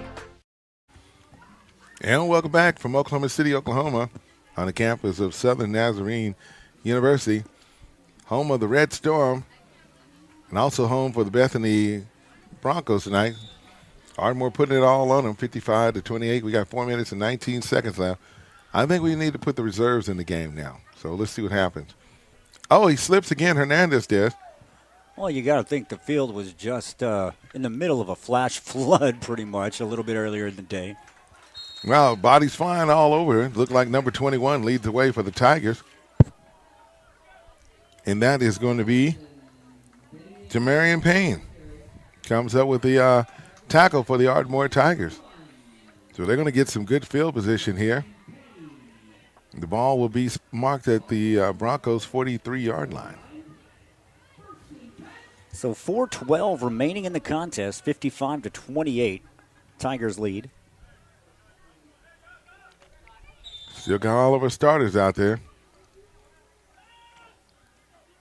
And welcome back from Oklahoma City, Oklahoma, on the campus of Southern Nazarene University, home of the Red Storm, and also home for the Bethany Broncos tonight. Ardmore putting it all on them, 55-28. We got 4 minutes and 19 seconds left. I think we need to put the reserves in the game now. So let's see what happens. Oh, he slips again, Hernandez does. Well, you got to think the field was just in the middle of a flash flood pretty much a little bit earlier in the day. Well, bodies flying all over. It looked like number 21 leads the way for the Tigers. And that is going to be Jamarian Payne. Comes up with the tackle for the Ardmore Tigers. So they're going to get some good field position here. The ball will be marked at the Broncos' 43-yard line. So 4:12 remaining in the contest, 55-28. Tigers lead. Still got all of our starters out there.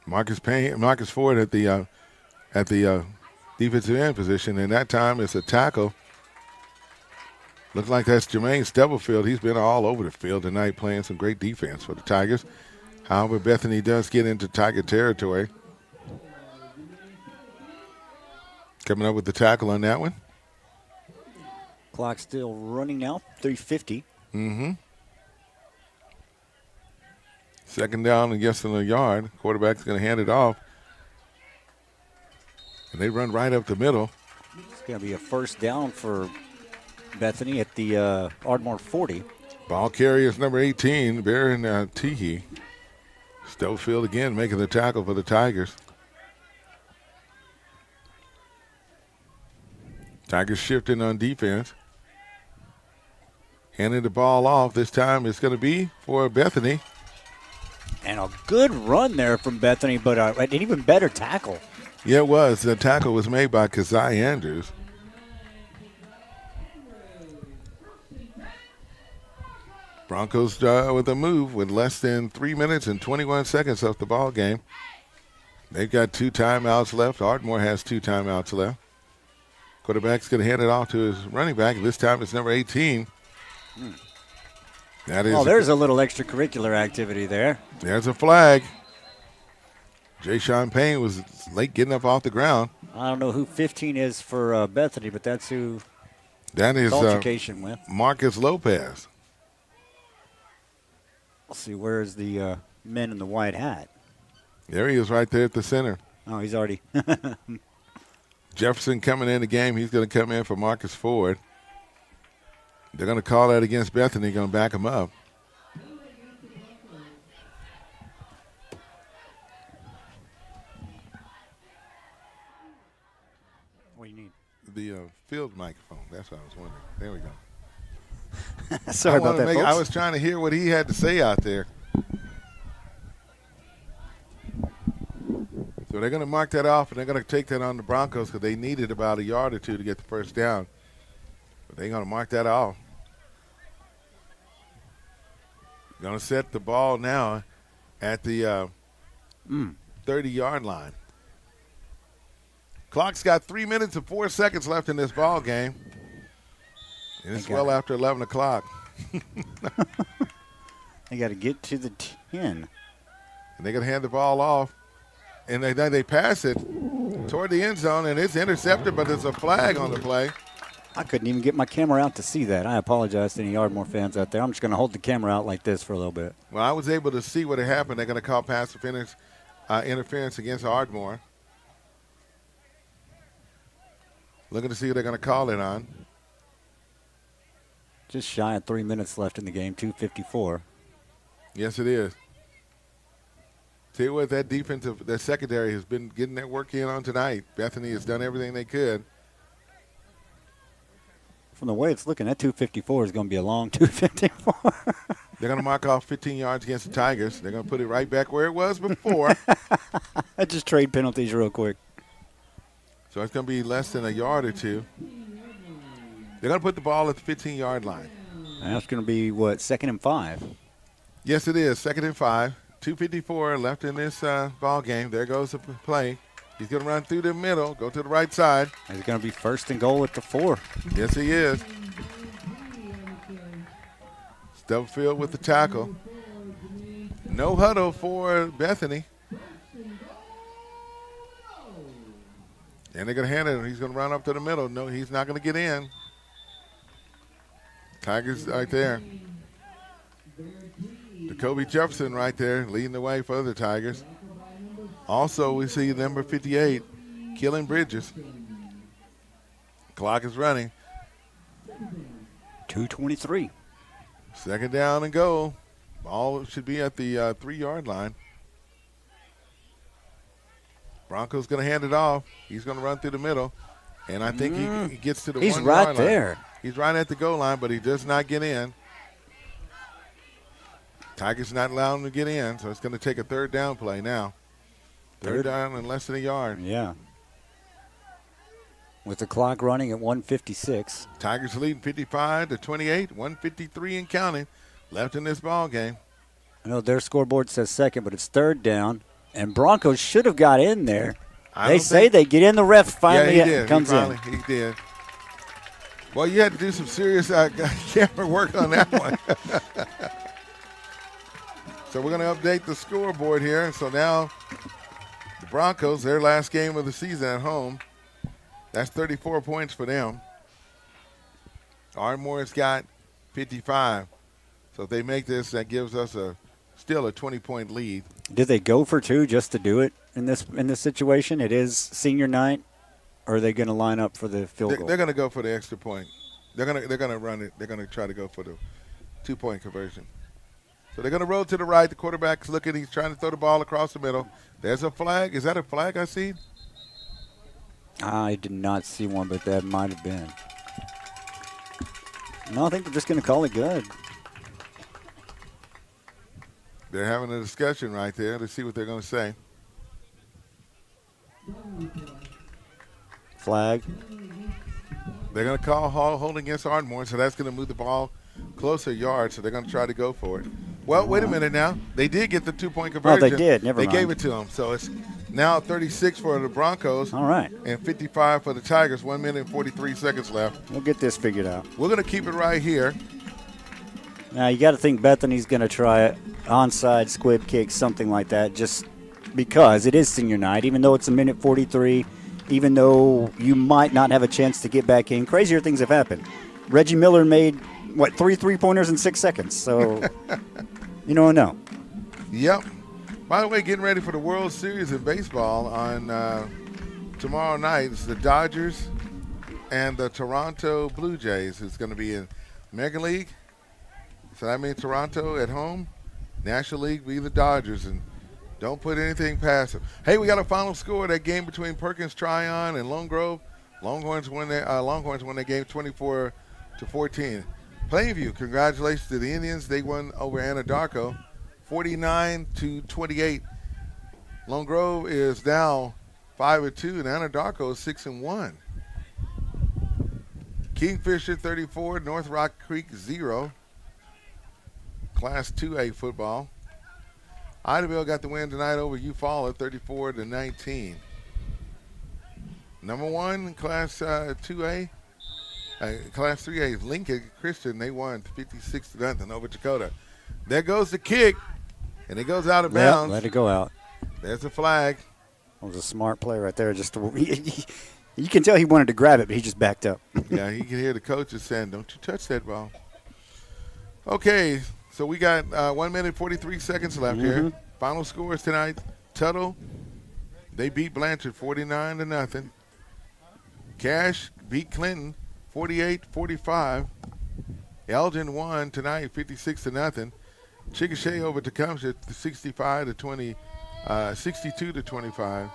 Marcus Ford at the defensive end position, and that time it's a tackle. Looks like that's Jermaine Stubblefield. He's been all over the field tonight playing some great defense for the Tigers. However, Bethany does get into Tiger territory. Coming up with the tackle on that one. Clock still running now, 3:50. Mm-hmm. Second down and less than a yard. Quarterback's going to hand it off. And they run right up the middle. It's going to be a first down for Bethany at the Ardmore 40. Ball carrier is number 18, Baron Teehee. Stubblefield again making the tackle for the Tigers. Tigers shifting on defense. Handing the ball off. This time it's going to be for Bethany. And a good run there from Bethany, but an even better tackle. Yeah, it was. The tackle was made by Kazai Andrews. Broncos with a move with less than 3 minutes and 21 seconds left the ball game. They've got 2 timeouts left. Ardmore has 2 timeouts left. Quarterback's going to hand it off to his running back. This time it's number 18. That is. Oh, there's a little extracurricular activity there. There's a flag. Jay-Sean Payne was late getting up off the ground. I don't know who 15 is for Bethany, but that's who that is altercation with. Marcus Lopez. Let's see, where's the men in the white hat? There he is right there at the center. Oh, he's already. Jefferson coming in the game. He's going to come in for Marcus Ford. They're going to call that against Bethany, going to back him up. What do you need? The field microphone. That's what I was wondering. There we go. Sorry about that, folks. I was trying to hear what he had to say out there. So they're going to mark that off, and they're going to take that on the Broncos because they needed about a yard or two to get the first down. But they're going to mark that off. Going to set the ball now at the 30-yard line. Clock's got 3 minutes and 4 seconds left in this ball game. And it's well after 11 o'clock. They got to get to the 10. And they're going to hand the ball off. And they pass it toward the end zone, and it's intercepted, but there's a flag on the play. I couldn't even get my camera out to see that. I apologize to any Ardmore fans out there. I'm just going to hold the camera out like this for a little bit. Well, I was able to see what had happened. They're going to call pass interference against Ardmore. Looking to see who they're going to call it on. Just shy of 3 minutes left in the game, 2:54. Yes, it is. Tell you what, that secondary has been getting their work in on tonight. Bethany has done everything they could. From the way it's looking, that 2:54 is going to be a long 2:54. They're going to mark off 15 yards against the Tigers. They're going to put it right back where it was before. I just trade penalties real quick. So it's going to be less than a yard or two. They're going to put the ball at the 15-yard line. And that's going to be, what, 2nd and 5? Yes, it is. 2nd and 5. 2:54 left in this ball game. There goes the play. He's going to run through the middle, go to the right side. He's going to be 1st and goal at the 4. Yes, he is. Stubblefield with the tackle. No huddle for Bethany. And they're going to hand it. He's going to run up to the middle. No, he's not going to get in. Tigers right there. Jacoby Jefferson right there leading the way for the Tigers. Also, we see number 58, Keelan Bridges. Clock is running. 2:23. 2nd down and goal. Ball should be at the 3-yard line. Broncos going to hand it off. He's going to run through the middle. And I think he gets to the 1-yard line. He's right there. He's right at the goal line, but he does not get in. Tigers not allowing him to get in, so it's going to take a 3rd down play now. Third down and less than a yard. Yeah. With the clock running at 1:56. Tigers leading 55-28, 1:53 and counting left in this ball game. I know their scoreboard says 2nd, but it's 3rd down. And Broncos should have got in there. They say they get in. The ref finally comes in. He did. Well, you had to do some serious camera work on that one. So we're going to update the scoreboard here. So now the Broncos, their last game of the season at home, that's 34 points for them. Ardmore's got 55. So if they make this, that gives us still a 20-point lead. Did they go for 2 just to do it in this situation? It is senior night, or are they going to line up for the field goal? They're going to go for the extra point. They're going to run it. They're going to try to go for the 2-point conversion. So they're going to roll to the right. The quarterback's looking. He's trying to throw the ball across the middle. There's a flag. Is that a flag I see? I did not see one, but that might have been. No, I think they're just going to call it good. They're having a discussion right there. Let's see what they're going to say. Flag. They're going to call holding against Ardmore, so that's going to move the ball closer yard, so they're going to try to go for it. Well, wait a minute now. They did get the 2-point conversion. Oh, they did. Never mind. They gave it to them. So it's now 36 for the Broncos. All right. And 55 for the Tigers. 1 minute and 43 seconds left. We'll get this figured out. We're going to keep it right here. Now, you got to think Bethany's going to try it. Onside, squib kick, something like that, just because it is senior night, even though it's a minute 43, even though you might not have a chance to get back in. Crazier things have happened. Reggie Miller made, 3 3-pointers in 6 seconds. So, you don't know. Yep. By the way, getting ready for the World Series of Baseball on tomorrow night. It's the Dodgers and the Toronto Blue Jays. It's going to be in Mega League. So that means Toronto at home. National League, be the Dodgers, and don't put anything past them. Hey, we got a final score of that game between Perkins Tryon and Lone Grove. Longhorns won that game 24-14. Plainview, congratulations to the Indians. They won over Anadarko 49-28. Lone Grove is now 5-2, and Anadarko is 6-1. Kingfisher 34, North Rock Creek 0. Class 2A football. Idaville got the win tonight over Eufaula 34-19. Number 1 Class 2A, Class 3A is Lincoln Christian. They won 56-0 over Dakota. There goes the kick, and it goes out of bounds. Let it go out. There's a flag. That was a smart play right there. You can tell he wanted to grab it, but he just backed up. Yeah, he can hear the coaches saying, "Don't you touch that ball." Okay. So we got 1 minute 43 seconds left here. Final scores tonight: Tuttle, they beat Blanchard 49-0. Cash beat Clinton 48-45. Elgin won tonight 56-0. Chickasha over Tecumseh 62-25.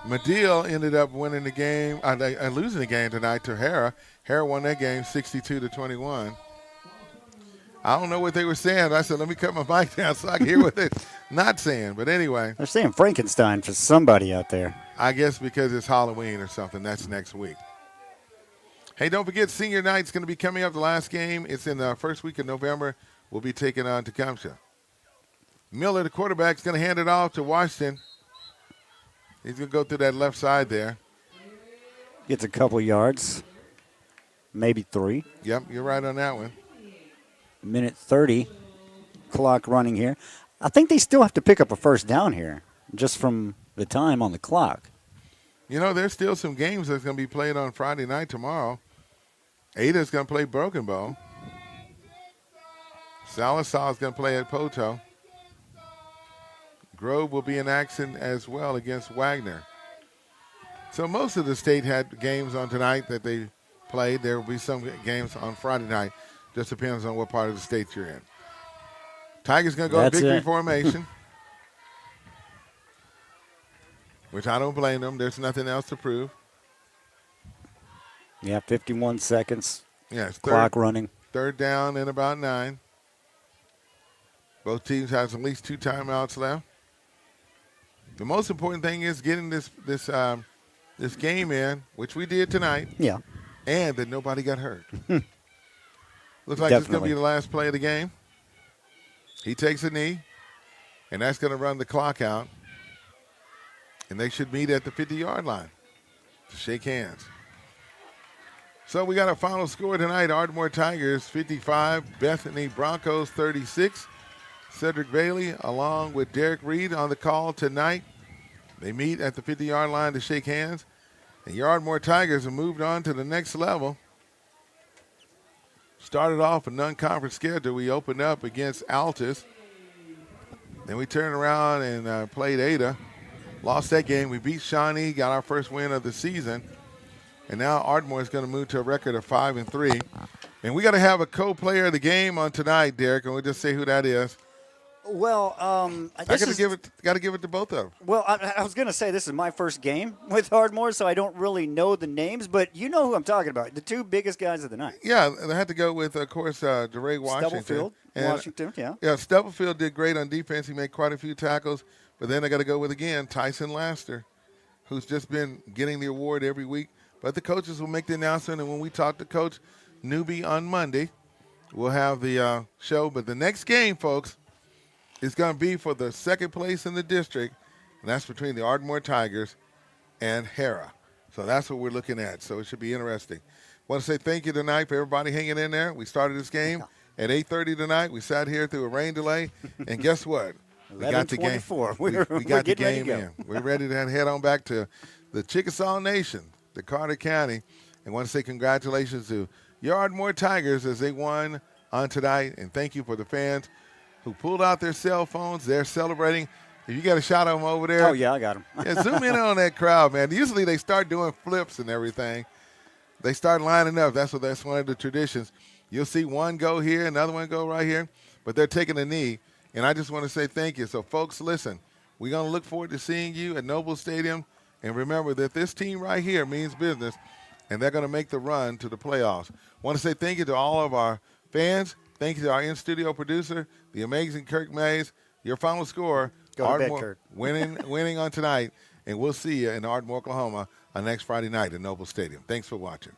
Medill ended up winning the game, losing the game tonight to Hara. Hara won that game 62-21. I don't know what they were saying. I said, let me cut my mic down so I can hear what they're not saying. But anyway. They're saying Frankenstein for somebody out there. I guess because it's Halloween or something. That's next week. Hey, don't forget, senior night's going to be coming up. The last game, it's in the first week of November. We'll be taking on Tecumseh. Miller, the quarterback, is going to hand it off to Washington. He's going to go through that left side there. Gets a couple yards, maybe 3. Yep, you're right on that one. Minute 30, clock running here. I think they still have to pick up a first down here, just from the time on the clock. You know, there's still some games that's going to be played on Friday night tomorrow. Ada's going to play Broken Bow. Sallisaw is going to play at Poto. Grove will be in action as well against Wagner. So most of the state had games on tonight that they played. There will be some games on Friday night. Just depends on what part of the state you're in. Tigers going to go victory formation, which I don't blame them. There's nothing else to prove. Yeah, 51 seconds. Yes, clock running. Third down and about 9. Both teams have at least 2 timeouts left. The most important thing is getting this game in, which we did tonight. Yeah. And that nobody got hurt. Looks like it's going to be the last play of the game. He takes a knee, and that's going to run the clock out. And they should meet at the 50-yard line to shake hands. So we got a final score tonight. Ardmore Tigers 55, Bethany Broncos 36. Cedric Bailey along with Derek Reed on the call tonight. They meet at the 50-yard line to shake hands. And your Ardmore Tigers have moved on to the next level. Started off a non-conference schedule. We opened up against Altus. Then we turned around and played Ada. Lost that game. We beat Shawnee, got our first win of the season. And now Ardmore is going to move to a record of 5-3. And we got to have a co-player of the game on tonight, Derek, and we'll just say who that is. Well, I got to give it to both of them. Well, I was going to say this is my first game with Ardmore, so I don't really know the names, but you know who I'm talking about. The 2 biggest guys of the night. Yeah, they had to go with, of course, DeRay Washington. Stubblefield, Washington, yeah. Yeah, Stubblefield did great on defense. He made quite a few tackles, but then I got to go with, again, Tyson Laster, who's just been getting the award every week. But the coaches will make the announcement, and when we talk to Coach Newby on Monday, we'll have the show. But the next game, folks, is going to be for the second place in the district, and that's between the Ardmore Tigers and Hara. So that's what we're looking at. So it should be interesting. Want to say thank you tonight for everybody hanging in there. We started this game at 8:30 tonight. We sat here through a rain delay, and guess what? We got the game. We got the game in. We're ready to head on back to the Chickasaw Nation, the Carter County, and want to say congratulations to your Ardmore Tigers as they won on tonight, and thank you for the fans who pulled out their cell phones. They're celebrating. If you got a shot of them over there. Oh, yeah, I got them. Yeah, zoom in on that crowd, man. Usually they start doing flips and everything. They start lining up. That's one of the traditions. You'll see one go here, another one go right here, but they're taking a knee. And I just want to say thank you. So, folks, listen, we're going to look forward to seeing you at Noble Stadium. And remember that this team right here means business, and they're going to make the run to the playoffs. Want to say thank you to all of our fans. Thank you to our in-studio producer, the amazing Kirk Mays. Your final score, Ardmore winning on tonight. And we'll see you in Ardmore, Oklahoma on next Friday night at Noble Stadium. Thanks for watching.